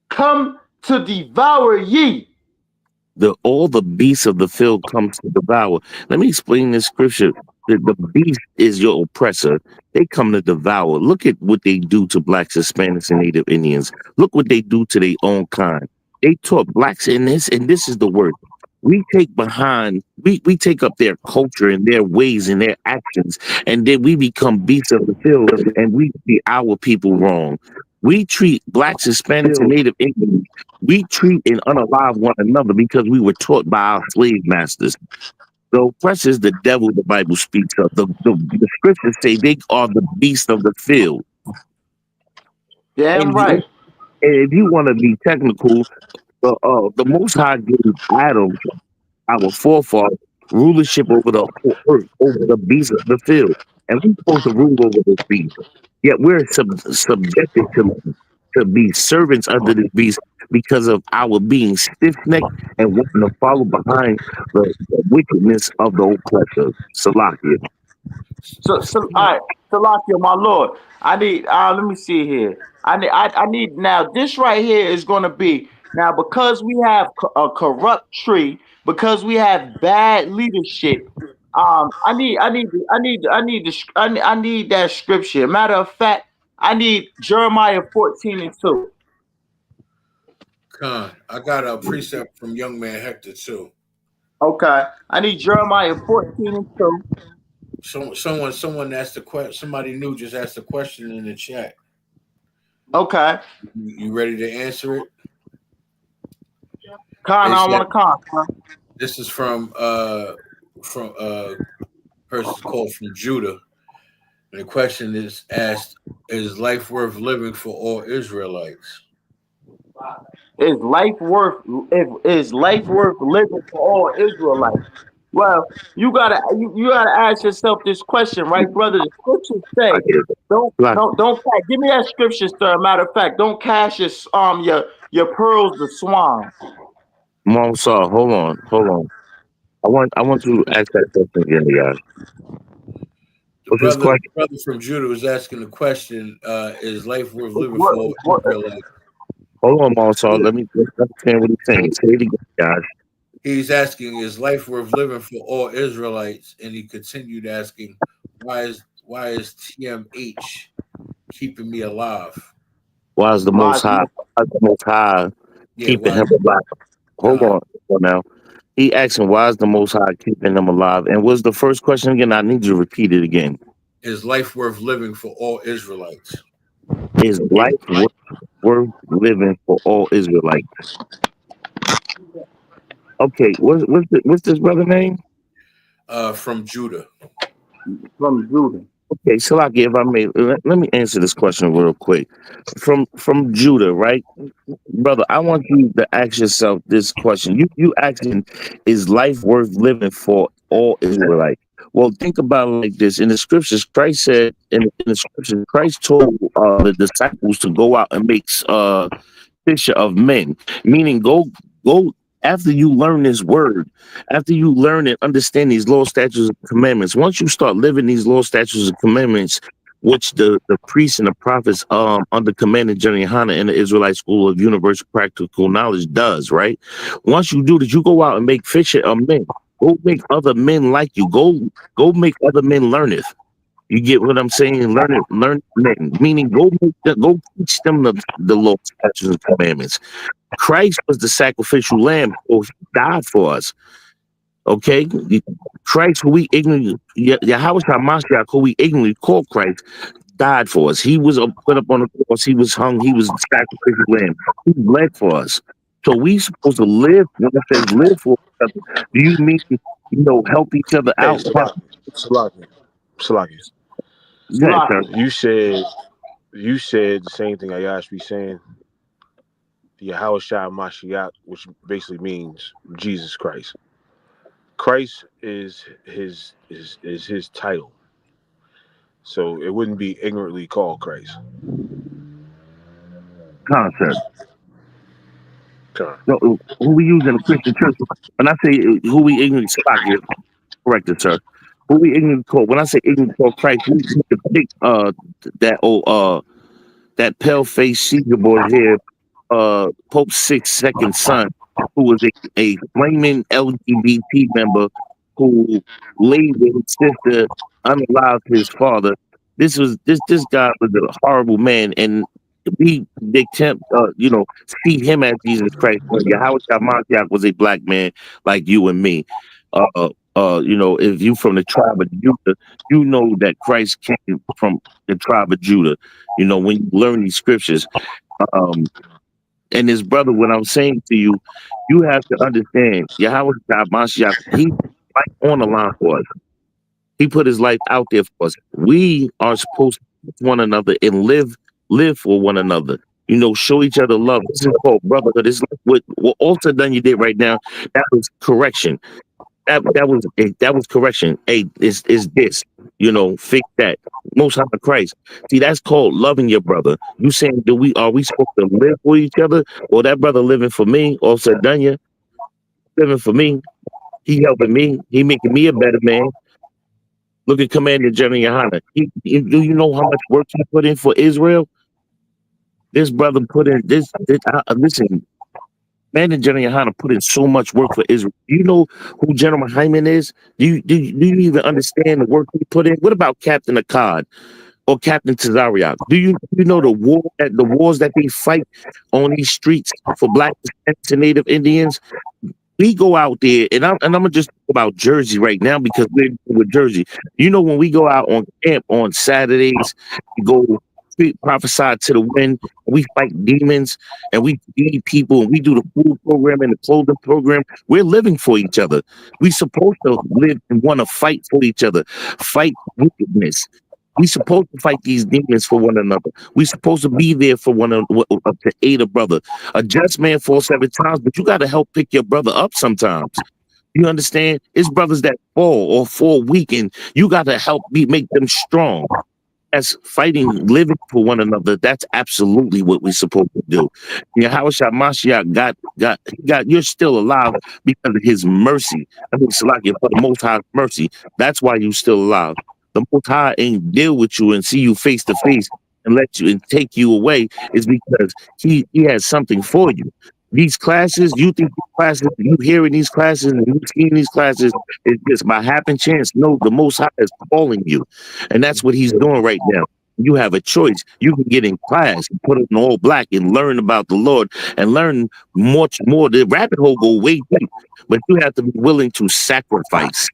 Come to devour ye. All the beasts of the field comes to devour. Let me explain this scripture. The beast is your oppressor. They come to devour. Look at what they do to blacks, Hispanics, and Native Indians. Look what they do to their own kind. They taught blacks in this, and this is the word. We take up their culture and their ways and their actions, and then we become beasts of the field, and we see our people wrong. We treat blacks, Hispanics, and Native Indians. We treat and unalive one another because we were taught by our slave masters. The oppressor is the devil the Bible speaks of. The scriptures say they are the beasts of the field. Damn right. And if you want to be technical, the Most High gave Adam, our forefather, rulership over the whole earth, over the beasts of the field. And we're supposed to rule over this beast. Yet we're subjected to to be servants under this beast because of our being stiff-necked and wanting to follow behind the wickedness of the oppressor. Salakia. So all right, Salakia, my lord. I need let me see here. I need now this right here is gonna be now because we have a corrupt tree, because we have bad leadership. I need that scripture. Matter of fact, I need Jeremiah 14:2. Con, I got a precept from Young Man Hector too. Okay, I need Jeremiah 14:2. Someone asked the question. Somebody new just asked a question in the chat. Okay. You ready to answer it? Con, I want to con. This is from person called from Judah. And the question is asked: is life worth living for all Israelites? Is life worth living for all Israelites? Well, you gotta ask yourself this question, right, brother? The scriptures say, don't give me that scripture, sir. Matter of fact, don't cast your pearls to swine. Monsar, hold on. I want you to ask that question again, guys. The brother from Judah was asking the question: is life worth living for all Israelites? Hold on, Monsar. Let me understand what he's saying. Say it again, guys. He's asking, is life worth living for all Israelites? And he continued asking, why is TMH keeping me alive? Why is the Most High keeping him alive? Hold on now. He asking, why is the Most High keeping him alive? And what's the first question again? I need you to repeat it again. Is life worth living for all Israelites? Is life worth living for all Israelites? Okay, what's this brother name? From Judah. From Judah. Okay, Salaki, if I may, let me answer this question real quick. From Judah, right, brother? I want you to ask yourself this question. You asking, is life worth living for all Israelites? Well, think about it like this. In the scriptures, Christ said, in the scriptures, Christ told the disciples to go out and make fisher of men, meaning go after you learn this word, after you learn and understand these law, statutes, and commandments. Once you start living these law, statutes, and commandments, which the priests and the prophets under commanding General YAHANNA in the Israelite School of Universal Practical Knowledge does, right? Once you do that, you go out and make fisher of men. Go make other men like you. Go make other men learneth. You get what I'm saying? Learn men. Meaning go teach them the law, statutes, and commandments. Christ was the sacrificial lamb, or he died for us. Okay? Christ, who we ignorantly, Yahweh HaMashiach, who we ignorantly call Christ, died for us. He was put up on the cross. He was hung. He was the sacrificial lamb. He bled for us. So we supposed to live. When it says live for each other, do you mean, help each other out? Salaki. You said the same thing I should be saying. The Yahweh Mashiach, which basically means Jesus Christ. Christ is his title. So it wouldn't be ignorantly called Christ. Concept. So, who we use in the Christian church? When I say who we ignorantly correct it, sir. Who we ignorantly call? When I say ignorantly call Christ, we depict that pale-faced Caesar boy here, Pope's 6th son, who was a flaming LGBT member who laid with his sister, unalived his father. This guy was a horrible man, and we attempt, see him as Jesus Christ. Yahweh HaMashiach was a black man like you and me. If you from the tribe of Judah, you know that Christ came from the tribe of Judah. When you learn these scriptures, and his brother, what I'm saying to you, you have to understand, Yahweh HaMashiach, he life on the line for us. He put his life out there for us. We are supposed to love one another and live for one another. Show each other love. This is called brotherhood. It's like what also done you did right now. That was correction. That was correction. Hey, is this. Fix that. Most High Christ. See, that's called loving your brother. You saying, are we supposed to live for each other? Or that brother living for me, or Sadanya living for me. He helping me. He making me a better man. Look at Commander General YAHANNA. Do you know how much work he put in for Israel? This brother put in listen, Commander General YAHANNA put in so much work for Israel. Do you know who General Hyman is? Do you even understand the work he put in? What about Captain Akkad or Captain Tazariak? Do you know the wars that they fight on these streets for Black Hispanics and Native Indians? We go out there, and I'm gonna just talk about Jersey right now because we're with Jersey. When we go out on camp on Saturdays, we go prophesy to the wind, we fight demons, and we feed people, and we do the food program and the clothing program. We're living for each other. We supposed to live and want to fight for each other, fight wickedness. We supposed to fight these demons for one another. We supposed to be there for one another to aid a brother. A just man falls 7 times, but you got to help pick your brother up sometimes. You understand? It's brothers that fall weak, and you got to help make them strong. As fighting, living for one another, that's absolutely what we're supposed to do. Yahushua Mashiach you're still alive because of his mercy. Salakia, for the Most High's mercy. That's why you're still alive. The Most High ain't deal with you and see you face to face and let you and take you away is because he has something for you. These classes, you think these classes, you hearing these classes and you seeing these classes is just by happen chance. No, the Most High is calling you. And that's what he's doing right now. You have a choice. You can get in class, put it in all black and learn about the Lord and learn much more. The rabbit hole go way deep, but you have to be willing to sacrifice.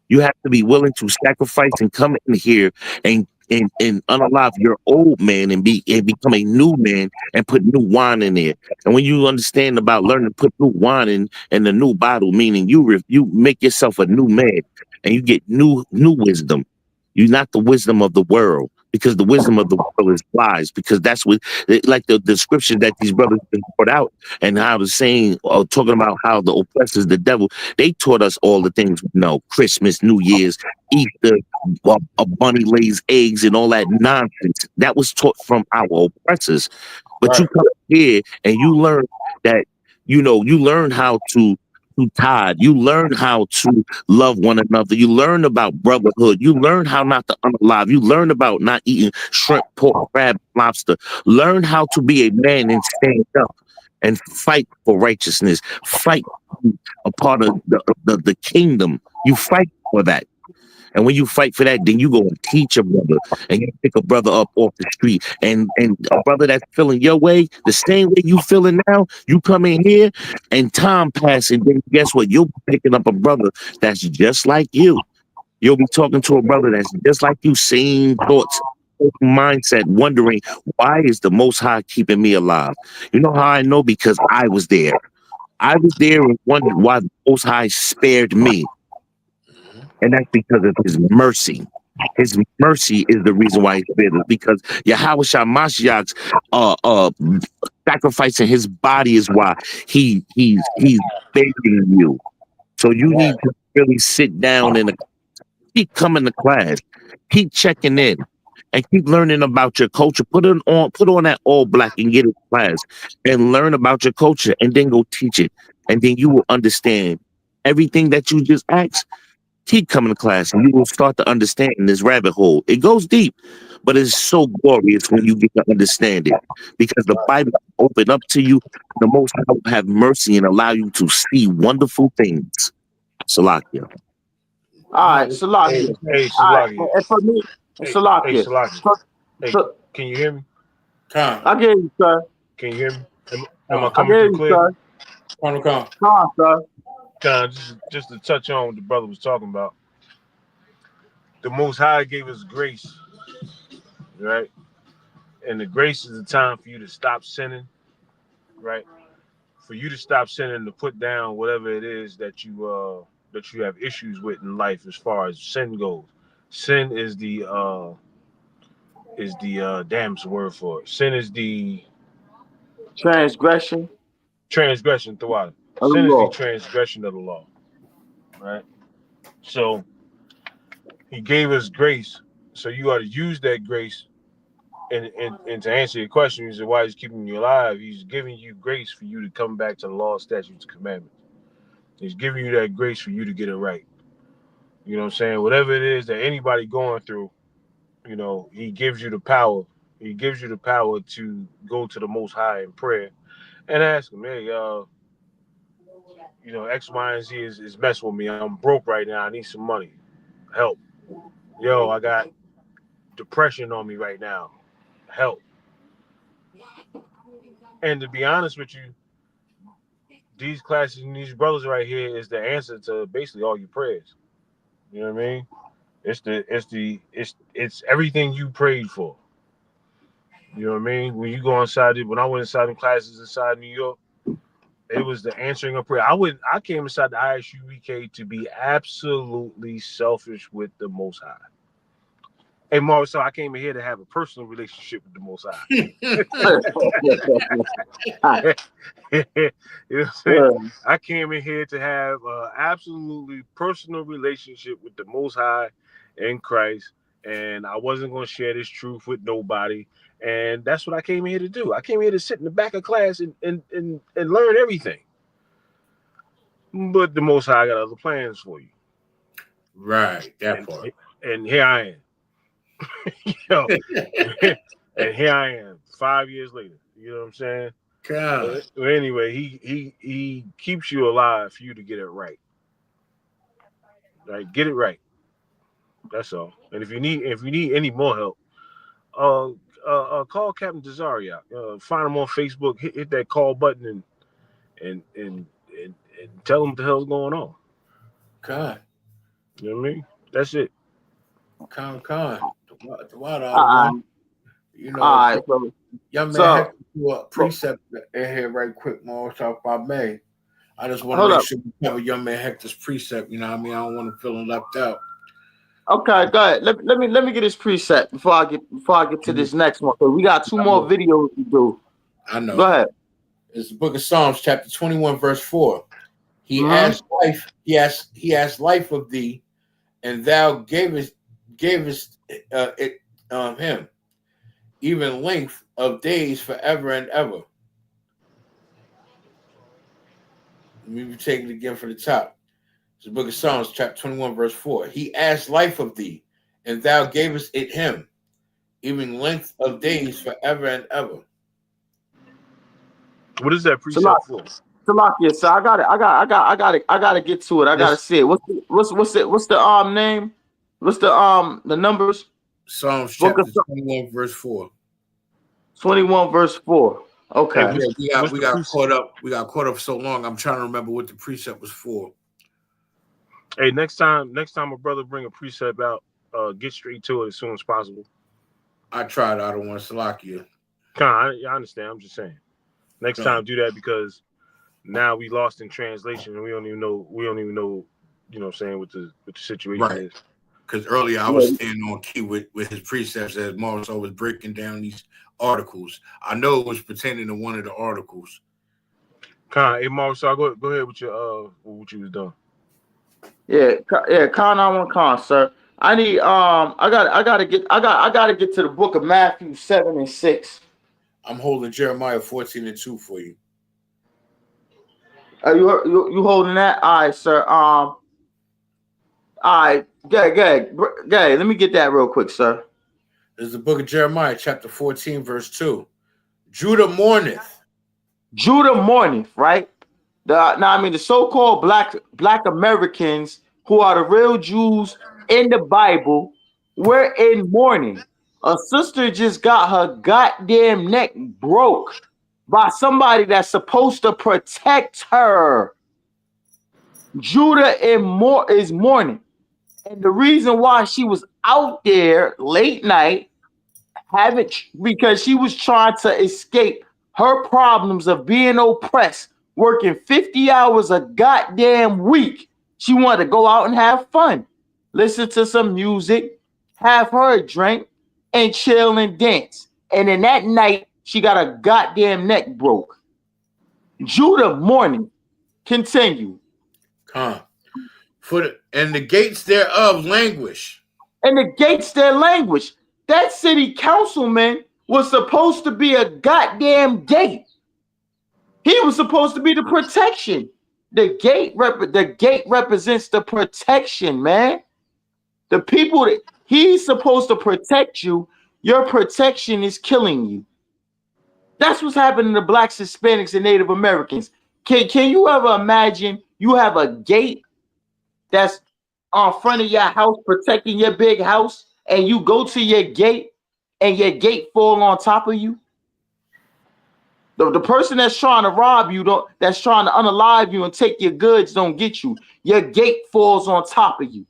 You have to be willing to sacrifice and come in here and unalive your old man and become a new man and put new wine in there. And when you understand about learning to put new wine in the new bottle, meaning you make yourself a new man and you get new wisdom. You're not the wisdom of the world, because the wisdom of the world is lies, because that's what, like the scripture that these brothers put out, and how the saying, talking about how the oppressor is the devil, they taught us all the things, Christmas, New Year's, Easter, a bunny lays eggs and all that nonsense. That was taught from our oppressors. But you come here and you learn that, you learn how to tithe. You learn how to love one another. You learn about brotherhood. You learn how not to unalive. You learn about not eating shrimp, pork, crab, lobster. Learn how to be a man and stand up and fight for righteousness. Fight a part of the kingdom. You fight for that. And when you fight for that, then you go and teach a brother, and you pick a brother up off the street, and a brother that's feeling your way, the same way you feeling now, you come in here, and time passes, and then guess what? You'll be picking up a brother that's just like you. You'll be talking to a brother that's just like you, same thoughts, mindset, wondering, why is the Most High keeping me alive? You know how I know? Because I was there. I was there and wondered why the Most High spared me. And that's because of his mercy. His mercy is the reason why he spared us, because Yahushua Mashiach's sacrificing his body is why he's sparing you. So you need to really sit down and keep coming to class, keep checking in, and keep learning about your culture. Put on that all black and get in class and learn about your culture, and then go teach it, and then you will understand everything that you just asked. Keep coming to class and you will start to understand this rabbit hole. It goes deep, but it's so glorious when you get to understand it, because the Bible will open up to you. The Most High will have mercy and allow you to see wonderful things. Salakia. All right, Salakia. Hey, All right, Salakia. and for me, Salakia. Hey, Salakia. Hey, can you hear me? I hear you, sir. Can you hear me? Am I I coming hear through you, clear? sir. Come, sir. Just to touch on what the brother was talking about. The Most High gave us grace, right? And the grace is the time for you to stop sinning, right? For you to stop sinning, to put down whatever it is that you have issues with in life as far as sin goes. Sin is the damn's word for it. Sin is the transgression throughout. of the Sin is the law. transgression of the law, right? So He gave us grace, so you got to use that grace. And to answer your question, is why he's keeping you alive. He's giving you grace for you to come back to the law, statutes, and commandments. He's giving you that grace for you to get it right. You know what I'm saying? Whatever it is that anybody going through, you know, he gives you the power. He gives you the power to go to the Most High in prayer and ask him, hey, you know, X, Y, and Z is messing with me. I'm broke right now. I need some money. Help. Yo, I got depression on me right now. Help. And to be honest with you, these classes and these brothers right here is the answer to basically all your prayers. You know what I mean? It's everything you prayed for. You know what I mean? When you go inside it, when I went inside the classes inside New York, it was the answering of prayer. I came inside the ISUPK to be absolutely selfish with the Most High. Hey, Mark, so I came in here to have a personal relationship with the Most High. You know what I'm saying? I came in here to have an absolutely personal relationship with the Most High in Christ, and I wasn't going to share this truth with nobody. And that's what I came in here to do. I came here to sit in the back of class and learn everything. But the Most High got other plans for you. Right, that part. And here I am. You know, and here I am 5 years later. You know what I'm saying? God. But anyway, he keeps you alive for you to get it right. Right, get it right. That's all. And if you need any more help, call Captain Desari out. Find him on Facebook. Hit that call button and tell him what the hell's going on. God. You know what I mean? That's it. Con. The water, you know, young man, Hector do a precept in here right quick, more talk about May. I just want to make sure we cover young man Hector's precept. You know what I mean? I don't want to feel left out. Okay, go ahead. Let me get this precept before I get to this next one. So we got two more videos to do. I know. Go ahead. It's the book of Psalms, chapter 21, verse 4. He asked life, he asked life of thee, and thou gavest it him, even length of days forever and ever. Let me take it again from the top. It's the book of Psalms, chapter 21, verse 4. He asked life of thee, and thou gavest it him, even length of days forever and ever. What is that precept for? Salakia, so I gotta get to it. I gotta see it. What's the name? What's the numbers? Psalms chapter 21, verse 4. 21 verse 4. Okay. Yeah, we got caught up. We got caught up so long. I'm trying to remember what the precept was for. Hey, next time a brother bring a precept out, get straight to it as soon as possible. I tried. I don't want to Salakia. I understand. I'm just saying. Next time, do that, because now we lost in translation and we don't even know. You know what I'm saying, what the situation is. Because earlier I was standing on key with his precepts as Morris was breaking down these articles. I know it was pertaining to one of the articles. Hey Morris, so go ahead with your what you was doing. Yeah, Con, sir. I need I gotta get to the book of Matthew 7 and 6. I'm holding Jeremiah 14 and 2 for you. You holding that? All right, sir. All right, go ahead. Let me get that real quick, sir. There's the book of Jeremiah, chapter 14, verse 2. Judah mourneth. Judah mourneth, right? The so-called black Americans who are the real Jews in the Bible, we're in mourning. A sister just got her goddamn neck broke by somebody that's supposed to protect her. Judah is mourning. And the reason why she was out there late night, because she was trying to escape her problems of being oppressed, working 50 hours a goddamn week. She wanted to go out and have fun, listen to some music, have her a drink, and chill and dance. And then that night, she got a goddamn neck broke. Judah mourning. Continue. And the gates thereof languish. and the gates their language. That city councilman was supposed to be a goddamn gate. He was supposed to be the protection. The gate represents the protection, man. The people that he's supposed to protect you, your protection is killing you. That's what's happening to blacks, Hispanics, and Native Americans. Can you ever imagine you have a gate that's on front of your house protecting your big house, and you go to your gate and your gate fall on top of you? The person that's trying to rob you, that's trying to unalive you and take your goods, don't get you. Your gate falls on top of you.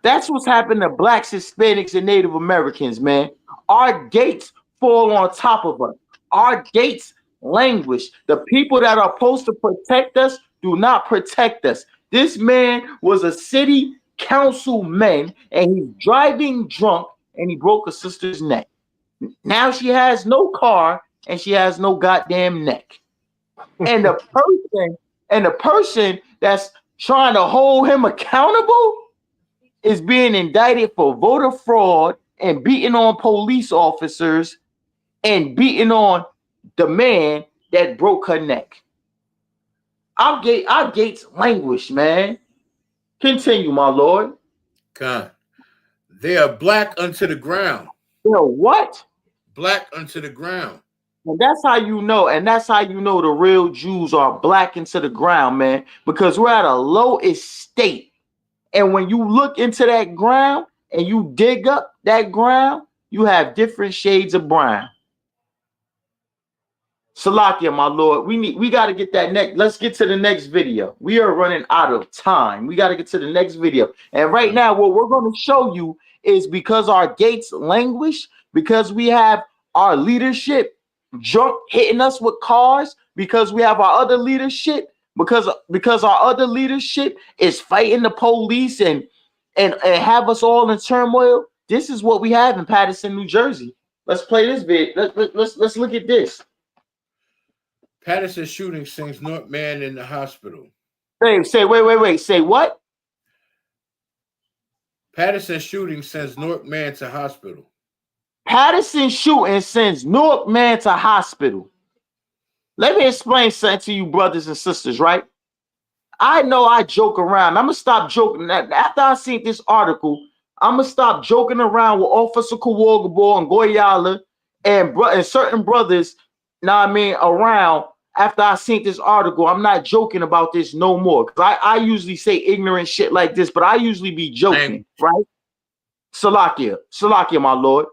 That's what's happened to blacks, Hispanics, and Native Americans, man. Our gates fall on top of us. Our gates languish. The people that are supposed to protect us do not protect us. This man was a city councilman, and he's driving drunk, and he broke a sister's neck. Now she has no car, and she has no goddamn neck. And the person that's trying to hold him accountable is being indicted for voter fraud and beating on police officers and beating on the man that broke her neck. Our gates languish, man. Continue, my lord. God. They are black unto the ground. They're what? Black unto the ground. And that's how you know, the real Jews are black into the ground, man, because we're at a low estate. And when you look into that ground and you dig up that ground, you have different shades of brown. Salakia, my lord, we got to get that next. Let's get to the next video. We are running out of time. We got to get to the next video. And right now, what we're going to show you is because our gates languish, because we have our leadership drunk hitting us with cars, because we have our other leadership, because our other leadership is fighting the police and have us all in turmoil. This is what we have in Paterson, New Jersey. Let's play this video. Let's look at this. Paterson shooting sends North man in the hospital. Wait. Say what? Paterson shooting sends North man to hospital. Paterson shooting sends North man to hospital. Let me explain something to you, brothers and sisters, right? I know I joke around. I'm going to stop joking. After I seen this article, I'm going to stop joking around with Officer Kawogabo and Goyala and certain brothers, around. After I seen this article, I'm not joking about this no more. Because I usually say ignorant shit like this, but I usually be joking, right? Salakia, my lord.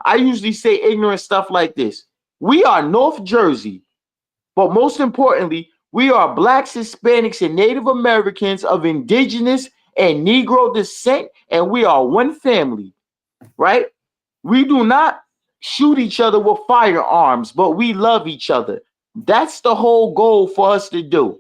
I usually say ignorant stuff like this. We are North Jersey, but most importantly, we are blacks, Hispanics, and Native Americans of indigenous and Negro descent, and we are one family, right? We do not shoot each other with firearms, but we love each other. That's the whole goal for us to do.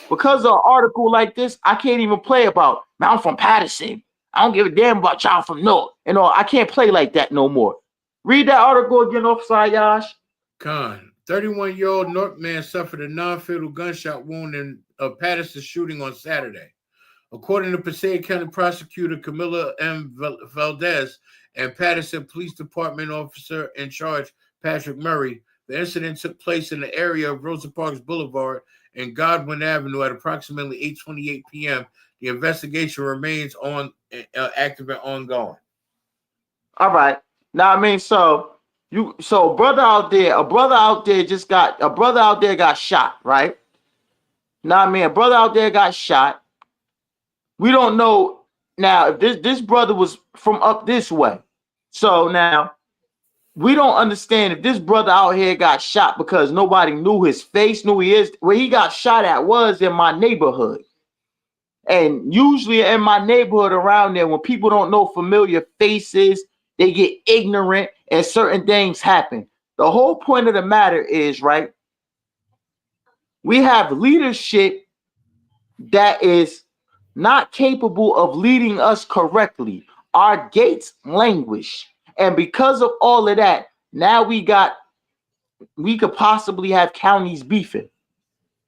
Because of an article like this, I can't even play about, man, I'm from Paterson. I don't give a damn about y'all from North. I can't play like that no more. Read that article again, Officer Yash. Khan, 31-year-old North man suffered a non-fatal gunshot wound in a Paterson shooting on Saturday. According to Passaic County Prosecutor Camilla M. Valdez and Paterson Police Department officer in charge Patrick Murray, the incident took place in the area of Rosa Parks Boulevard and Godwin Avenue at approximately 8:28 p.m. The investigation remains active and ongoing. All right. Now, so a brother out there got shot, right? Now, a brother out there got shot. We don't know now if this brother was from up this way. So now we don't understand if this brother out here got shot because nobody knew his face, knew he is. Where he got shot at was in my neighborhood. And usually in my neighborhood around there, when people don't know familiar faces, they get ignorant and certain things happen. The whole point of the matter is, right, we have leadership that is not capable of leading us correctly. Our gates languish. And because of all of that, now we could possibly have counties beefing.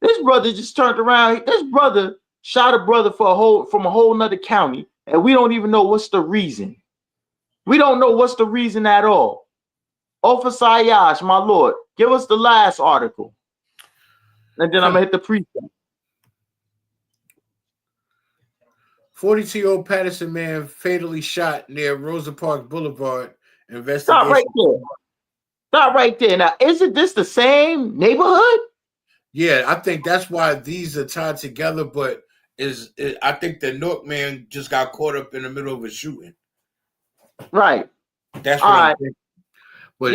This brother just turned around. This brother shot a brother from a whole nother county, and we don't even know what's the reason. We don't know what's the reason at all. Officer Ayash, my lord, give us the last article. And then I'm going to hit the precept. 42-year-old Paterson man fatally shot near Rosa Parks Boulevard. Investigation. Stop right there. Stop right there. Now, isn't this the same neighborhood? Yeah, I think that's why these are tied together, but I think the North man just got caught up in the middle of a shooting. Right. That's what I'm thinking. But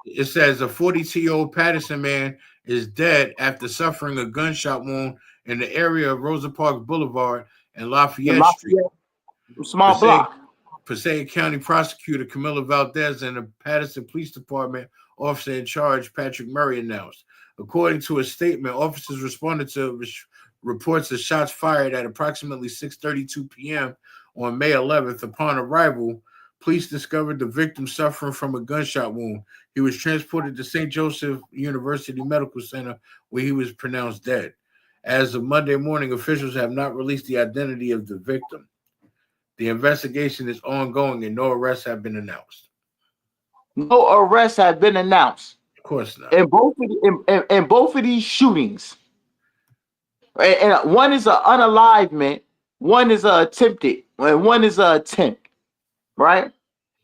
it says a 42-year-old Paterson man is dead after suffering a gunshot wound in the area of Rosa Parks Boulevard and Lafayette Street. Small block. Passaic County Prosecutor Camila Valdez and the Paterson Police Department officer in charge, Patrick Murray, announced. According to a statement, officers responded to reports of shots fired at approximately 6:32 p.m. on May 11th. Upon arrival, police discovered the victim suffering from a gunshot wound. He was transported to St. Joseph University Medical Center, where he was pronounced dead. As of Monday morning, officials have not released the identity of the victim. The investigation is ongoing and no arrests have been announced. No arrests have been announced. Of course not. In both of these shootings, and one is an unalivement, one is an attempted, and one is an attempt, right?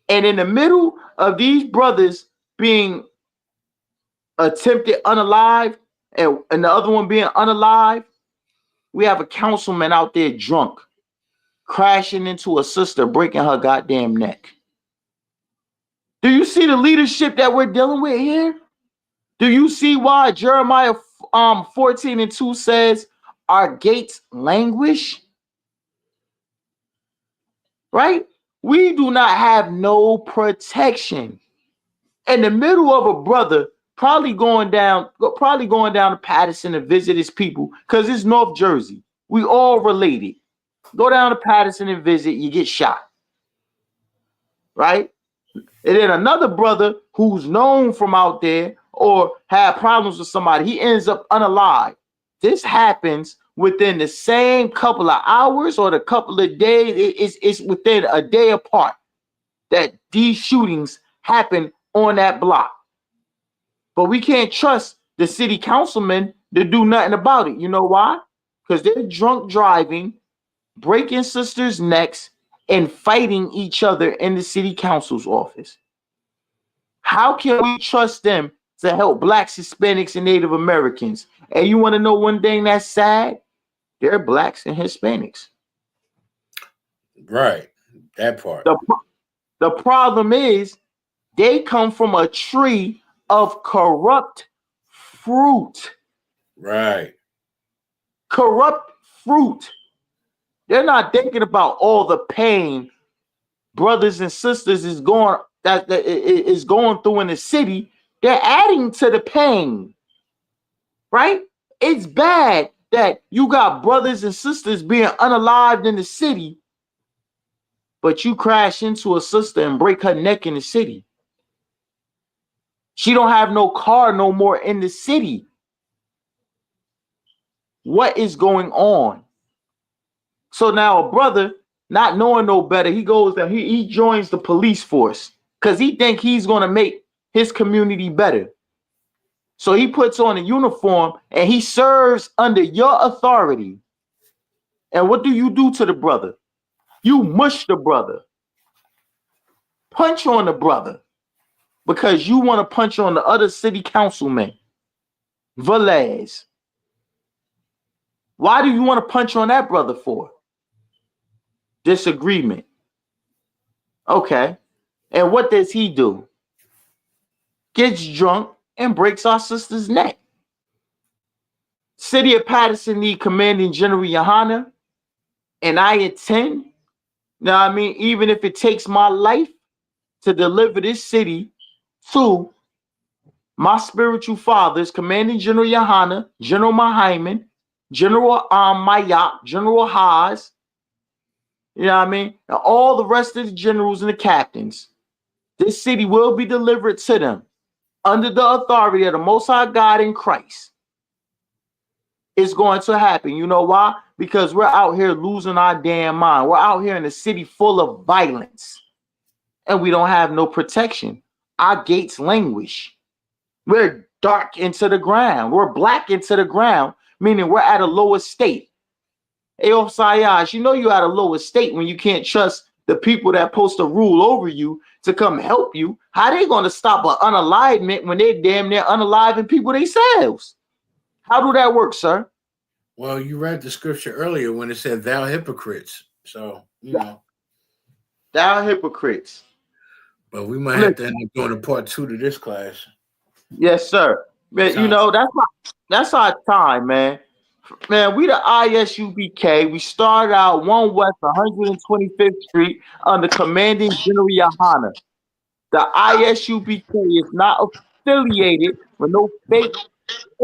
And in the middle of these brothers being attempted unalive and the other one being unalive, we have a councilman out there drunk, crashing into a sister, breaking her goddamn neck. Do you see the leadership that we're dealing with here? Do you see why Jeremiah 14:2 says our gates languish? Right? We do not have no protection. In the middle of a brother probably going down to Paterson to visit his people, because it's North Jersey. We all related. Go down to Paterson and visit, you get shot. Right? And then another brother who's known from out there or had problems with somebody, he ends up unalive. This happens within the same couple of hours or the couple of days. It's within a day apart that these shootings happen on that block. But we can't trust the city councilmen to do nothing about it. You know why? Because they're drunk driving, breaking sisters' necks, and fighting each other in the city council's office. How can we trust them to help blacks, Hispanics, and Native Americans? And you want to know one thing that's sad? They're blacks and Hispanics. Right. That part. The problem is they come from a tree of corrupt fruit. Right. Corrupt fruit. They're not thinking about all the pain brothers and sisters is going through in the city. They're adding to the pain. Right? It's bad that you got brothers and sisters being unalived in the city, but you crash into a sister and break her neck in the city. She don't have no car no more in the city. What is going on? So now a brother, not knowing no better, he goes and he joins the police force because he think he's going to make his community better. So he puts on a uniform and he serves under your authority. And what do you do to the brother? You mush the brother. Punch on the brother because you want to punch on the other city councilman, Velez. Why do you want to punch on that brother for? Disagreement. Okay. And what does he do? Gets drunk and breaks our sister's neck. City of Paterson need Commanding General YAHANNA, and I intend, now I mean, even if it takes my life to deliver this city to my spiritual fathers, Commanding General YAHANNA, General Mahaiman, General Mayak, General Haas, you know what I mean? And all the rest of the generals and the captains. This city will be delivered to them under the authority of the Most High God in Christ. It's going to happen. You know why? Because we're out here losing our damn mind. We're out here in a city full of violence. and we don't have no protection. Our gates languish. We're dark into the ground. We're black into the ground, meaning we're at a lower state. Hey, Sayaj, you know you're at a lower state when you can't trust the people that supposed to rule over you to come help you. How they going to stop an unalignment when they're damn near unaliving people themselves? How do that work, sir? Well, you read the scripture earlier when it said, "Thou hypocrites." So, you know. Thou hypocrites. But we might have to end up doing a part 2 to this class. Yes, sir. Man, you know, that's our time, man. Man, we the ISUPK. We started out 1 West 125th Street under Commanding General YAHANNA. The ISUPK is not affiliated with no fake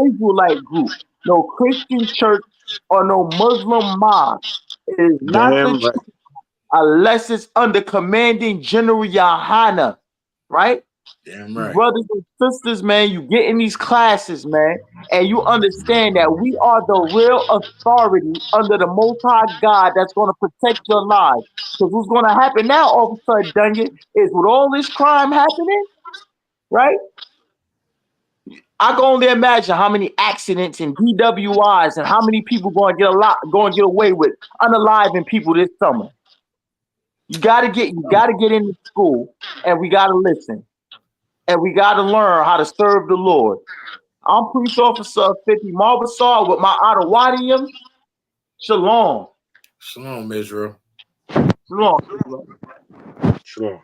Israelite group, no Christian church, or no Muslim mosque. It is not the Damn right. truth unless it's under Commanding General YAHANNA, right? Damn right. Brothers and sisters, man, you get in these classes, man, and you understand that we are the real authority under the Most High God that's going to protect your lives. Because what's going to happen now, Officer Dunyan, is with all this crime happening, right? I can only imagine how many accidents and DWIs and how many people going to get away with unaliving people this summer. You got to get into school, and we got to listen. And we got to learn how to serve the Lord. I'm Police Officer 50 Marbasar with my Ottawadium. Shalom. Shalom, Israel. Shalom, Israel. Shalom.